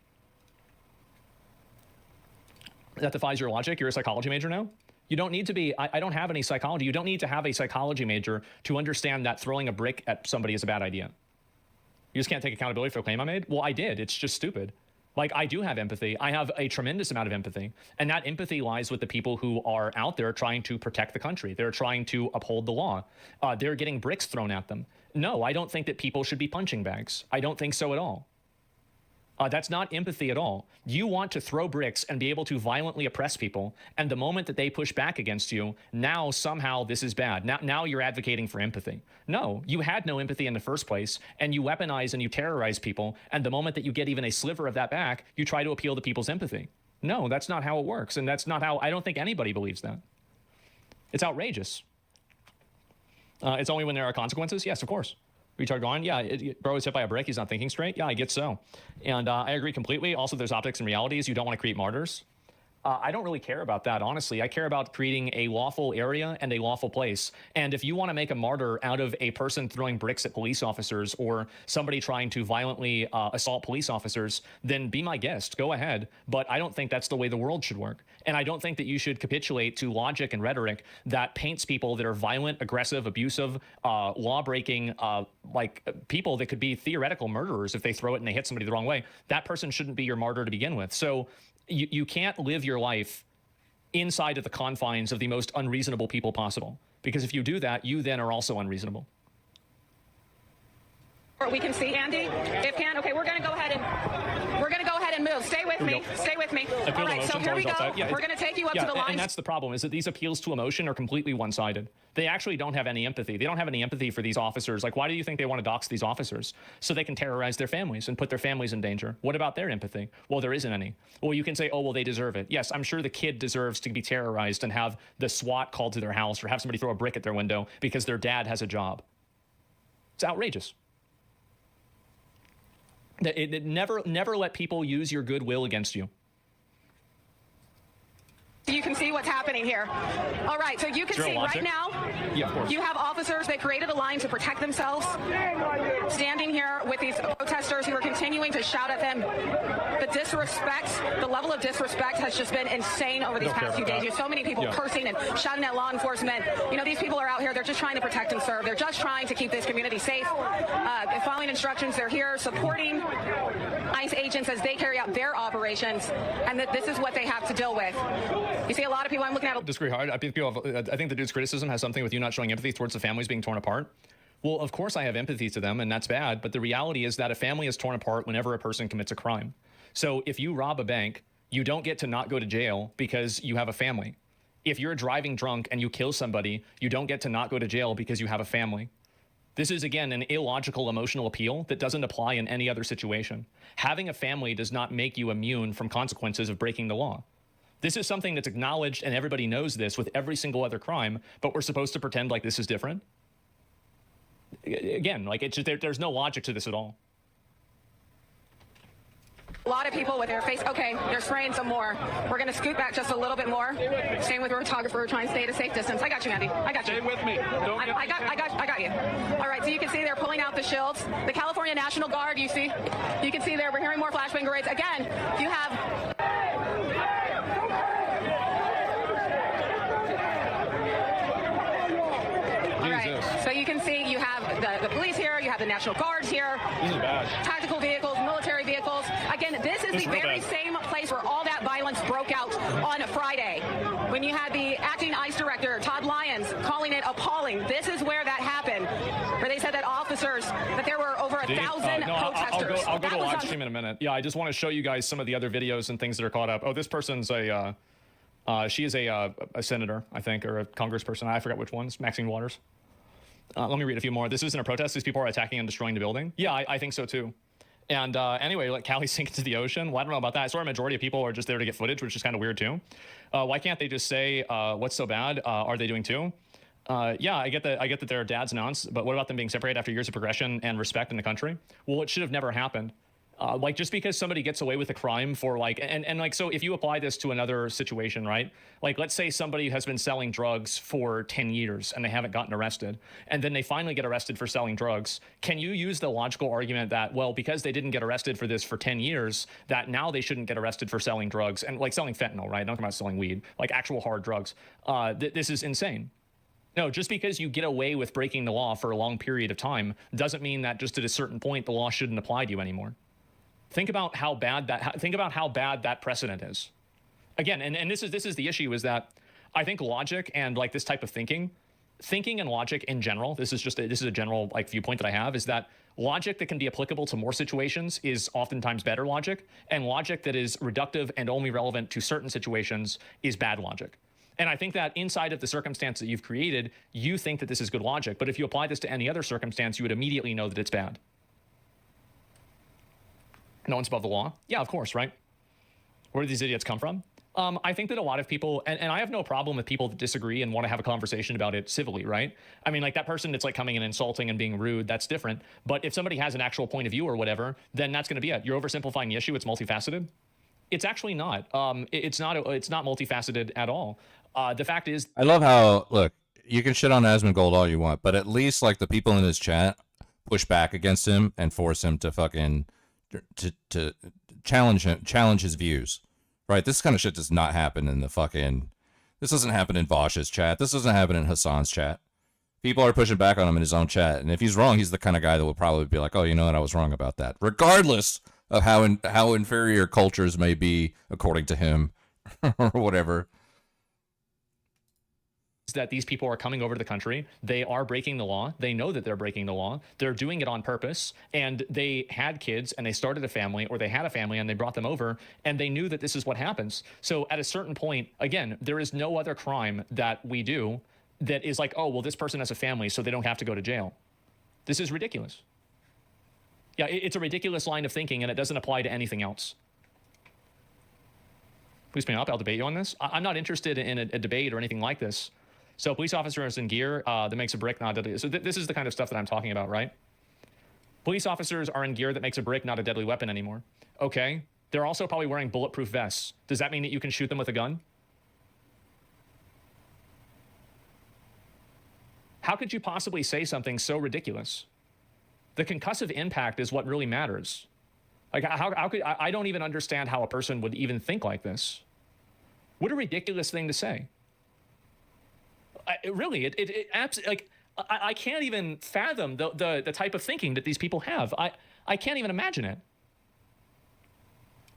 That defies your logic. You're a psychology major now? You don't need to be, I don't have any psychology. You don't need to have a psychology major to understand that throwing a brick at somebody is a bad idea. You just can't take accountability for the claim I made? Well, I did. It's just stupid. Like, I do have empathy. I have a tremendous amount of empathy. And that empathy lies with the people who are out there trying to protect the country. They're trying to uphold the law. They're getting bricks thrown at them. No, I don't think that people should be punching bags. I don't think so at all. That's not empathy at all. You want to throw bricks and be able to violently oppress people. And the moment that they push back against you, now somehow this is bad. Now you're advocating for empathy. No, you had no empathy in the first place, and you weaponize and you terrorize people. And the moment that you get even a sliver of that back, you try to appeal to people's empathy. No, that's not how it works. And that's not how, I don't think anybody believes that. It's outrageous. It's only when there are consequences? Yes, of course. Retard gone? Yeah, bro was hit by a brick. He's not thinking straight. Yeah, I get so. And I agree completely. Also, there's optics and realities. You don't want to create martyrs. I don't really care about that, honestly. I care about creating a lawful area and a lawful place. And if you want to make a martyr out of a person throwing bricks at police officers or somebody trying to violently assault police officers, then be my guest. Go ahead. But I don't think that's the way the world should work. And I don't think that you should capitulate to logic and rhetoric that paints people that are violent, aggressive, abusive, law-breaking, like people that could be theoretical murderers if they throw it and they hit somebody the wrong way. That person shouldn't be your martyr to begin with. So you can't live your life inside of the confines of the most unreasonable people possible. Because if you do that, you then are also unreasonable. We can see Andy. If can, okay, we're gonna go ahead and move. Stay with me. Stay with me. All right, so here we go. Yeah, we're gonna take you up to the line. And that's the problem, is that these appeals to emotion are completely one-sided. They actually don't have any empathy. They don't have any empathy for these officers. Like, why do you think they want to dox these officers? So they can terrorize their families and put their families in danger. What about their empathy? Well, there isn't any. Well, you can say, oh, well, they deserve it. Yes, I'm sure the kid deserves to be terrorized and have the SWAT called to their house or have somebody throw a brick at their window because their dad has a job. It's outrageous. Never let people use your goodwill against you. You can see what's happening here. All right, so you can see right now, yeah, of course. You have officers that created a line to protect themselves, standing here with these protesters who are continuing to shout at them. The disrespect, the level of disrespect has just been insane over these past few days. You have so many people cursing and shouting at law enforcement. You know, these people are out here, they're just trying to protect and serve. They're just trying to keep this community safe. Following instructions, they're here supporting ICE agents as they carry out their operations, and that this is what they have to deal with. You see a lot of people, I'm looking at... Disagree hard. I think the dude's criticism has something with you not showing empathy towards the families being torn apart. Well, of course I have empathy to them, and that's bad, but the reality is that a family is torn apart whenever a person commits a crime. So if you rob a bank, you don't get to not go to jail because you have a family. If you're driving drunk and you kill somebody, you don't get to not go to jail because you have a family. This is, again, an illogical emotional appeal that doesn't apply in any other situation. Having a family does not make you immune from consequences of breaking the law. This is something that's acknowledged, and everybody knows this with every single other crime, but we're supposed to pretend like this is different? Again, like, it's just, there's no logic to this at all. A lot of people with their face. Okay, they're spraying some more. We're going to scoot back just a little bit more. Staying with the photographer, trying to stay at a safe distance. I got you, Andy. I got you. Stay with me. I got you. All right, so you can see they're pulling out the shields. The California National Guard, you can see there. We're hearing more flashbang grenades. Again, you have... All right, so you can see you have the police here, you have the National Guards here. This is bad. Tactical vehicles, military vehicles. Again, this is the very same place where all that violence broke out on Friday, when you had the acting ICE director, Todd Lyons, calling it appalling. This is where that happened, where they said that that there were over 1,000 protesters. I'll go to live stream in a minute. Yeah, I just want to show you guys some of the other videos and things that are caught up. Oh, this person's she is a senator, I think, or a congressperson. I forgot which ones. Maxine Waters. Let me read a few more. This isn't a protest. These people are attacking and destroying the building. Yeah, I think so too. And anyway, like Cali sink into the ocean. Well, I don't know about that. I swear a majority of people are just there to get footage, which is kind of weird too. Why can't they just say, what's so bad? Are they doing too? Yeah, I get that their dads announced, but what about them being separated after years of progression and respect in the country? Well, it should have never happened. Like, just because somebody gets away with a crime for like, and like, so if you apply this to another situation, right? Like, let's say somebody has been selling drugs for 10 years and they haven't gotten arrested, and then they finally get arrested for selling drugs. Can you use the logical argument that, well, because they didn't get arrested for this for 10 years, that now they shouldn't get arrested for selling drugs and like selling fentanyl, right? I'm not talking about selling weed, like actual hard drugs. This is insane. No, just because you get away with breaking the law for a long period of time doesn't mean that just at a certain point, the law shouldn't apply to you anymore. Think about how bad that precedent is. Again, and this is the issue, is that I think logic and like this type of thinking and logic in general, this is a general like viewpoint that I have, is that logic that can be applicable to more situations is oftentimes better logic, and logic that is reductive and only relevant to certain situations is bad logic. And I think that inside of the circumstance that you've created, you think that this is good logic, but if you apply this to any other circumstance, you would immediately know that it's bad. No one's above the law? Yeah, of course, right? Where do these idiots come from? I think that a lot of people, and I have no problem with people that disagree and want to have a conversation about it civilly, right? I mean, like that person that's like coming and insulting and being rude, that's different. But if somebody has an actual point of view or whatever, then that's going to be it. You're oversimplifying the issue. It's multifaceted. It's actually not. It's not multifaceted at all. The fact is, I love how, look, you can shit on Asmongold all you want, but at least like the people in his chat push back against him and force him to fucking to challenge his views, right? This kind of shit does not happen in this doesn't happen in Vosh's chat. This doesn't happen in Hassan's chat. People are pushing back on him in his own chat, and if he's wrong, he's the kind of guy that will probably be like, oh, you know what, I was wrong about that, regardless of how inferior cultures may be according to him or whatever. That these people are coming over to the country. They are breaking the law. They know that they're breaking the law. They're doing it on purpose. And they had kids and they started a family, or they had a family and they brought them over, and they knew that this is what happens. So at a certain point, again, there is no other crime that we do that is like, oh, well, this person has a family, so they don't have to go to jail. This is ridiculous. Yeah, it's a ridiculous line of thinking, and it doesn't apply to anything else. Please bring it up. I'll debate you on this. I'm not interested in a debate or anything like this. So police officers in gear that makes a brick, not a deadly. So this is the kind of stuff that I'm talking about, right? Police officers are in gear that makes a brick, not a deadly weapon anymore. Okay. They're also probably wearing bulletproof vests. Does that mean that you can shoot them with a gun? How could you possibly say something so ridiculous? The concussive impact is what really matters. Like, how could I don't even understand how a person would even think like this. What a ridiculous thing to say. I can't even fathom the type of thinking that these people have. I can't even imagine it.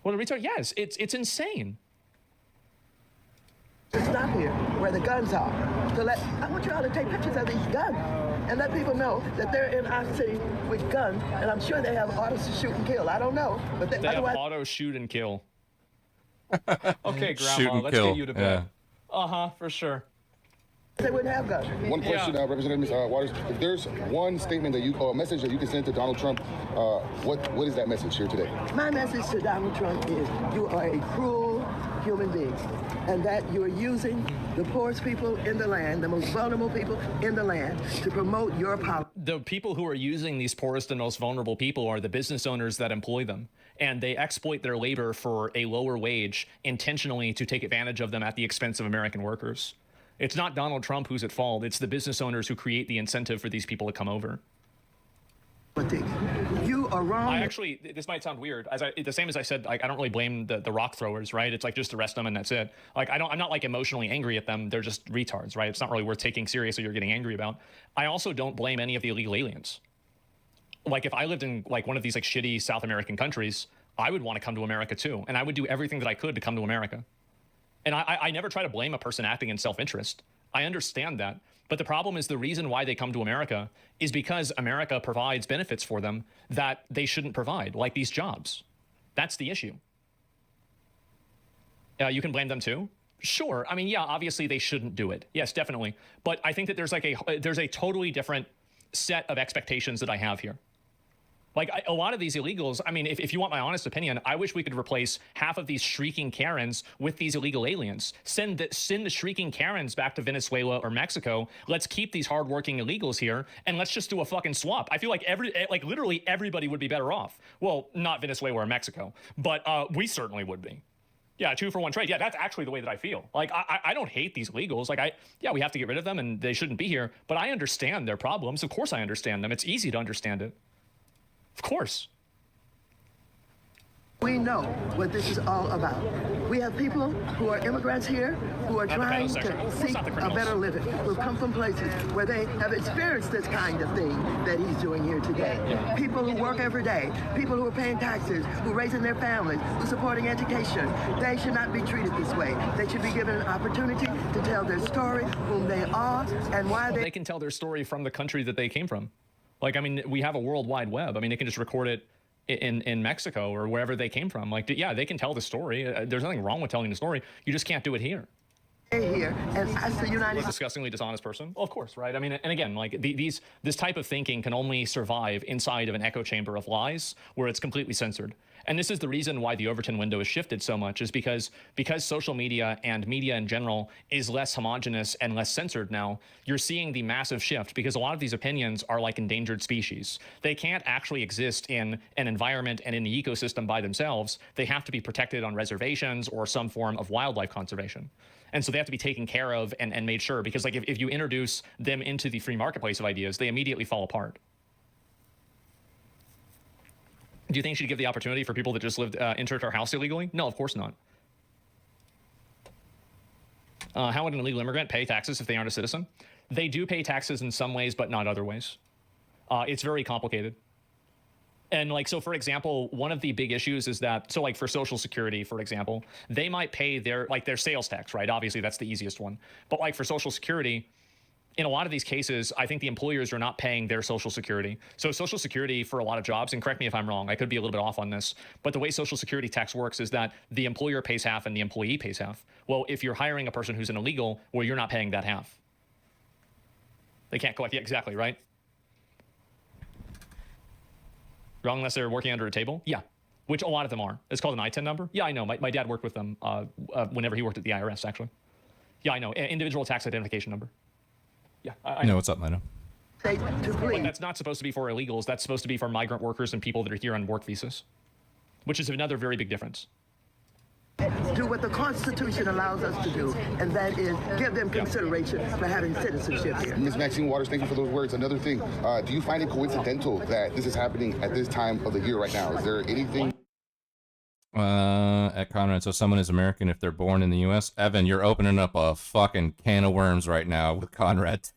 What a retard! Yes, it's insane. To stop here where the guns are. I want you all to take pictures of these guns and let people know that they're in our city with guns, and I'm sure they have autos to shoot and kill. I don't know, but they have auto shoot and kill. Okay, Grandma, let's get you to bed. Yeah. For sure. They wouldn't have guns. One question, Representative Ms. Waters. If there's one statement that a message that you can send to Donald Trump, what is that message here today? My message to Donald Trump is you are a cruel human being, and that you are using the poorest people in the land, the most vulnerable people in the land, to promote your policy. The people who are using these poorest and most vulnerable people are the business owners that employ them. And they exploit their labor for a lower wage intentionally to take advantage of them at the expense of American workers. It's not Donald Trump who's at fault. It's the business owners who create the incentive for these people to come over. You are wrong. I actually, this might sound weird. The same as I said, like, I don't really blame the rock throwers, right? It's like just arrest them and that's it. Like, I'm not like emotionally angry at them. They're just retards, right? It's not really worth taking seriously or getting angry about. I also don't blame any of the illegal aliens. Like, if I lived in like one of these like shitty South American countries, I would want to come to America too. And I would do everything that I could to come to America. And I never try to blame a person acting in self-interest. I understand that. But the problem is the reason why they come to America is because America provides benefits for them that they shouldn't provide, like these jobs. That's the issue. You can blame them too? Sure. I mean, yeah, obviously they shouldn't do it. Yes, definitely. But I think that there's a totally different set of expectations that I have here. Like, a lot of these illegals, I mean, if you want my honest opinion, I wish we could replace half of these shrieking Karens with these illegal aliens. Send the shrieking Karens back to Venezuela or Mexico. Let's keep these hardworking illegals here, and let's just do a fucking swap. I feel like literally everybody would be better off. Well, not Venezuela or Mexico, but we certainly would be. Yeah, 2-for-1 trade. Yeah, that's actually the way that I feel. Like, I don't hate these illegals. Like, yeah, we have to get rid of them, and they shouldn't be here. But I understand their problems. Of course I understand them. It's easy to understand it. Of course. We know what this is all about. We have people who are immigrants here who are trying to seek a better living, who come from places where they have experienced this kind of thing that he's doing here today. People who work every day, people who are paying taxes, who are raising their families, who are supporting education. They should not be treated this way. They should be given an opportunity to tell their story, whom they are, and why they can tell their story from the country that they came from. Like, I mean, we have a World Wide Web. I mean, they can just record it in Mexico or wherever they came from. Like, yeah, they can tell the story. There's nothing wrong with telling the story. You just can't do it here. Here and as the United States. Disgustingly dishonest person? Well, of course, right? I mean, and again, like this type of thinking can only survive inside of an echo chamber of lies where it's completely censored. And this is the reason why the Overton window has shifted so much, is because social media and media in general is less homogenous and less censored now. You're seeing the massive shift because a lot of these opinions are like endangered species. They can't actually exist in an environment and in the ecosystem by themselves. They have to be protected on reservations or some form of wildlife conservation. And so they have to be taken care of and made sure, because like if you introduce them into the free marketplace of ideas, they immediately fall apart. Do you think you should give the opportunity for people that just entered our house illegally? No, of course not. How would an illegal immigrant pay taxes if they aren't a citizen? They do pay taxes in some ways, but not other ways. It's very complicated. And like, so for example, one of the big issues is that, so like for Social Security, for example, they might pay their sales tax, right? Obviously that's the easiest one. But like for Social Security, in a lot of these cases, I think the employers are not paying their Social Security. So Social Security for a lot of jobs, and correct me if I'm wrong, I could be a little bit off on this, but the way Social Security tax works is that the employer pays half and the employee pays half. Well, if you're hiring a person who's an illegal, well, you're not paying that half. They can't collect, yeah, exactly, right? Wrong unless they're working under a table? Yeah, which a lot of them are. It's called an I-10 number. Yeah, I know. My dad worked with them whenever he worked at the IRS, actually. Yeah, I know. Individual tax identification number. Yeah, I know. What's up, Mino? But that's not supposed to be for illegals. That's supposed to be for migrant workers and people that are here on work visas, which is another very big difference. Do what the Constitution allows us to do, and that is give them consideration for having citizenship here. Ms. Maxine Waters, thank you for those words. Another thing, do you find it coincidental that this is happening at this time of the year right now? Is there anything? At Conrad, so someone is American if they're born in the U.S. Evan, you're opening up a fucking can of worms right now with Conrad.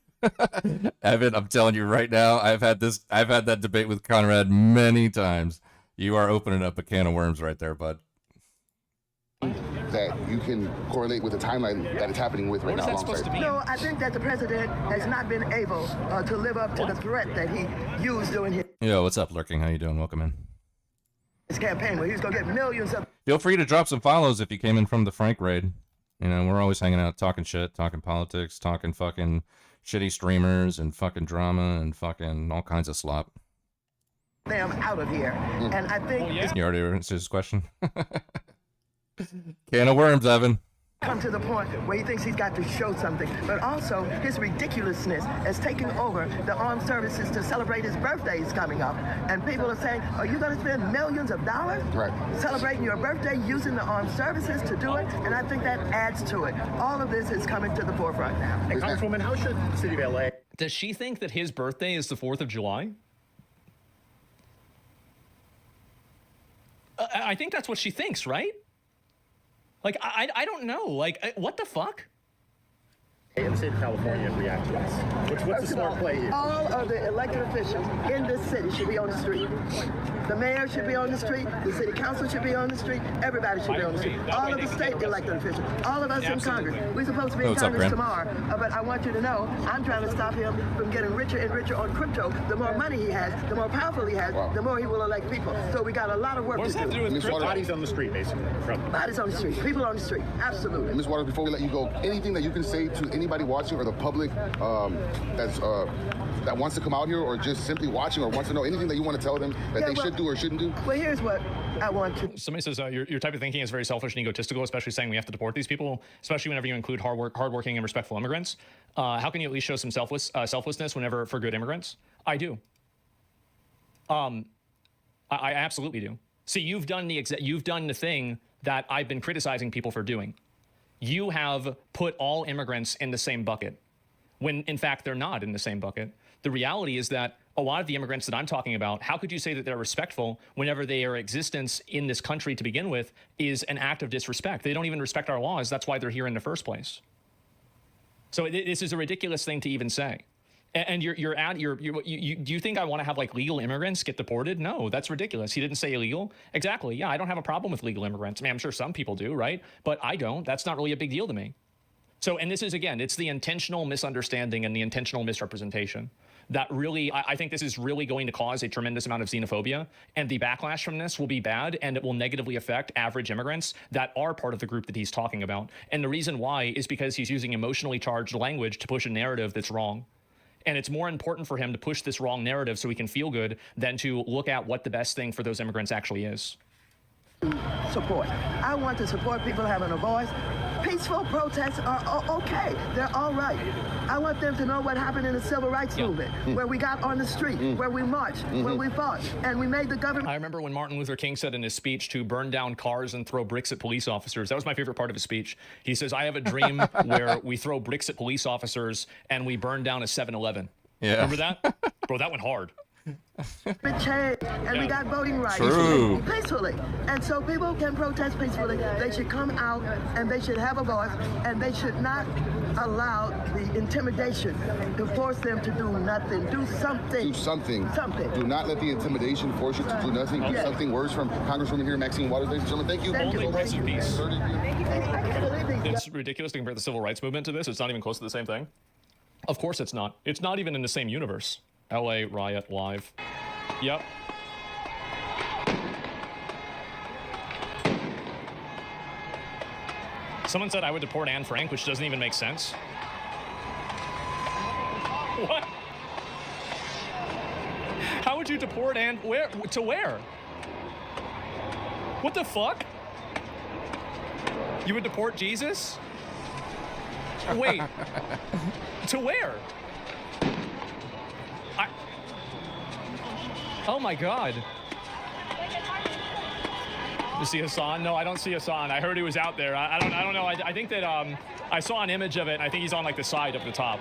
Evan, I'm telling you right now, I've had that debate with Conrad many times. You are opening up a can of worms right there, bud. That you can correlate with the timeline that it's happening with right now. No, I think that the president has not been able to live up to the threat that he used during his Yo, what's up, Lurking? How you doing? Welcome in. campaign, where he was going to get millions of... Feel free to drop some follows if you came in from the Frank raid. You know, we're always hanging out, talking shit, talking politics, talking fucking shitty streamers and fucking drama and fucking all kinds of slop. Them out of here. And I think You already answered his question. Can of worms, Evan. come to the point where he thinks he's got to show something, but also his ridiculousness is taking over the armed services to celebrate his birthday is coming up. And people are saying, are you going to spend millions of dollars celebrating your birthday using the armed services to do it? And I think that adds to it. All of this is coming to the forefront now. Hey, Congresswoman, how should the city of LA... Does she think that his birthday is the 4th of July? I think that's what she thinks, right? Like, I don't know. Like, what the fuck? In the state of California react to this? What's the smart play here? All of the elected officials in this city should be on the street. The mayor should be on the street. The city council should be on the street. Everybody should be on the street. All of the state elected officials. All of us in Congress. We're supposed to be in Congress tomorrow. But I want you to know, I'm trying to stop him from getting richer and richer on crypto. The more money he has, the more powerful he has, the more he will elect people. So we got a lot of work to do. What does that have to do with crypto? Bodies on the street, basically. Bodies on the street. People on the street. Absolutely. Ms. Waters, before we let you go, anything that you can say to anybody watching or the public that wants to come out here or just simply watching or wants to know anything that you want to tell them that they should do or shouldn't do? Well, here's what I want to... Somebody says your type of thinking is very selfish and egotistical, especially saying we have to deport these people, especially whenever you include hardworking and respectful immigrants. How can you at least show some selflessness whenever for good immigrants? I do. I absolutely do. See, you've done the thing that I've been criticizing people for doing. You have put all immigrants in the same bucket, when in fact they're not in the same bucket. The reality is that a lot of the immigrants that I'm talking about, how could you say that they're respectful whenever their existence in this country to begin with is an act of disrespect? They don't even respect our laws. That's why they're here in the first place. So this is a ridiculous thing to even say. And do you think I want to have like legal immigrants get deported? No, that's ridiculous. He didn't say illegal. Exactly. Yeah, I don't have a problem with legal immigrants. I mean, I'm sure some people do, right? But I don't. That's not really a big deal to me. So, and this is, again, it's the intentional misunderstanding and the intentional misrepresentation that really, I think this is really going to cause a tremendous amount of xenophobia, and the backlash from this will be bad, and it will negatively affect average immigrants that are part of the group that he's talking about. And the reason why is because he's using emotionally charged language to push a narrative that's wrong. And it's more important for him to push this wrong narrative so he can feel good than to look at what the best thing for those immigrants actually is. Support. I want to support people having a voice. Peaceful protests are okay. They're all right. I want them to know what happened in the civil rights movement, where we got on the street, where we marched, where we fought, and we made the government... I remember when Martin Luther King said in his speech to burn down cars and throw bricks at police officers. That was my favorite part of his speech. He says, I have a dream where we throw bricks at police officers and we burn down a 7-Eleven. Yeah. Remember that? Bro, that went hard. Changed, and we got voting rights peacefully, and so people can protest peacefully. They should come out and they should have a voice, and they should not allow the intimidation to force them to do nothing. Do something. Do something. Something. Do not let the intimidation force you to do nothing. Do something. Words from Congresswoman here, Maxine Waters. Ladies and gentlemen, thank you. Only rest in peace. I can't believe these It's ridiculous to compare the civil rights movement to this. It's not even close to the same thing. Of course it's not. It's not even in the same universe. LA riot live. Yep. Someone said I would deport Anne Frank, which doesn't even make sense. What? How would you deport Anne? Where? To where? What the fuck? You would deport Jesus? Wait. To where? Oh my God. You see Hassan? No, I don't see Hassan. I heard he was out there. I don't know. I think that I saw an image of it, and I think he's on like the side of the top.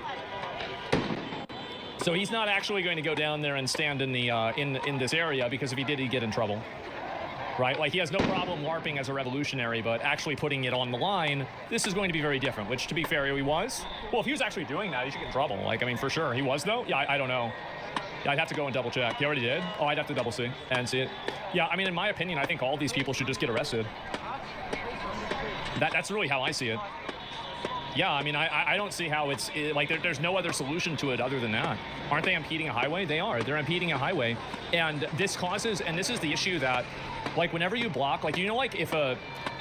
So he's not actually going to go down there and stand in the in this area, because if he did, he'd get in trouble. Right? Like, he has no problem LARPing as a revolutionary, but actually putting it on the line, this is going to be very different, which, to be fair, he was. Well, if he was actually doing that, he should get in trouble. Like, I mean, for sure. He was, though? Yeah, I don't know. Yeah, I'd have to go and double check. He already did? Oh, I'd have to double see and see it. Yeah, I mean, in my opinion, I think all these people should just get arrested. That's really how I see it. Yeah, I mean, I don't see how it's like there's no other solution to it other than that. Aren't they impeding a highway? They are. They're impeding a highway. And this causes, and this is the issue that Like whenever you block, like, you know, like if have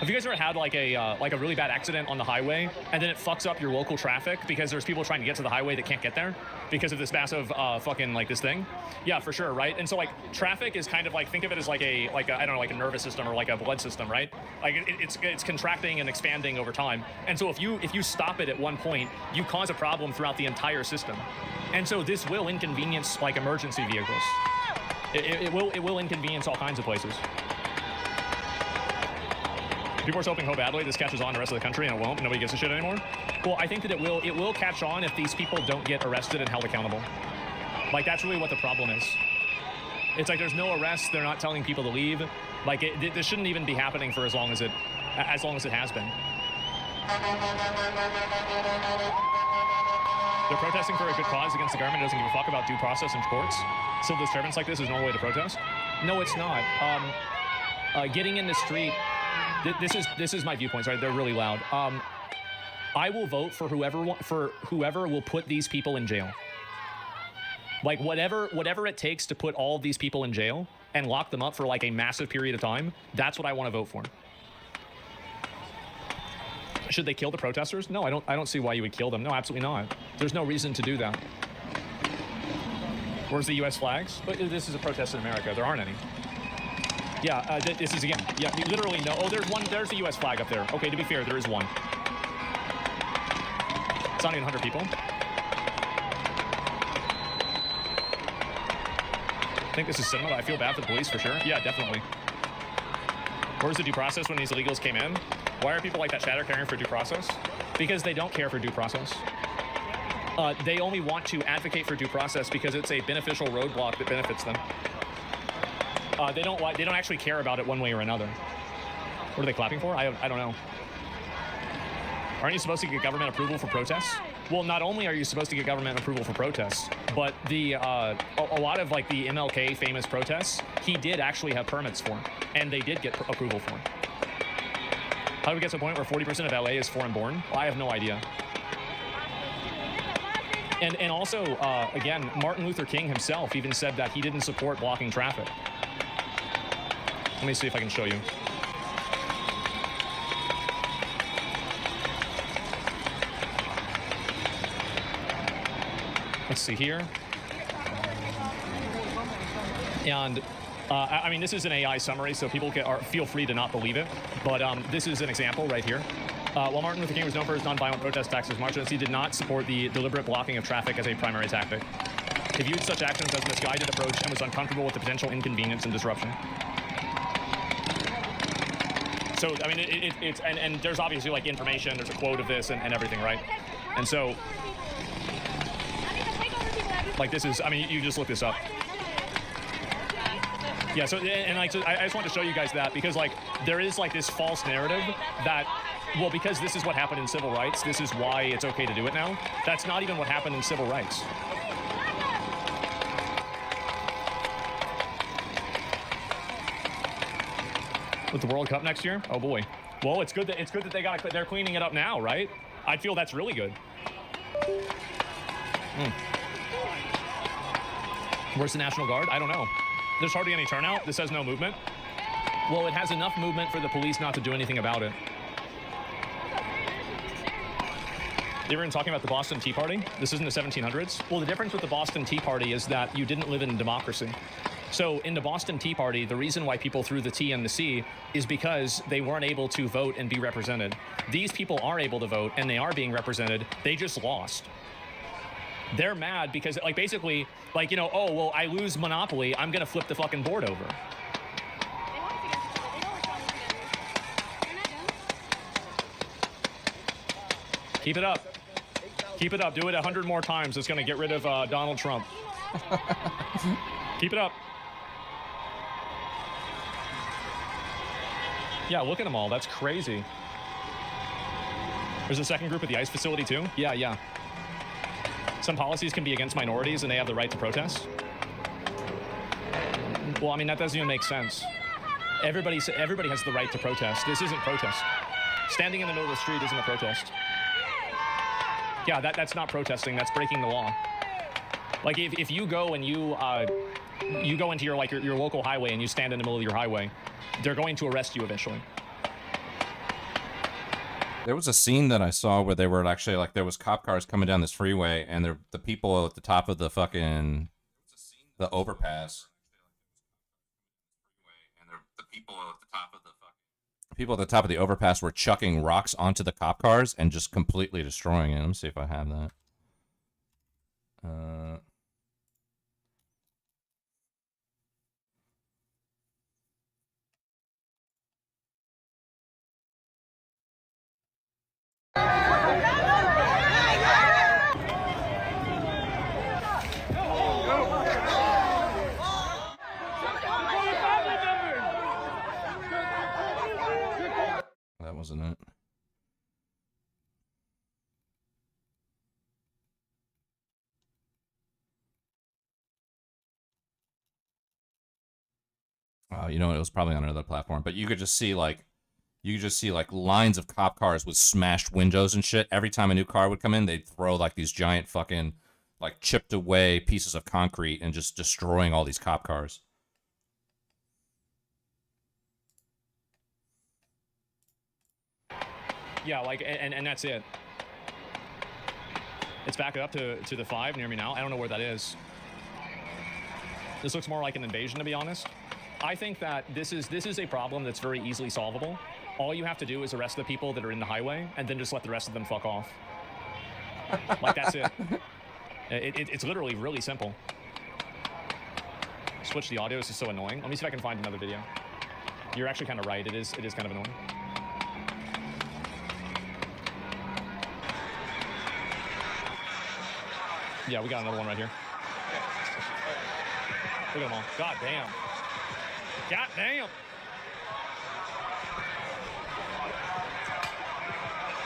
you guys ever had like a really bad accident on the highway and then it fucks up your local traffic because there's people trying to get to the highway that can't get there because of this massive fucking like this thing? Yeah, for sure, right? And so like traffic is kind of like, think of it as like a I don't know, like a nervous system or like a blood system, right? Like it's contracting and expanding over time. And so if you stop it at one point, you cause a problem throughout the entire system. And so this will inconvenience like emergency vehicles. It will inconvenience all kinds of places. People are hoping so badly this catches on the rest of the country, and it won't. Nobody gives a shit anymore. Well, I think that it will catch on if these people don't get arrested and held accountable. Like, that's really what the problem is. It's like there's no arrests. They're not telling people to leave. Like, this shouldn't even be happening for as long as it has been. They're protesting for a good cause against the government. It doesn't give a fuck about due process and courts. Civil disturbance like this is a normal way to protest. No, it's not. Getting in the street. This is my viewpoints, right? They're really loud. I will vote for whoever will put these people in jail. Like whatever it takes to put all of these people in jail and lock them up for like a massive period of time. That's what I want to vote for. Should they kill the protesters? No, I don't see why you would kill them. No, absolutely not. There's no reason to do that. Where's the U.S. flags? But this is a protest in America. There aren't any. Yeah, this is again. Yeah, literally no. Oh, there's one. There's the U.S. flag up there. Okay, to be fair, there is one. It's not even 100 people. I think this is cinema. I feel bad for the police for sure. Yeah, definitely. Where's the due process when these illegals came in? Why are people like that chatter caring for due process? Because they don't care for due process. They only want to advocate for due process because it's a beneficial roadblock that benefits them. They don't actually care about it one way or another. What are they clapping for? I don't know. Aren't you supposed to get government approval for protests? Well, not only are you supposed to get government approval for protests, but a lot of like the MLK famous protests, he did actually have permits for, and they did get approval for. How do we get to a point where 40% of LA is foreign born? Well, I have no idea. And also, again, Martin Luther King himself even said that he didn't support blocking traffic. Let me see if I can show you. Let's see here. And I mean, this is an AI summary, so people feel free to not believe it. But this is an example right here. While Martin Luther King was known for his nonviolent protest acts marches, he did not support the deliberate blocking of traffic as a primary tactic. He viewed such actions as a misguided approach and was uncomfortable with the potential inconvenience and disruption. So, I mean, it's and there's obviously like information, there's a quote of this and everything, right? And so, like this is, I mean, you just look this up. Yeah, so, and like, so I just want to show you guys that because like, there is like this false narrative that, well, because this is what happened in civil rights, this is why it's okay to do it now. That's not even what happened in civil rights. With the World Cup next year? Oh boy. Well, it's good that they're cleaning it up now, right? I feel that's really good. Where's the National Guard? I don't know. There's hardly any turnout. This has no movement. Well, it has enough movement for the police not to do anything about it. They were talking about the Boston Tea Party. This is in the 1700s. Well, the difference with the Boston Tea Party is that you didn't live in democracy. So in the Boston Tea Party, the reason why people threw the tea in the sea is because they weren't able to vote and be represented. These people are able to vote and they are being represented. They just lost. They're mad because, like, basically, like, you know, oh, well, I lose Monopoly. I'm going to flip the fucking board over. Keep it up. Keep it up. Do it 100 more times. It's going to get rid of Donald Trump. Keep it up. Yeah, look at them all. That's crazy. There's a second group at the ICE facility, too? Yeah. Some policies can be against minorities, and they have the right to protest. Well, I mean, that doesn't even make sense. Everybody has the right to protest. This isn't protest. Standing in the middle of the street isn't a protest. Yeah, that's not protesting. That's breaking the law. Like, if you go and you go into your local highway and you stand in the middle of your highway, They're going to arrest you eventually. There was a scene that I saw where they were actually like there was cop cars coming down this freeway, and the people at the top of the fucking the overpass. The people at the top of the overpass were chucking rocks onto the cop cars and just completely destroying it. Let me see if I have that. That wasn't it. You know, it was probably on another platform, but you could just see like lines of cop cars with smashed windows and shit. Every time a new car would come in, they'd throw like these giant fucking like chipped away pieces of concrete and just destroying all these cop cars. Yeah, like, and that's it. It's back up to the 5 near me now. I don't know where that is. This looks more like an invasion, to be honest. I think that this is a problem that's very easily solvable. All you have to do is arrest the people that are in the highway, and then just let the rest of them fuck off. Like, that's it. It's literally really simple. Switch the audio. This is so annoying. Let me see if I can find another video. You're actually kind of right. It is kind of annoying. Yeah, we got another one right here. Look at them all. God damn. God damn.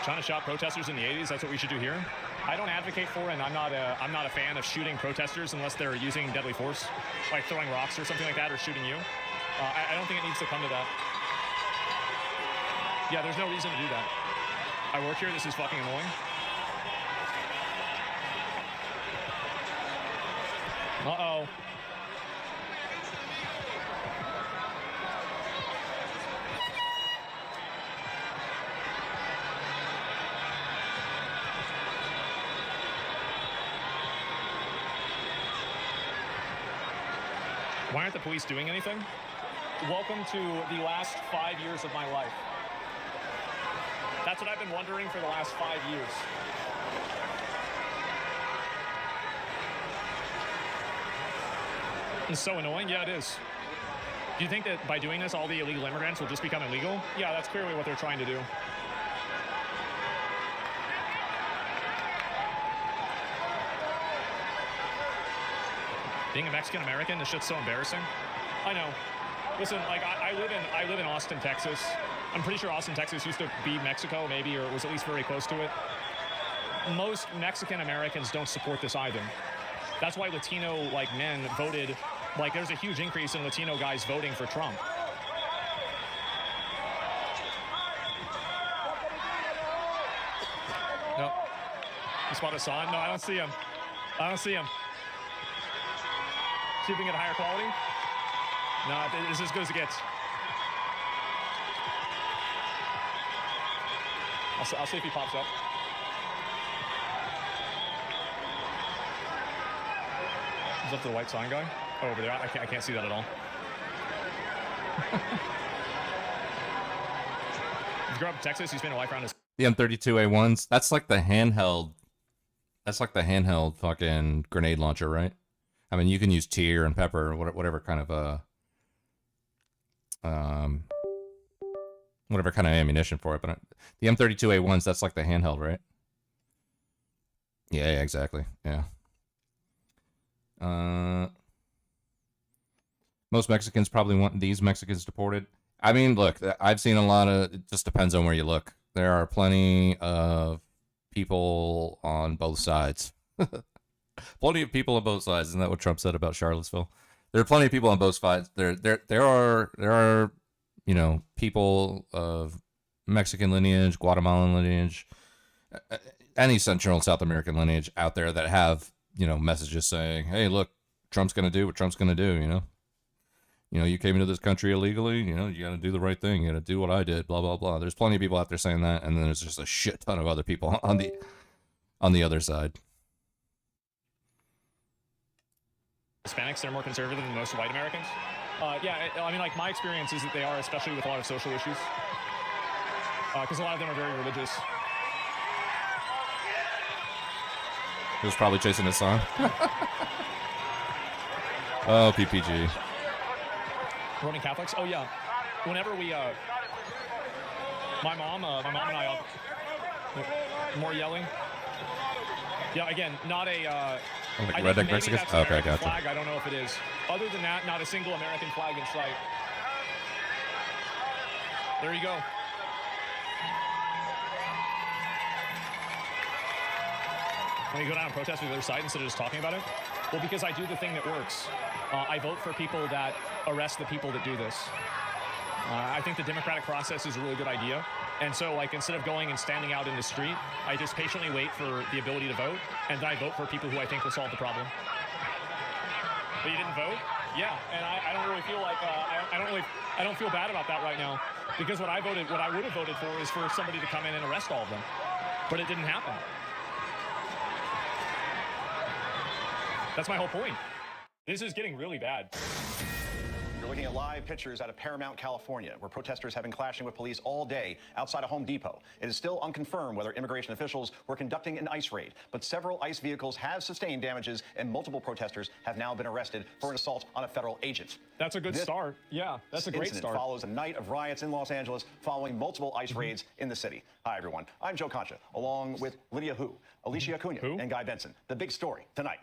Trying to shot protesters in the 80s. That's what we should do here. I don't advocate for, and I'm not a fan of shooting protesters unless they're using deadly force, like throwing rocks or something like that, or shooting you. I don't think it needs to come to that. Yeah, there's no reason to do that. I work here. This is fucking annoying. Uh-oh. Why aren't the police doing anything? Welcome to the last 5 years of my life. That's what I've been wondering for the last 5 years. It's so annoying. Yeah, it is. Do you think that by doing this, all the illegal immigrants will just become illegal? Yeah, that's clearly what they're trying to do. Being a Mexican American, this shit's so embarrassing. I know. Listen, like I live in Austin, Texas. I'm pretty sure Austin, Texas used to be Mexico, maybe, or was at least very close to it. Most Mexican Americans don't support this either. That's why Latino men voted. Like, there's a huge increase in Latino guys voting for Trump. No. You spot Hassan? No, I don't see him. I don't see him. See if we can get a higher quality. No, this is as good as it gets. I'll see if he pops up. He's up to the white sign guy. Oh, over there. I can't see that at all. If you grew up in Texas, you spend your life around his... The M32A1s. That's like the handheld. That's like the handheld fucking grenade launcher, right? I mean, you can use tear and pepper or whatever kind of whatever kind of ammunition for it. But the M32A1s, that's like the handheld, right? Yeah, exactly. Yeah. Most Mexicans probably want these Mexicans deported. I mean, look, I've seen a lot of, it just depends on where you look. There are plenty of people on both sides. Plenty of people on both sides. Isn't that what Trump said about Charlottesville? There are plenty of people on both sides. There are, you know, people of Mexican lineage, Guatemalan lineage, any Central and South American lineage out there that have, you know, messages saying, hey, look, Trump's going to do what Trump's going to do, you know? you know, you came into this country illegally, you know, you got to do the right thing. You got to do what I did, blah, blah, blah. There's plenty of people out there saying that. And then there's just a shit ton of other people on the other side. Hispanics, they're more conservative than most white Americans. Yeah, I mean, like, my experience is that they are, especially with a lot of social issues. Because a lot of them are very religious. He was probably chasing his son. Oh, PPG. Roman Catholics? Oh, yeah. Whenever we, my mom and I, more yelling. Yeah, again, not a, like I Red think maybe Mexicans? that's an Okay, American gotcha. flag. I don't know if it is. Other than that, not a single American flag in sight. There you go. When you go down and protest with the other side instead of just talking about it? Well, because I do the thing that works. I vote for people that arrest the people that do this. I think the democratic process is a really good idea. And so, like, instead of going and standing out in the street, I just patiently wait for the ability to vote, and then I vote for people who I think will solve the problem. But you didn't vote? Yeah, and I don't really feel like, I don't feel bad about that right now, because what I would have voted for is for somebody to come in and arrest all of them. But it didn't happen. That's my whole point. This is getting really bad. You're looking at live pictures out of Paramount, California, where protesters have been clashing with police all day outside a Home Depot. It is still unconfirmed whether immigration officials were conducting an ICE raid, but several ICE vehicles have sustained damages, and multiple protesters have now been arrested for an assault on a federal agent. That's a good start. Yeah, that's a great incident start. Follows a night of riots in Los Angeles following multiple ICE raids in the city. Hi, everyone. I'm Joe Concha, along with Lydia Hu, Alicia Acuna, and Guy Benson. The big story tonight.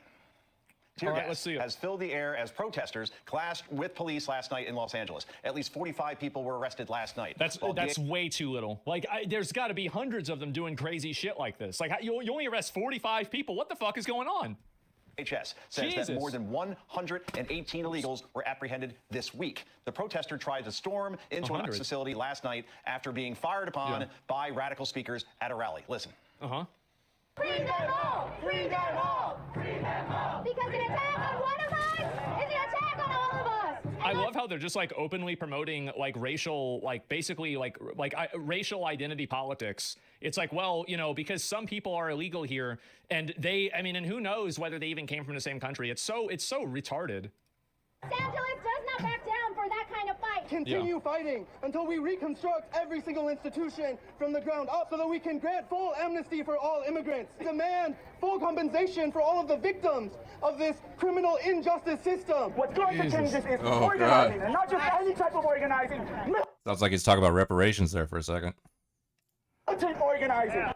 Tear gas has filled the air as protesters clashed with police last night in Los Angeles. At least 45 people were arrested last night. That's way too little. Like, there's got to be hundreds of them doing crazy shit like this. Like, you only arrest 45 people. What the fuck is going on? HS says that more than 118 illegals were apprehended this week. The protester tried to storm into an ICE facility last night after being fired upon by radical speakers at a rally. Listen. Free them all! Free them all! Free them all! Because an attack on one of us is an attack on all of us! I love how they're just like openly promoting like racial, like basically like racial identity politics. It's like, well, you know, because some people are illegal here and and who knows whether they even came from the same country. It's so retarded. Los Angeles does not back down for that kind of fight. Continue fighting until we reconstruct every single institution from the ground up so that we can grant full amnesty for all immigrants. Demand full compensation for all of the victims of this criminal injustice system. What's going to change this is organizing, and not just any type of organizing. Sounds like he's talking about reparations there for a second. Militant organizing.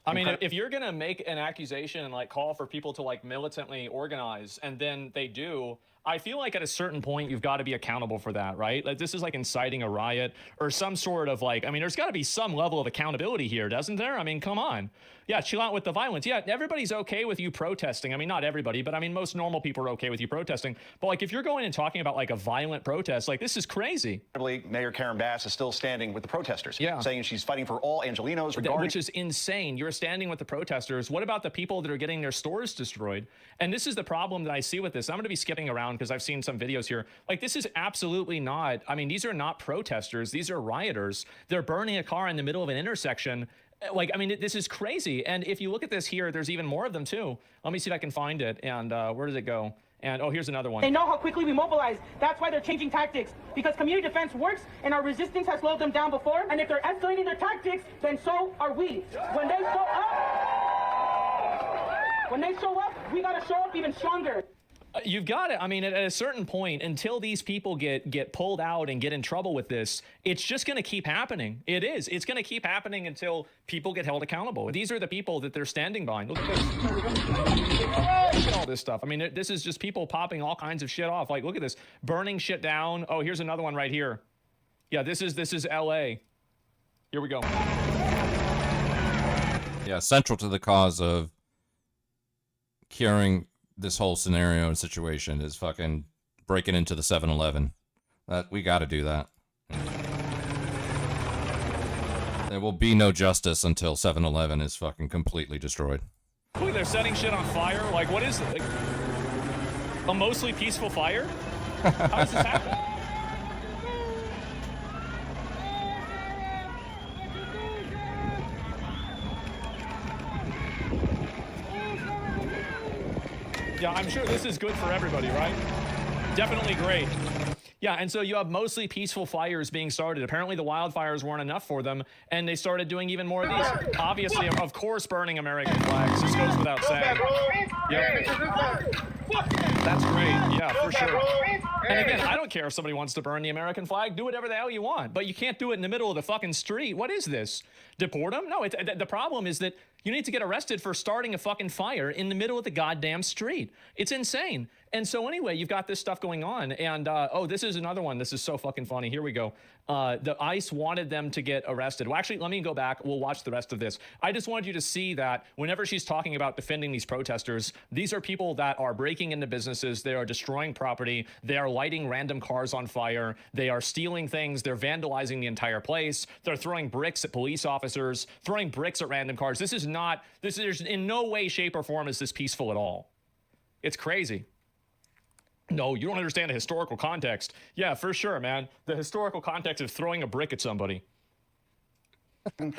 I mean, if you're going to make an accusation and like call for people to like militantly organize and then they do, I feel like at a certain point, you've got to be accountable for that, right? Like this is like inciting a riot or some sort of like, I mean, there's got to be some level of accountability here, doesn't there? I mean, come on. Yeah, chill out with the violence. Yeah, everybody's okay with you protesting. I mean, not everybody, but I mean, most normal people are okay with you protesting. But like, if you're going and talking about like a violent protest, like this is crazy. Mayor Karen Bass is still standing with the protesters, saying she's fighting for all Angelinos, which is insane. You're standing with the protesters. What about the people that are getting their stores destroyed? And this is the problem that I see with this. I'm going to be skipping around because I've seen some videos here. Like, this is absolutely not, I mean, these are not protesters. These are rioters. They're burning a car in the middle of an intersection. Like, I mean, this is crazy. And if you look at this here, there's even more of them too. Let me see if I can find it. And where does it go? And oh, here's another one. They know how quickly we mobilize. That's why they're changing tactics. Because community defense works and our resistance has slowed them down before. And if they're escalating their tactics, then so are we. When they show up, we gotta show up even stronger. You've got it. I mean, at a certain point, until these people get pulled out and get in trouble with this, it's just going to keep happening. It is. It's going to keep happening until people get held accountable. These are the people that they're standing behind. Look at this. Look at all this stuff. I mean, this is just people popping all kinds of shit off. Like, look at this. Burning shit down. Oh, here's another one right here. Yeah, this is L.A. Here we go. Yeah, central to the cause of curing this whole scenario and situation is fucking breaking into the 7-Eleven. That we got to do that. There will be no justice until 7-Eleven is fucking completely destroyed. Look, they're setting shit on fire. Like, what is it? Like, a mostly peaceful fire? How does this happen? Yeah, I'm sure this is good for everybody, right? Definitely great. Yeah, and so you have mostly peaceful fires being started. Apparently the wildfires weren't enough for them, and they started doing even more of these. Obviously, of course, burning American flags. This goes without saying. Yep. That's great. Yeah, for sure. And again, I don't care if somebody wants to burn the American flag. Do whatever the hell you want. But you can't do it in the middle of the fucking street. What is this? Deport them? No, the problem is that you need to get arrested for starting a fucking fire in the middle of the goddamn street. It's insane. And so anyway, you've got this stuff going on. And, oh, this is another one. This is so fucking funny. Here we go. The ICE wanted them to get arrested. Well, actually, let me go back. We'll watch the rest of this. I just wanted you to see that whenever she's talking about defending these protesters, these are people that are breaking into businesses. They are destroying property. They are lighting random cars on fire. They are stealing things. They're vandalizing the entire place. They're throwing bricks at police officers, throwing bricks at random cars. This is in no way, shape, or form is this peaceful at all. It's crazy. No, you don't understand the historical context. Yeah, for sure, man. The historical context of throwing a brick at somebody.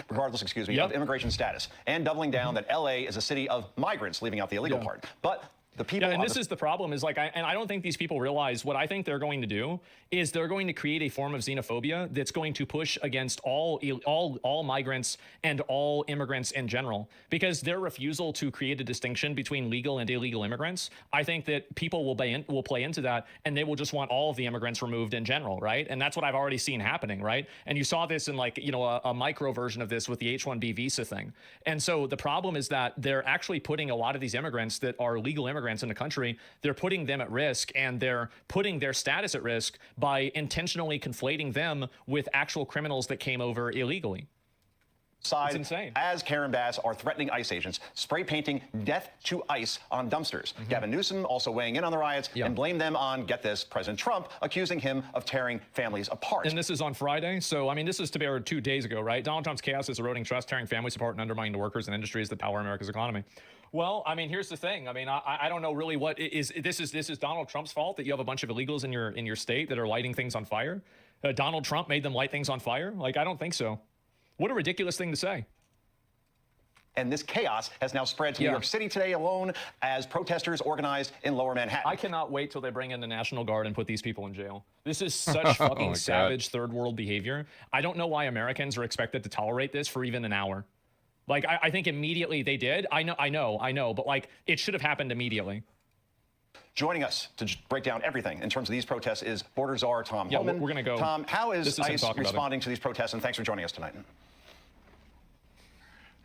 Regardless, excuse me, of immigration status, and doubling down that LA is a city of migrants, leaving out the illegal part. But the people... Yeah, and this is the problem, is like, and I don't think these people realize what I think they're going to do is they're going to create a form of xenophobia that's going to push against all migrants and all immigrants in general, because their refusal to create a distinction between legal and illegal immigrants. I think that people will play into that, and they will just want all of the immigrants removed in general, right? And that's what I've already seen happening, right? And you saw this in, like, you know, a micro version of this with the H-1B visa thing. And so the problem is that they're actually putting a lot of these immigrants that are legal immigrants in the country, they're putting them at risk, and they're putting their status at risk by intentionally conflating them with actual criminals that came over illegally. It's insane. As Karen Bass are threatening ICE agents, spray painting death to ICE on dumpsters. Gavin Newsom also weighing in on the riots and blamed them on, get this, President Trump, accusing him of tearing families apart. And this is on Friday. So, I mean, this is to be aired 2 days ago, right? Donald Trump's chaos is eroding trust, tearing families apart, and undermining the workers and industries that power America's economy. Well, I mean, here's the thing. I mean, I don't know really what is this is Donald Trump's fault that you have a bunch of illegals in your state that are lighting things on fire? Donald Trump made them light things on fire? Like, I don't think so. What a ridiculous thing to say. And this chaos has now spread to New York City today alone as protesters organized in Lower Manhattan. I cannot wait till they bring in the National Guard and put these people in jail. This is such fucking savage third world behavior. I don't know why Americans are expected to tolerate this for even an hour. Like, I think immediately they did. I know, but like, it should have happened immediately. Joining us to break down everything in terms of these protests is border czar Tom Homan. We're going to go. Tom, how is ICE responding to these protests? And thanks for joining us tonight.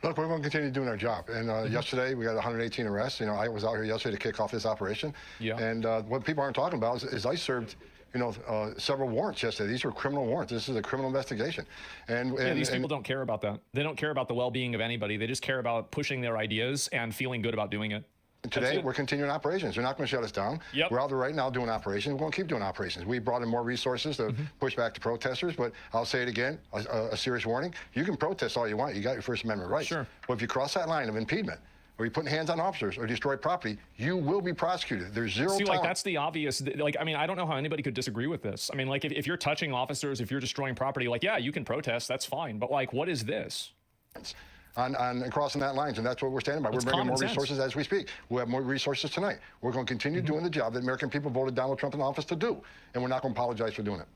Look, we're going to continue doing our job. And yesterday, we got 118 arrests. You know, I was out here yesterday to kick off this operation. And what people aren't talking about is ICE served, you know, several warrants yesterday. These were criminal warrants. This is a criminal investigation. And these people don't care about that. They don't care about the well-being of anybody. They just care about pushing their ideas and feeling good about doing it. Today, we're continuing operations. They're not going to shut us down. We're out there right now doing operations. We're going to keep doing operations. We brought in more resources to push back the protesters, but I'll say it again, a serious warning. You can protest all you want. You got your First Amendment rights. But if you cross that line of impediment, or you're putting hands on officers or destroy property, you will be prosecuted. There's zero tolerance. Like, that's the obvious, like, I mean, I don't know how anybody could disagree with this. I mean, like, if you're touching officers, if you're destroying property, like, yeah, you can protest, that's fine. But, like, what is this? On crossing that lines, and that's what we're standing by. We're bringing more resources as we speak. We'll have more resources tonight. We're going to continue doing the job that American people voted Donald Trump in office to do, and we're not going to apologize for doing it.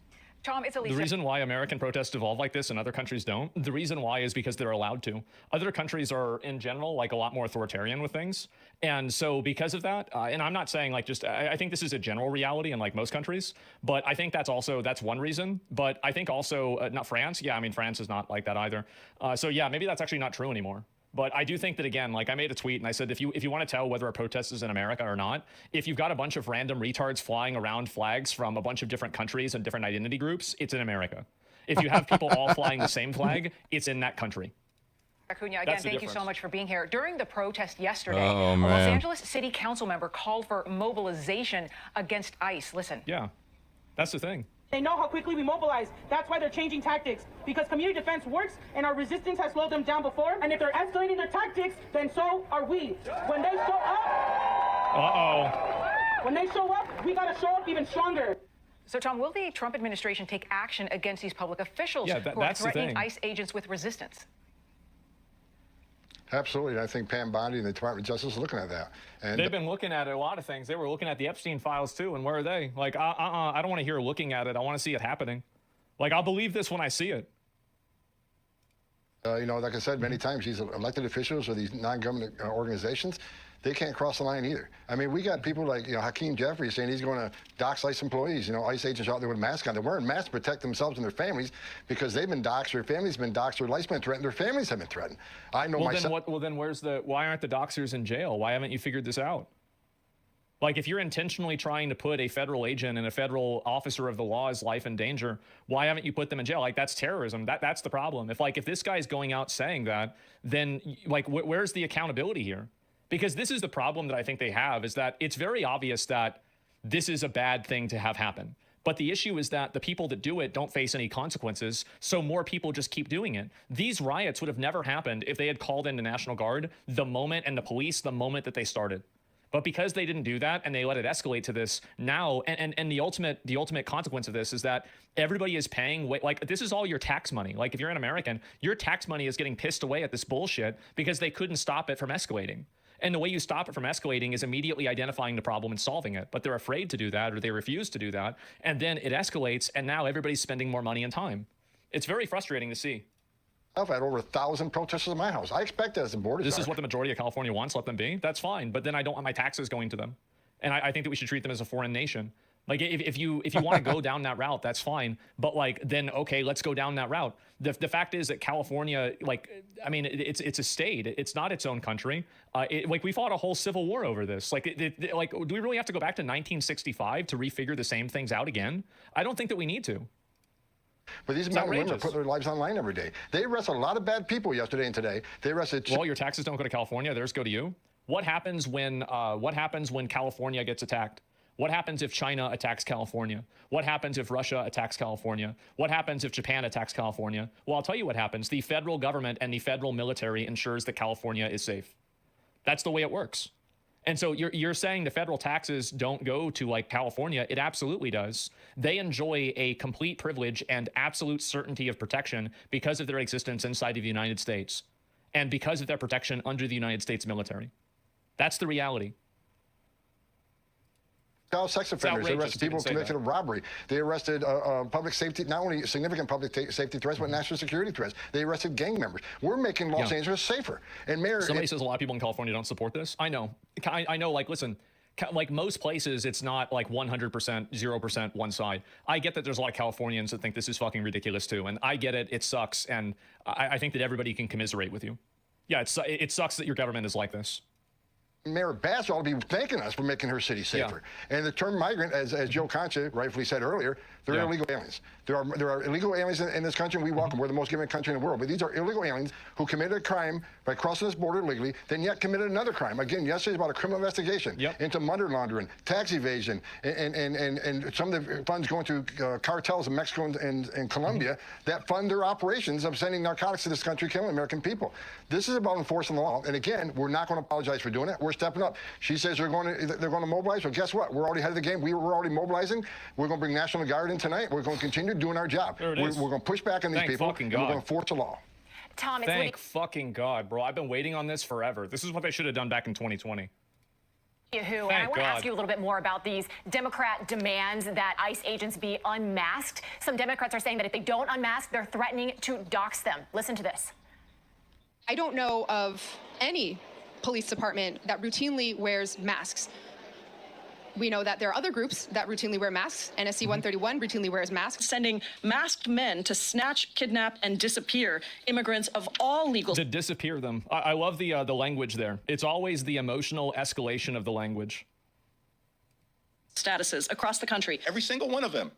Tom, it's Elisa. The reason why American protests evolve like this and other countries don't, the reason why is because they're allowed to. Other countries are, in general, like, a lot more authoritarian with things. And so because of that, and I'm not saying, like, just, I think this is a general reality in, like, most countries, but I think that's one reason. But I think also, not France. Yeah, I mean, France is not like that either. So yeah, maybe that's actually not true anymore. But I do think that, again, like, I made a tweet and I said, if you want to tell whether a protest is in America or not, if you've got a bunch of random retards flying around flags from a bunch of different countries and different identity groups, it's in America. If you have people all flying the same flag, it's in that country. Acuna, again, thank you so much for being here. During the protest yesterday, a Los Angeles City Council member called for mobilization against ICE. Listen. Yeah, that's the thing. They know how quickly we mobilize. That's why they're changing tactics. Because community defense works, and our resistance has slowed them down before. And if they're escalating their tactics, then so are we. When they show up... When they show up, we gotta show up even stronger. So, Tom, will the Trump administration take action against these public officials who are threatening ICE agents with resistance? Absolutely. And I think Pam Bondi and the Department of Justice are looking at that. And they've been looking at a lot of things. They were looking at the Epstein files too. And where are they? Like, I don't want to hear looking at it. I want to see it happening. Like, I'll believe this when I see it. You know, like I said many times, these elected officials or these non-government organizations, they can't cross the line either. I mean, we got people like, you know, Hakeem Jeffries saying he's going to dox ICE employees. You know, ICE agents out there with masks on. They're wearing masks to protect themselves and their families because they've been doxxed, their families been doxxed, their life's been threatened, their families have been threatened. I know myself. Well, then where's why aren't the doxers in jail? Why haven't you figured this out? Like, if you're intentionally trying to put a federal agent and a federal officer of the law's life in danger, why haven't you put them in jail? Like, that's terrorism. That's the problem. If this guy's going out saying that, then like, where's the accountability here? Because this is the problem that I think they have, is that it's very obvious that this is a bad thing to have happen. But the issue is that the people that do it don't face any consequences, so more people just keep doing it. These riots would have never happened if they had called in the National Guard the moment, and the police the moment that they started. But because they didn't do that and they let it escalate to this now, and the ultimate consequence of this is that everybody is paying, like, this is all your tax money. Like, if you're an American, your tax money is getting pissed away at this bullshit because they couldn't stop it from escalating. And the way you stop it from escalating is immediately identifying the problem and solving it. But they're afraid to do that, or they refuse to do that. And then it escalates, and now everybody's spending more money and time. It's very frustrating to see. I've had over 1,000 protesters in my house. I expect that as a border. This is what the majority of California wants. Let them be. That's fine. But then I don't want my taxes going to them. And I think that we should treat them as a foreign nation. Like, if you want to go down that route, that's fine. But like, then okay, let's go down that route. The fact is that California, like, I mean, it's a state. It's not its own country. Like, we fought a whole civil war over this. Like, like, do we really have to go back to 1965 to refigure the same things out again? I don't think that we need to. But these men and women put their lives online every day. They arrested a lot of bad people yesterday and today. They arrested. Well, your taxes don't go to California; theirs go to you. What happens when California gets attacked? What happens if China attacks California? What happens if Russia attacks California? What happens if Japan attacks California? Well, I'll tell you what happens. The federal government and the federal military ensures that California is safe. That's the way it works. And so you're saying the federal taxes don't go to, like, California. It absolutely does. They enjoy a complete privilege and absolute certainty of protection because of their existence inside of the United States and because of their protection under the United States military. That's the reality. Child sex offenders. They arrested people convicted of robbery. They arrested public safety, not only significant public safety threats, but national security threats. They arrested gang members. We're making Los Angeles safer. And Mayor, somebody says a lot of people in California don't support this. I know. I know. Like, listen, like most places, it's not like 100%, 0% one side. I get that there's a lot of Californians that think this is fucking ridiculous too, and I get it. It sucks, and I think that everybody can commiserate with you. Yeah, it sucks that your government is like this. Mayor Bass ought to be thanking us for making her city safer. Yeah. And the term migrant, as Joe Concha rightfully said earlier, they're illegal aliens. There are illegal aliens in this country, and we welcome. We're the most giving country in the world. But these are illegal aliens who committed a crime by crossing this border illegally, then yet committed another crime. Again, yesterday's about a criminal investigation into money laundering, tax evasion, and some of the funds going to cartels in Mexico and Colombia that fund their operations of sending narcotics to this country, killing American people. This is about enforcing the law. And again, we're not going to apologize for doing it. We're stepping up. She says they're going to mobilize. Well, guess what? We're already ahead of the game. We're already mobilizing. We're going to bring National Guard in tonight. We're going to continue doing our job. We're going to push back on these people, and we're going to enforce the law. Tom, thank fucking God, bro. I've been waiting on this forever. This is what they should have done back in 2020. And I want to ask you a little bit more about these Democrat demands that ICE agents be unmasked. Some Democrats are saying that if they don't unmask, they're threatening to dox them. Listen to this. I don't know of any police department that routinely wears masks. We know that there are other groups that routinely wear masks. NSC 131 routinely wears masks. Sending masked men to snatch, kidnap, and disappear immigrants of all legal... To disappear them. I love the language there. It's always the emotional escalation of the language. ...statuses across the country. Every single one of them,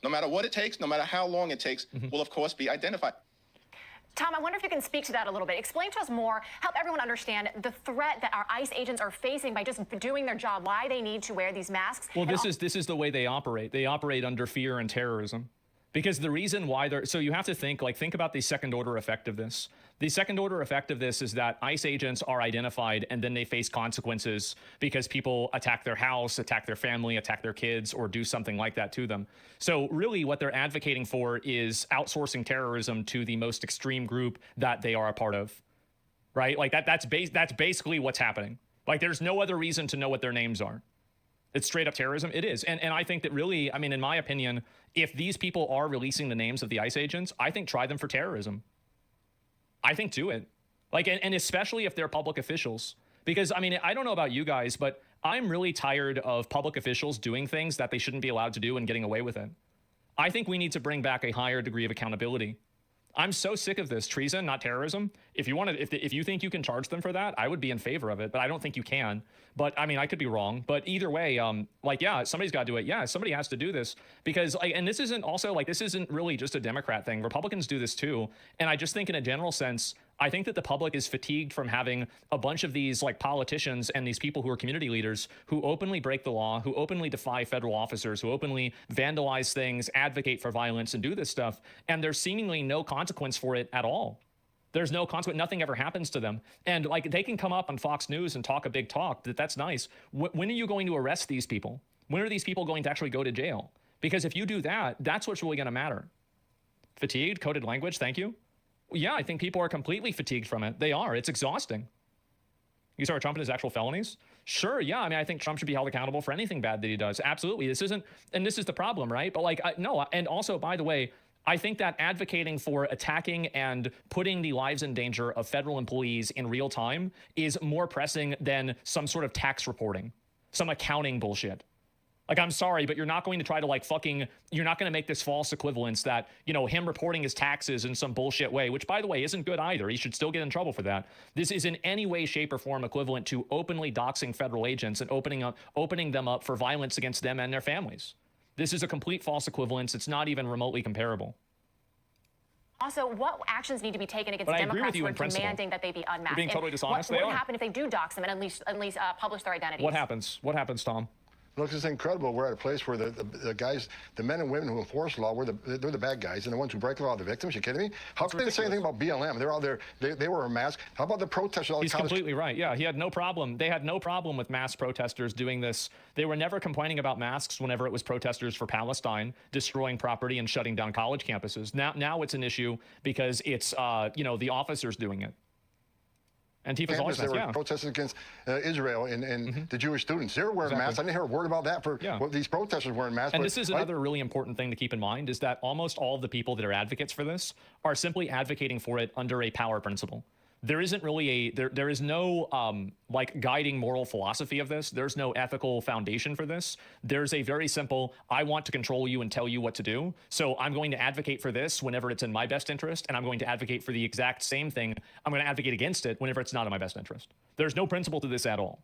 no matter what it takes, no matter how long it takes, will, of course, be identified. Tom, I wonder if you can speak to that a little bit. Explain to us more, help everyone understand the threat that our ICE agents are facing by just doing their job, why they need to wear these masks. Well, this is the way they operate. They operate under fear and terrorism. Because the reason why they're, so you have to think about the second order effect of this. The second order effect of this is that ICE agents are identified and then they face consequences because people attack their house, attack their family, attack their kids, or do something like that to them. So really what they're advocating for is outsourcing terrorism to the most extreme group that they are a part of, right? Like that's basically what's happening. Like there's no other reason to know what their names are. It's straight up terrorism. It is. And I think that really, I mean, in my opinion, if these people are releasing the names of the ICE agents, I think try them for terrorism. I think do it. Like, and especially if they're public officials. Because, I mean, I don't know about you guys, but I'm really tired of public officials doing things that they shouldn't be allowed to do and getting away with it. I think we need to bring back a higher degree of accountability. I'm so sick of this. Treason, not terrorism. If you want to, if you think you can charge them for that, I would be in favor of it, but I don't think you can. But I mean, I could be wrong. But either way, like, yeah, somebody's got to do it. Yeah, somebody has to do this because, like, and this isn't also like, this isn't really just a Democrat thing. Republicans do this too. And I just think in a general sense, I think that the public is fatigued from having a bunch of these like politicians and these people who are community leaders who openly break the law, who openly defy federal officers, who openly vandalize things, advocate for violence and do this stuff. And there's seemingly no consequence for it at all. There's no consequence. Nothing ever happens to them. And like they can come up on Fox News and talk a big talk. That's nice. When are you going to arrest these people? When are these people going to actually go to jail? Because if you do that, that's what's really going to matter. Fatigued, coded language. Thank you. Yeah, I think people are completely fatigued from it. They are. It's exhausting. You start Trump and his actual felonies? Sure, yeah. I mean, I think Trump should be held accountable for anything bad that he does. Absolutely. This isn't, and this is the problem, right? But like, no. And also, by the way, I think that advocating for attacking and putting the lives in danger of federal employees in real time is more pressing than some sort of tax reporting, some accounting bullshit. Like, I'm sorry, but you're not going to try to like you're not going to make this false equivalence that, you know, him reporting his taxes in some bullshit way, which by the way, isn't good either. He should still get in trouble for that. This is in any way, shape or form equivalent to openly doxing federal agents and opening them up for violence against them and their families. This is a complete false equivalence. It's not even remotely comparable. Also, what actions need to be taken against Democrats who are demanding that they be unmasked? You're being totally dishonest. What would happen if they do dox them and at least publish their identities? What happens? What happens, Tom? Look, it's incredible. We're at a place where the guys, the men and women who enforce law, they're the bad guys, and the ones who break the law are the victims. You kidding me? How can they say anything about BLM? They're all there. They were a mask. How about the protesters? He's completely right. Yeah, he had no problem. They had no problem with mass protesters doing this. They were never complaining about masks whenever it was protesters for Palestine destroying property and shutting down college campuses. Now it's an issue because it's you know, the officers doing it. Antifa's always they were protesting against Israel and the Jewish students. They were wearing masks. I didn't hear a word about that for these protesters wearing masks. And this is another really important thing to keep in mind is that almost all of the people that are advocates for this are simply advocating for it under a power principle. There isn't really there is no like guiding moral philosophy of this. There's no ethical foundation for this. There's a very simple, I want to control you and tell you what to do. So I'm going to advocate for this whenever it's in my best interest. And I'm going to advocate for the exact same thing. I'm going to advocate against it whenever it's not in my best interest. There's no principle to this at all.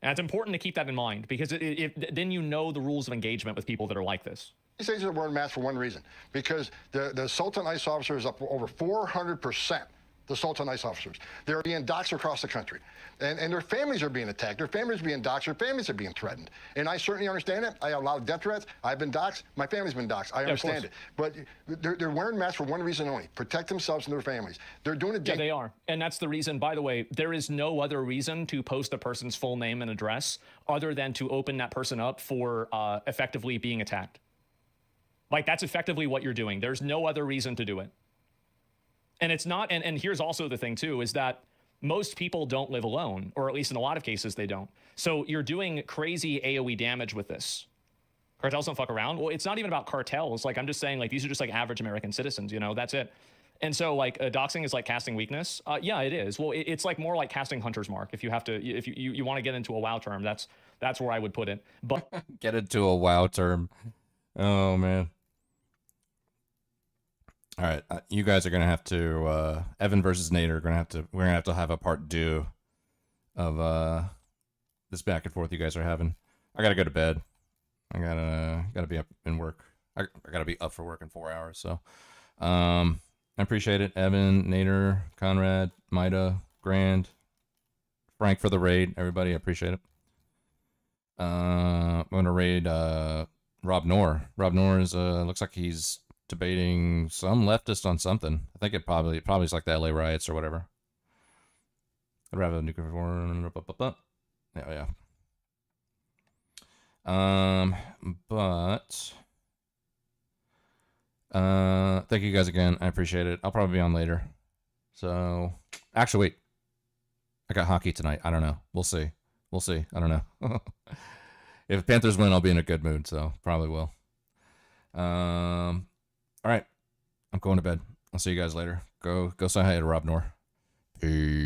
And it's important to keep that in mind because then you know the rules of engagement with people that are like this. These agents are wearing masks for one reason, because the Sultan ICE officer is up over 400%. The Sultan ICE officers. They're being doxxed across the country. And their families are being attacked. Their families are being doxxed. Their families are being threatened. And I certainly understand it. I have a lot of death threats. I've been doxxed. My family's been doxxed. I understand it. But they're wearing masks for one reason only, protect themselves and their families. They're doing it. Yeah, they are. And that's the reason, by the way, there is no other reason to post a person's full name and address other than to open that person up for effectively being attacked. Like, that's effectively what you're doing. There's no other reason to do it. And it's not, and here's also the thing too, is that most people don't live alone, or at least in a lot of cases they don't. So you're doing crazy AOE damage with this. Cartels don't fuck around. Well, it's not even about cartels. Like, I'm just saying, like, these are just like average American citizens, you know, that's it. And so like doxing is like casting weakness. Yeah, it is. Well, it's like more like casting hunter's mark. If you have to, if you want to get into a WoW term, that's where I would put it. But get into a WoW term. Oh man. All right, you guys are gonna have to Evan versus Nate are we're gonna have to have a part 2 of this back and forth you guys are having. I gotta go to bed. I gotta be up in work. I gotta be up for work in 4 hours. So, I appreciate it, Evan, Nader, Conrad, Maida, Grand, Frank for the raid. Everybody, I appreciate it. I'm gonna raid Rob Noor. Rob Noor is looks like he's debating some leftist on something. I think it probably is like the LA riots or whatever. I'd rather have nuclear war. Yeah. But thank you guys again. I appreciate it. I'll probably be on later. So actually, wait. I got hockey tonight. I don't know. We'll see. I don't know. If Panthers win, I'll be in a good mood. So probably will. All right. I'm going to bed. I'll see you guys later. Go say hi to Rob Noor. Peace.